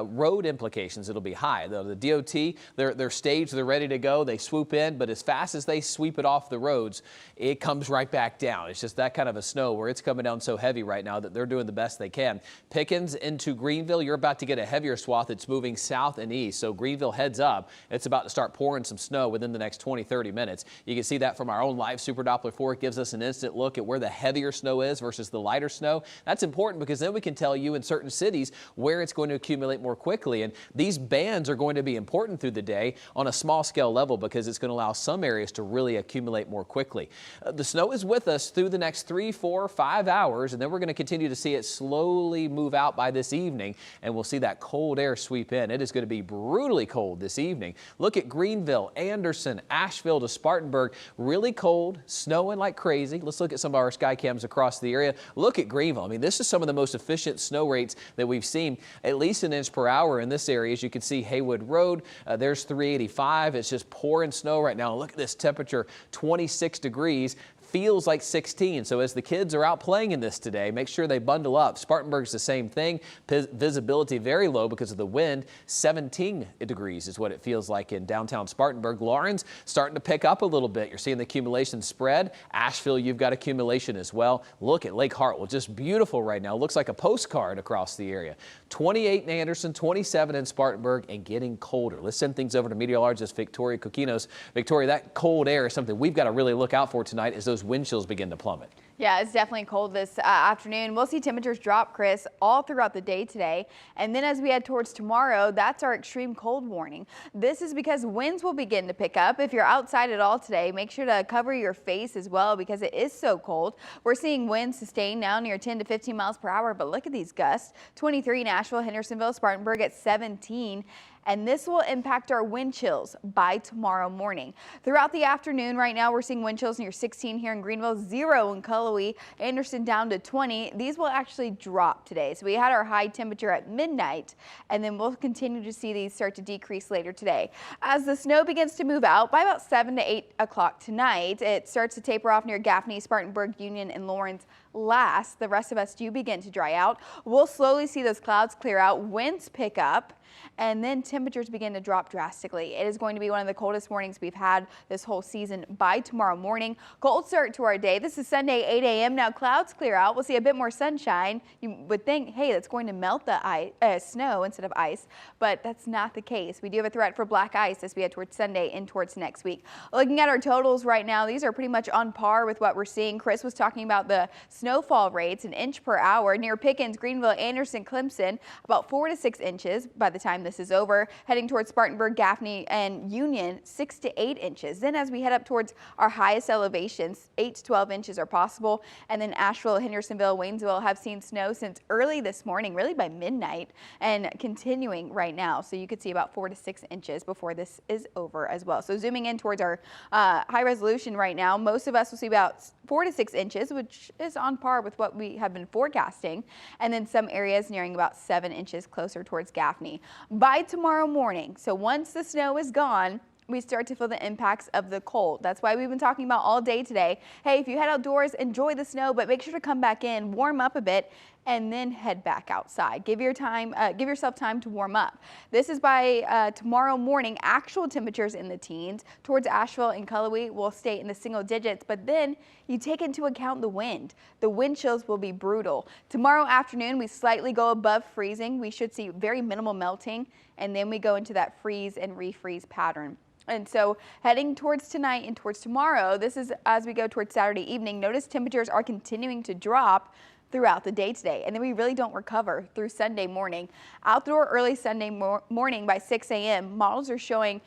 Speaker 1: road implications. It'll be high. The DOT, they're staged, they're ready to go. They swoop in, but as fast as they sweep it off the roads, it comes right back down. It's just that kind of a snow where it's coming down so heavy right now that they're doing the best they can. Pickens into Greenville, you're about to get a heavier swath. It's moving south and east. So Greenville heads up. It's about to start pouring some snow within the next 20-30 minutes. You can see that from our own live Super Doppler 4. It gives us an instant look at where the heavier snow is versus the lighter snow. That's important because then we can tell you in certain cities where it's going to accumulate more quickly. And these bands are going to be important through the day on a small scale level because it's going to allow some areas to really accumulate more quickly. The snow is with us through the next 3, 4, 5 hours, and then we're going to continue to see it slowly move out by this evening, and we'll see that cold air sweep in. It is going to be brutally cold this evening. Look at Greenville, Anderson, Asheville to Spartanburg. Really cold, snowing like crazy. Let's look at some of our sky cams across the area. Look at Greenville. I mean, this is some of the most efficient snow rates that we've seen, at least an inch per hour in this area. As you can see, Haywood Road, there's 385. It's just pouring snow right now. Look at this temperature, 26 degrees. Feels like 16. So as the kids are out playing in this today, make sure they bundle up. Spartanburg's the same thing. Visibility very low because of the wind. 17 degrees is what it feels like in downtown Spartanburg. Lawrence starting to pick up a little bit. You're seeing the accumulation spread. Asheville, you've got accumulation as well. Look at Lake Hartwell, just beautiful right now. Looks like a postcard across the area. 28 in Anderson, 27 in Spartanburg, and getting colder. Let's send things over to meteorologist Victoria Coquinos. Victoria, that cold air is something we've got to really look out for tonight as those wind chills begin to plummet.
Speaker 23: Yeah, it's definitely cold this afternoon. We'll see temperatures drop, Chris, all throughout the day today. And then as we head towards tomorrow, that's our extreme cold warning. This is because winds will begin to pick up. If you're outside at all today, make sure to cover your face as well because it is so cold. We're seeing winds sustain now near 10 to 15 miles per hour, but look at these gusts. 23 Nashville, Hendersonville, Spartanburg at 17. And this will impact our wind chills by tomorrow morning. Throughout the afternoon right now, we're seeing wind chills near 16 here in Greenville, 0 in Cullowhee, Anderson down to 20. These will actually drop today. So we had our high temperature at midnight, and then we'll continue to see these start to decrease later today. As the snow begins to move out by about 7 to 8 o'clock tonight, it starts to taper off near Gaffney, Spartanburg, Union, and Lawrence. Last, the rest of us do begin to dry out. We'll slowly see those clouds clear out, winds pick up, and then temperatures begin to drop drastically. It is going to be one of the coldest mornings we've had this whole season by tomorrow morning. Cold start to our day. This is Sunday, 8 a.m. Now clouds clear out. We'll see a bit more sunshine. You would think, hey, that's going to melt the snow instead of ice, but that's not the case. We do have a threat for black ice as we head towards Sunday and towards next week. Looking at our totals right now, these are pretty much on par with what we're seeing. Chris was talking about the snowfall rates, an inch per hour near Pickens, Greenville, Anderson, Clemson, about 4 to 6 inches by the time this is over. Heading towards Spartanburg, Gaffney, and Union, 6 to 8 inches. Then as we head up towards our highest elevations, 8 to 12 inches are possible. And then Asheville, Hendersonville, Waynesville have seen snow since early this morning, really by midnight, and continuing right now. So you could see about 4 to 6 inches before this is over as well. So zooming in towards our high resolution right now, most of us will see about 4 to 6 inches, which is on par with what we have been forecasting. And then some areas nearing about 7 inches closer towards Gaffney. By tomorrow morning, so once the snow is gone, we start to feel the impacts of the cold. That's why we've been talking about all day today. Hey, if you head outdoors, enjoy the snow, but make sure to come back in, warm up a bit, and then head back outside. Give yourself time to warm up. This is by tomorrow morning. Actual temperatures in the teens. Towards Asheville and Cullowhee will stay in the single digits, but then you take into account the wind. The wind chills will be brutal. Tomorrow afternoon, we slightly go above freezing. We should see very minimal melting, and then we go into that freeze and refreeze pattern. And so heading towards tonight and towards tomorrow, this is as we go towards Saturday evening, notice temperatures are continuing to drop throughout the day today, and then we really don't recover through Sunday morning. Outdoor early Sunday morning by 6 a.m. Models are showing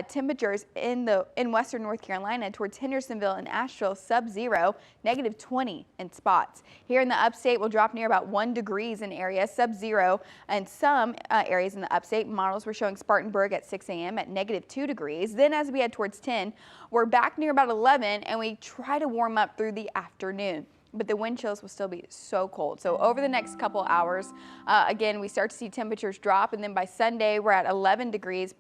Speaker 23: temperatures in western North Carolina towards Hendersonville and Asheville sub-zero, -20 in spots. Here in the upstate, we'll drop near about 1 degrees in areas, sub-zero, and some areas in the upstate. Models were showing Spartanburg at 6 a.m. at -2 degrees. Then as we head towards 10, we're back near about 11, and we try to warm up through the afternoon. But the wind chills will still be so cold. So over the next couple hours, again, we start to see temperatures drop, and then by Sunday, we're at 11 degrees.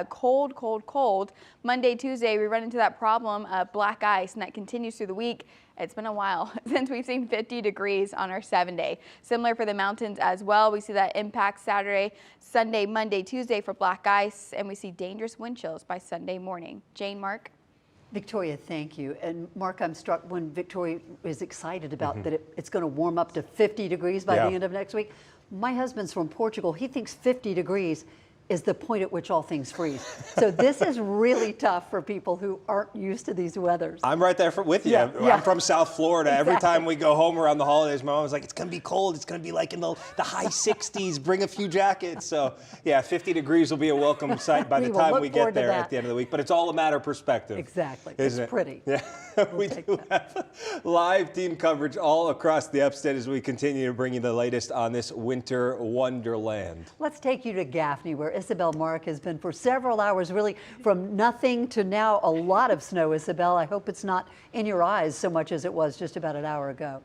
Speaker 23: Cold, cold, cold. Monday, Tuesday, we run into that problem of black ice, and that continues through the week. It's been a while since we've seen 50 degrees on our 7-day. Similar for the mountains as well. We see that impact Saturday, Sunday, Monday, Tuesday for black ice, and we see dangerous wind chills by Sunday morning. Jane, Mark?
Speaker 3: Victoria, thank you. And Mark, I'm struck when Victoria is excited about that it's going to warm up to 50 degrees by the end of next week. My husband's from Portugal. He thinks 50 degrees is the point at which all things freeze. So this is really tough for people who aren't used to these weathers.
Speaker 5: I'm right there with you. I'm from South Florida. Every time we go home around the holidays, my mom's like, it's going to be cold. It's going to be like in the high 60s. Bring a few jackets. So, yeah, 50 degrees will be a welcome sight by the time we get there at the end of the week. But it's all a matter of perspective.
Speaker 3: Exactly.
Speaker 5: Isn't
Speaker 3: it's pretty.
Speaker 5: Yeah. We do have live team coverage all across the upstate as we continue to bring you the latest on this winter wonderland.
Speaker 3: Let's take you to Gaffney, where Isabel Mark has been for several hours, really from nothing to now a lot of snow. Isabel, I hope it's not in your eyes so much as it was just about an hour ago.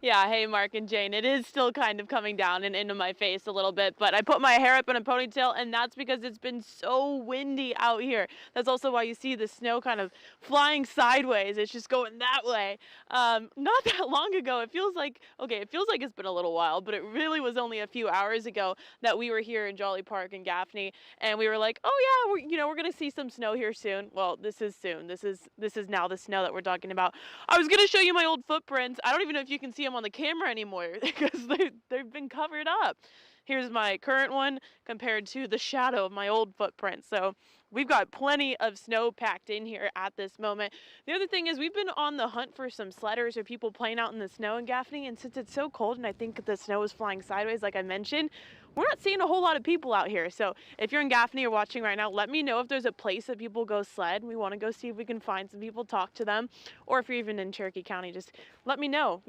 Speaker 27: Yeah, hey, Mark and Jane. It is still kind of coming down and into my face a little bit, but I put my hair up in a ponytail, and that's because it's been so windy out here. That's also why you see the snow kind of flying sideways. It's just going that way. Not that long ago, it feels like it's been a little while, but it really was only a few hours ago that we were here in Jolly Park in Gaffney, and we were like, oh yeah, we're going to see some snow here soon. Well, this is soon. This is now the snow that we're talking about. I was going to show you my old footprints. I don't even know if you can see them on the camera anymore because they've been covered up. Here's my current one compared to the shadow of my old footprint. So we've got plenty of snow packed in here at this moment. The other thing is we've been on the hunt for some sledders or people playing out in the snow in Gaffney, and since it's so cold and I think the snow is flying sideways like I mentioned, we're not seeing a whole lot of people out here. So if you're in Gaffney or watching right now, let me know if there's a place that people go sled. We want to go see if we can find some people, talk to them. Or if you're even in Cherokee County, just let me know,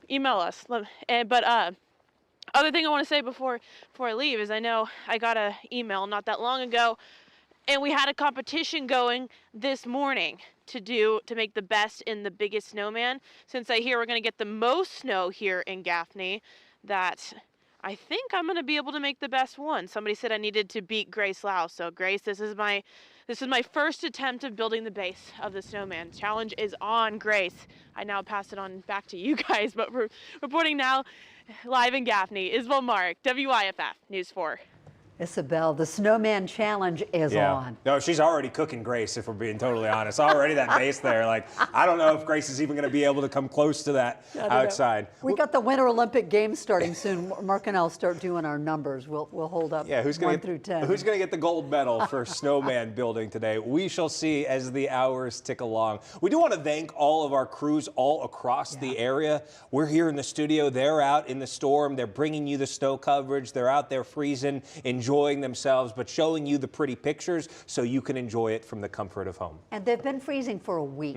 Speaker 27: email us. Other thing I want to say before I leave is I know I got an email not that long ago, and we had a competition going this morning to make the best in the biggest snowman. Since I hear we're going to get the most snow here in Gaffney, that I think I'm going to be able to make the best one. Somebody said I needed to beat Grace Lau. So Grace, this is my first attempt of building the base of the snowman. Challenge is on, Grace. I now pass it on back to you guys, but we're reporting now live in Gaffney. Isabel Mark, WYFF News 4.
Speaker 3: Isabel, the Snowman Challenge is on.
Speaker 5: No, she's already cooking Grace, if we're being totally honest. Already that base there. Like, I don't know if Grace is even going to be able to come close to that outside.
Speaker 3: We got the Winter Olympic Games starting soon. Mark and I'll start doing our numbers. We'll hold up 1 through 10.
Speaker 5: Who's going to get the gold medal for snowman building today? We shall see as the hours tick along. We do want to thank all of our crews all across the area. We're here in the studio. They're out in the storm. They're bringing you the snow coverage. They're out there freezing, enjoying themselves, but showing you the pretty pictures so you can enjoy it from the comfort of home.
Speaker 3: And they've been freezing for a week.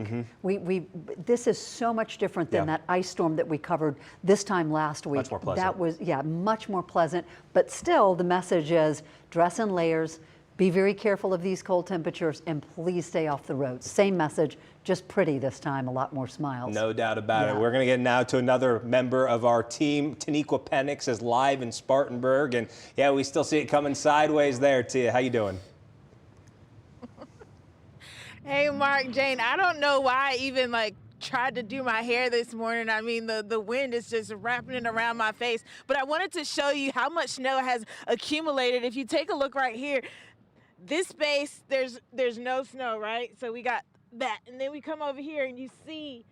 Speaker 3: This is so much different than that ice storm that we covered this time last week.
Speaker 5: Much more pleasant.
Speaker 3: That was, much more pleasant. But still, the message is dress in layers, be very careful of these cold temperatures, and please stay off the roads. Same message, just pretty this time, a lot more smiles.
Speaker 5: No doubt about it. We're going to get now to another member of our team. Taniqua Penix is live in Spartanburg, and we still see it coming sideways there, Tia. How you doing?
Speaker 15: Hey, Mark, Jane, I don't know why I even tried to do my hair this morning. I mean, the wind is just wrapping it around my face. But I wanted to show you how much snow has accumulated. If you take a look right here, this base, there's no snow, right? So we got that. And then we come over here and you see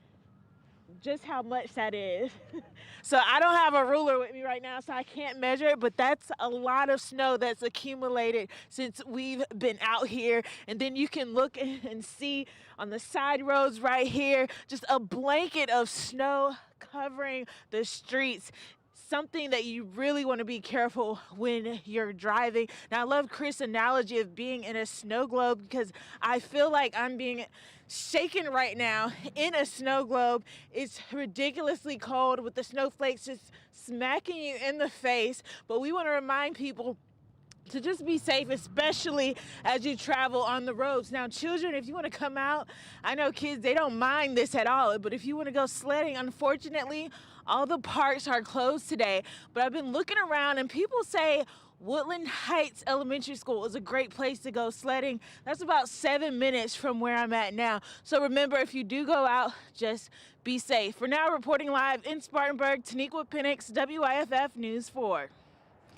Speaker 15: just how much that is. So I don't have a ruler with me right now, so I can't measure it, but that's a lot of snow that's accumulated since we've been out here. And then you can look and see on the side roads right here, just a blanket of snow covering the streets. Something that you really want to be careful when you're driving. Now, I love Chris' analogy of being in a snow globe because I feel like I'm being shaken right now in a snow globe. It's ridiculously cold with the snowflakes just smacking you in the face. But we want to remind people to just be safe, especially as you travel on the roads. Now, children, if you want to come out, I know kids, they don't mind this at all, but if you want to go sledding, unfortunately, all the parks are closed today. But I've been looking around and people say Woodland Heights Elementary School is a great place to go sledding. That's about 7 minutes from where I'm at now. So remember, if you do go out, just be safe. For now, reporting live in Spartanburg, Taniqua Penix, WYFF News 4.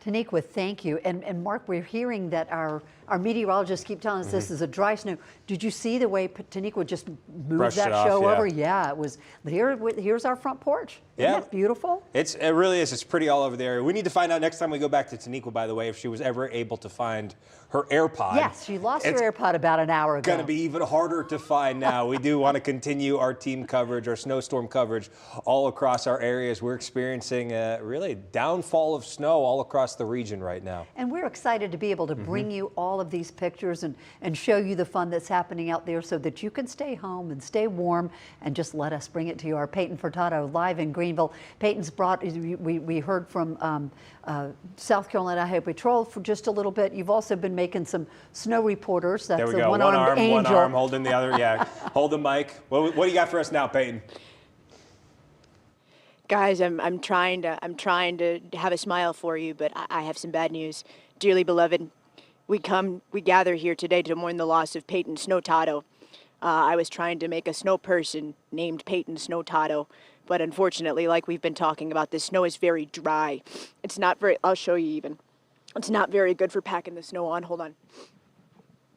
Speaker 3: Taniqua, thank you. And Mark, we're hearing that our meteorologists keep telling us this is a dry snow. Did you see the way Taniqua just moved that show over? Yeah, it was. Here's our front porch. Isn't that beautiful?
Speaker 5: It really is. It's pretty all over the area. We need to find out next time we go back to Taniqua, by the way, if she was ever able to find her AirPod.
Speaker 3: Yes, she lost her AirPod about an hour ago.
Speaker 5: It's going to be even harder to find now. We do want to continue our team coverage, our snowstorm coverage all across our areas. We're experiencing really downfall of snow all across the region right now.
Speaker 3: And we're excited to be able to bring you all of these pictures and show you the fun that's happening out there so that you can stay home and stay warm and just let us bring it to you. Our Peyton Furtado live in Greenville. Peyton's brought, we heard from South Carolina Highway Patrol for just a little bit. You've also been making some snow reporters. That's
Speaker 5: there we
Speaker 3: the
Speaker 5: go.
Speaker 3: one-armed angel.
Speaker 5: One arm holding the other. Yeah, hold the mic. What do you got for us now, Peyton?
Speaker 10: Guys, I'm trying to have a smile for you, but I have some bad news. Dearly beloved, we gather here today to mourn the loss of Peyton Snowtado. I was trying to make a snow person named Peyton Snowtado, but unfortunately, like we've been talking about, this snow is very dry. It's not very, I'll show you even. It's not very good for packing the snow on. Hold on.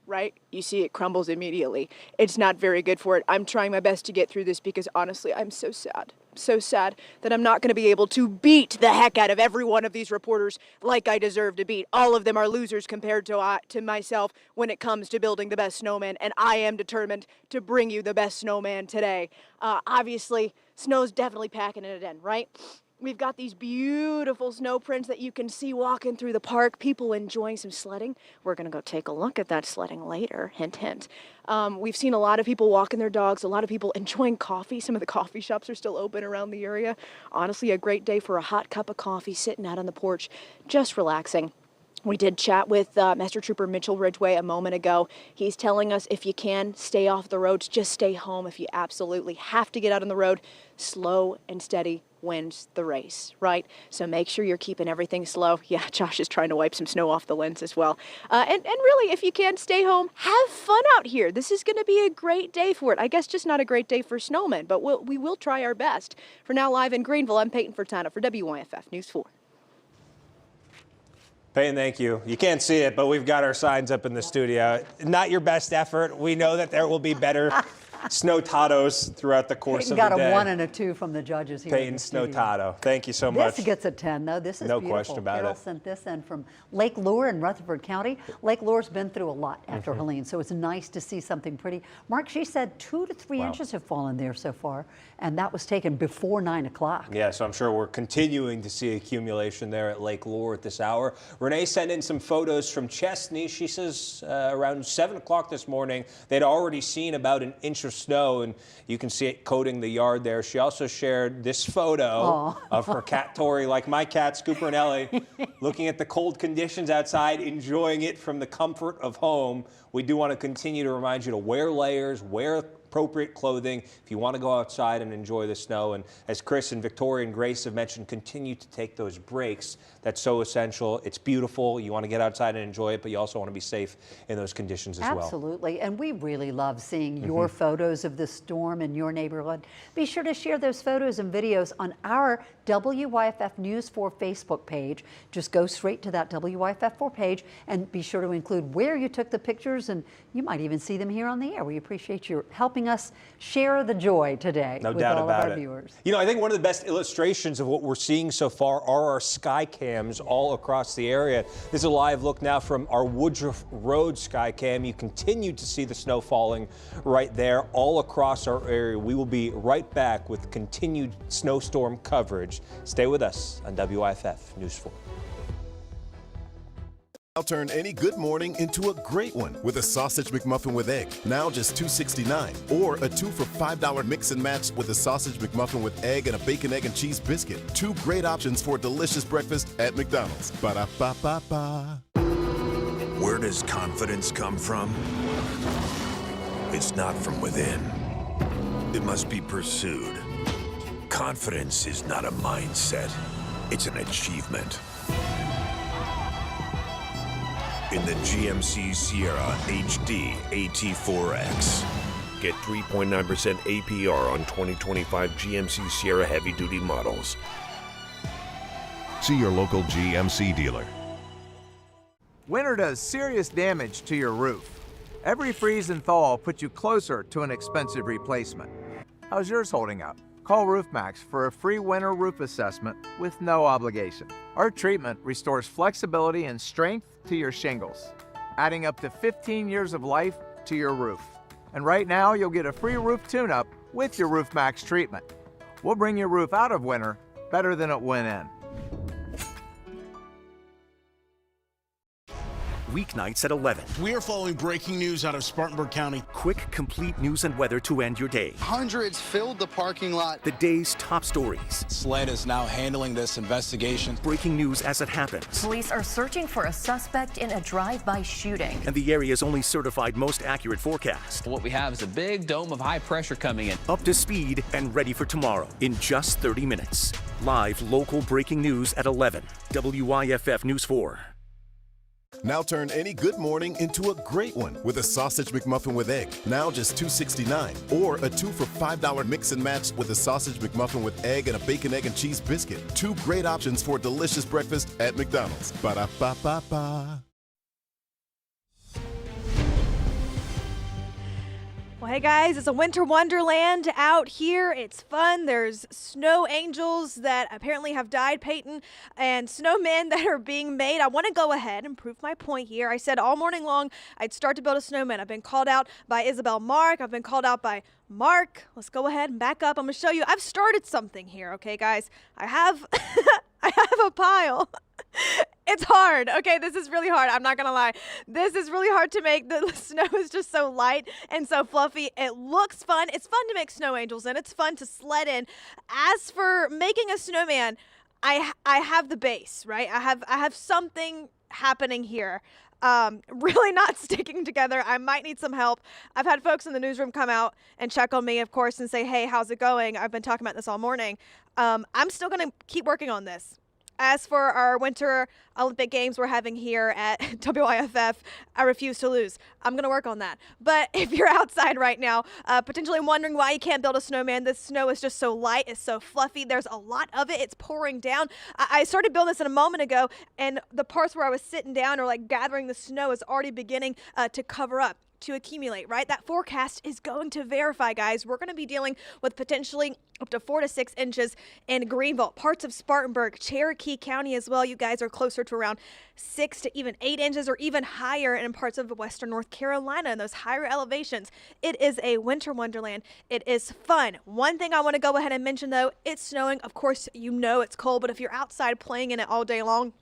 Speaker 10: Right? You see it crumbles immediately. It's not very good for it. I'm trying my best to get through this because honestly, I'm so sad. So sad that I'm not going to be able to beat the heck out of every one of these reporters like I deserve to beat. All of them are losers compared to myself when it comes to building the best snowman, and I am determined to bring you the best snowman today. Obviously, snow's definitely packing it in, right? We've got these beautiful snow prints that you can see walking through the park, people enjoying some sledding. We're going to go take a look at that sledding later, hint, hint. We've seen a lot of people walking their dogs, a lot of people enjoying coffee. Some of the coffee shops are still open around the area. Honestly, a great day for a hot cup of coffee, sitting out on the porch, just relaxing. We did chat with Master Trooper Mitchell Ridgway a moment ago. He's telling us if you can, stay off the roads, just stay home. If you absolutely have to get out on the road, slow and steady wins the race, right? So make sure you're keeping everything slow. Yeah, Josh is trying to wipe some snow off the lens as well. And really, if you can, stay home. Have fun out here. This is going to be a great day for it. I guess just not a great day for snowmen, but we will try our best. For now, live in Greenville, I'm Peyton Furtado for WYFF News 4.
Speaker 5: Peyton, thank you. You can't see it, but we've got our signs up in the studio. Not your best effort. We know that there will be better Snowtados throughout the course of the day.
Speaker 3: Peyton got a 1 and a 2 from the judges here.
Speaker 5: Peyton Snowtado. Thank you so much.
Speaker 3: This gets a 10, though. This is
Speaker 5: no
Speaker 3: beautiful.
Speaker 5: question about
Speaker 3: Carol
Speaker 5: it.
Speaker 3: sent this in from Lake Lure in Rutherford County. Lake Lure's been through a lot after Helene, so it's nice to see something pretty. Mark, she said 2 to 3 inches have fallen there so far, and that was taken before 9 o'clock.
Speaker 5: Yeah, so I'm sure we're continuing to see accumulation there at Lake Lure at this hour. Renee sent in some photos from Chesney. She says around 7 o'clock this morning, they'd already seen about an inch of snow, and you can see it coating the yard there. She also shared this photo of her cat Tori, like my cats, Cooper and Ellie, looking at the cold conditions outside, enjoying it from the comfort of home. We do want to continue to remind you to wear layers, wear appropriate clothing if you want to go outside and enjoy the snow. And as Chris and Victoria and Grace have mentioned, continue to take those breaks. That's so essential. It's beautiful. You want to get outside and enjoy it, but you also want to be safe in those conditions as well.
Speaker 3: Absolutely. And we really love seeing your photos of the storm in your neighborhood. Be sure to share those photos and videos on our WYFF News 4 Facebook page. Just go straight to that WYFF 4 page and be sure to include where you took the pictures pictures, and you might even see them here on the air. We appreciate you helping us share the joy today
Speaker 5: No
Speaker 3: with
Speaker 5: doubt
Speaker 3: all
Speaker 5: about
Speaker 3: of our
Speaker 5: it.
Speaker 3: viewers.
Speaker 5: You know, I think one of the best illustrations of what we're seeing so far are our sky cams all across the area. This is a live look now from our Woodruff Road sky cam. You continue to see the snow falling right there all across our area. We will be right back with continued snowstorm coverage. Stay with us on WYFF News 4.
Speaker 11: I'll turn any good morning into a great one with a sausage McMuffin with egg, now just $2.69. Or a 2 for $5 mix and match with a sausage McMuffin with egg and a bacon, egg, and cheese biscuit. 2 great options for a delicious breakfast at McDonald's. Ba-da-ba-ba-ba.
Speaker 17: Where does confidence come from? It's not from within. It must be pursued. Confidence is not a mindset. It's an achievement. In the GMC Sierra HD AT4X. Get 3.9% APR on 2025 GMC Sierra heavy-duty models.
Speaker 11: See your local GMC dealer.
Speaker 22: Winter does serious damage to your roof. Every freeze and thaw puts you closer to an expensive replacement. How's yours holding up? Call RoofMax for a free winter roof assessment with no obligation. Our treatment restores flexibility and strength to your shingles, adding up to 15 years of life to your roof. And right now, you'll get a free roof tune-up with your RoofMax treatment. We'll bring your roof out of winter better than it went in.
Speaker 7: Weeknights at 11.
Speaker 12: We are following breaking news out of Spartanburg County.
Speaker 7: Quick, complete news and weather to end your day.
Speaker 12: Hundreds filled the parking lot.
Speaker 7: The day's top stories.
Speaker 12: SLED is now handling this investigation.
Speaker 7: Breaking news as it happens.
Speaker 14: Police are searching for a suspect in a drive-by shooting.
Speaker 7: And the area's only certified most accurate forecast.
Speaker 1: What we have is a big dome of high pressure coming in.
Speaker 7: Up to speed and ready for tomorrow in just 30 minutes. Live local breaking news at 11. WYFF News 4.
Speaker 11: Now turn any good morning into a great one with a sausage McMuffin with egg, now just $2.69. Or a 2 for $5 mix and match with a sausage McMuffin with egg and a bacon, egg, and cheese biscuit. 2 great options for a delicious breakfast at McDonald's. Ba-da-ba-ba-ba.
Speaker 27: Well, hey guys, it's a winter wonderland out here. It's fun. There's snow angels that apparently have died, Peyton, and snowmen that are being made. I want to go ahead and prove my point here. I said all morning long I'd start to build a snowman. I've been called out by Isabel Mark. I've been called out by Mark. Let's go ahead and back up. I'm going to show you. I've started something here, okay, guys? I have I have a pile. It's hard. Okay, this is really hard. I'm not going to lie. This is really hard to make. The snow is just so light and so fluffy. It looks fun. It's fun to make snow angels, and it's fun to sled in. As for making a snowman, I have the base, right? I have something happening here. Really not sticking together. I might need some help. I've had folks in the newsroom come out and check on me, of course, and say, hey, how's it going? I've been talking about this all morning. I'm still going to keep working on this. As for our Winter Olympic Games we're having here at WYFF, I refuse to lose. I'm going to work on that. But if you're outside right now, potentially wondering why you can't build a snowman, the snow is just so light, it's so fluffy, there's a lot of it, it's pouring down. I started building this a moment ago, and the parts where I was sitting down or like gathering the snow is already beginning to cover up, to accumulate, right? That forecast is going to verify, guys. We're going to be dealing with potentially up to 4 to 6 inches in Greenville, parts of Spartanburg, Cherokee County as well. You guys are closer to around 6 to even 8 inches or even higher in parts of western North Carolina and those higher elevations. It is a winter wonderland. It is fun. One thing I want to go ahead and mention though, it's snowing. Of course, you know it's cold, but if you're outside playing in it all day long,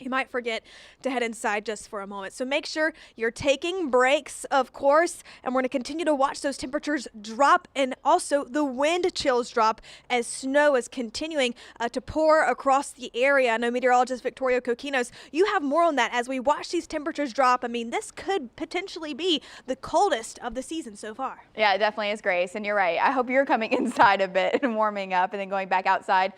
Speaker 27: you might forget to head inside just for a moment. So make sure you're taking breaks, of course, and we're going to continue to watch those temperatures drop and also the wind chills drop as snow is continuing to pour across the area. I know meteorologist Victoria Coquinos, you have more on that as we watch these temperatures drop. I mean, this could potentially be the coldest of the season so far.
Speaker 23: Yeah, it definitely is, Grace, and you're right. I hope you're coming inside a bit and warming up and then going back outside.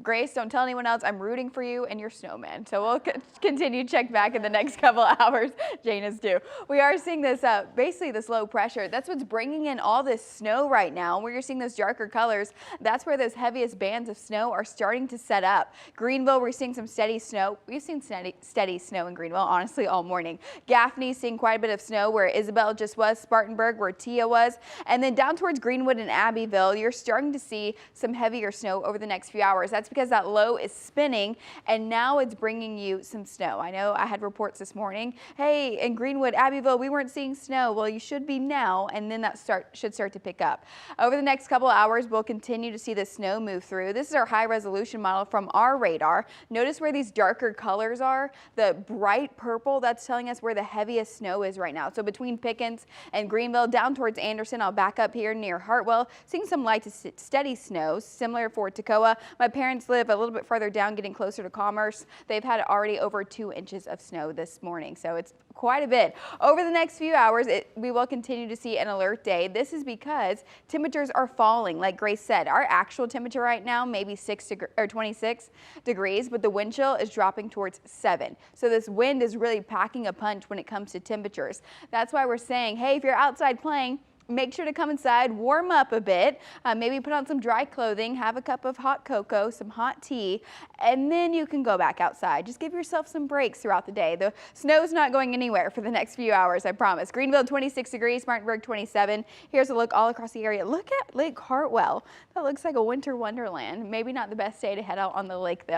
Speaker 23: Grace, don't tell anyone else. I'm rooting for you and your snowman. So we'll continue to check back in the next couple of hours. Jane is too. We are seeing this, basically this low pressure. That's what's bringing in all this snow right now. Where you're seeing those darker colors, that's where those heaviest bands of snow are starting to set up. Greenville, we're seeing some steady snow. We've seen steady snow in Greenville, honestly, all morning. Gaffney seeing quite a bit of snow where Isabel just was, Spartanburg where Tia was, and then down towards Greenwood and Abbeville, you're starting to see some heavier snow over the next few hours. That's because that low is spinning and now it's bringing you some snow. I know I had reports this morning, hey, in Greenwood, Abbeville, we weren't seeing snow. Well, you should be now, and then that should start to pick up. Over the next couple of hours, we'll continue to see the snow move through. This is our high resolution model from our radar. Notice where these darker colors are. The bright purple, that's telling us where the heaviest snow is right now. So between Pickens and Greenville, down towards Anderson, I'll back up here near Hartwell, seeing some light to steady snow, similar for Toccoa. My parents live a little bit further down, getting closer to Commerce. They've had already over 2 inches of snow this morning, so it's quite a bit. Over the next few hours, we will continue to see an alert day. This is because temperatures are falling. Like Grace said, our actual temperature right now may be 26 degrees, but the wind chill is dropping towards 7. So this wind is really packing a punch when it comes to temperatures. That's why we're saying, hey, if you're outside playing, make sure to come inside, warm up a bit, maybe put on some dry clothing, have a cup of hot cocoa, some hot tea, and then you can go back outside. Just give yourself some breaks throughout the day. The snow's not going anywhere for the next few hours, I promise. Greenville 26 degrees, Spartanburg 27. Here's a look all across the area. Look at Lake Hartwell. That looks like a winter wonderland. Maybe not the best day to head out on the lake though.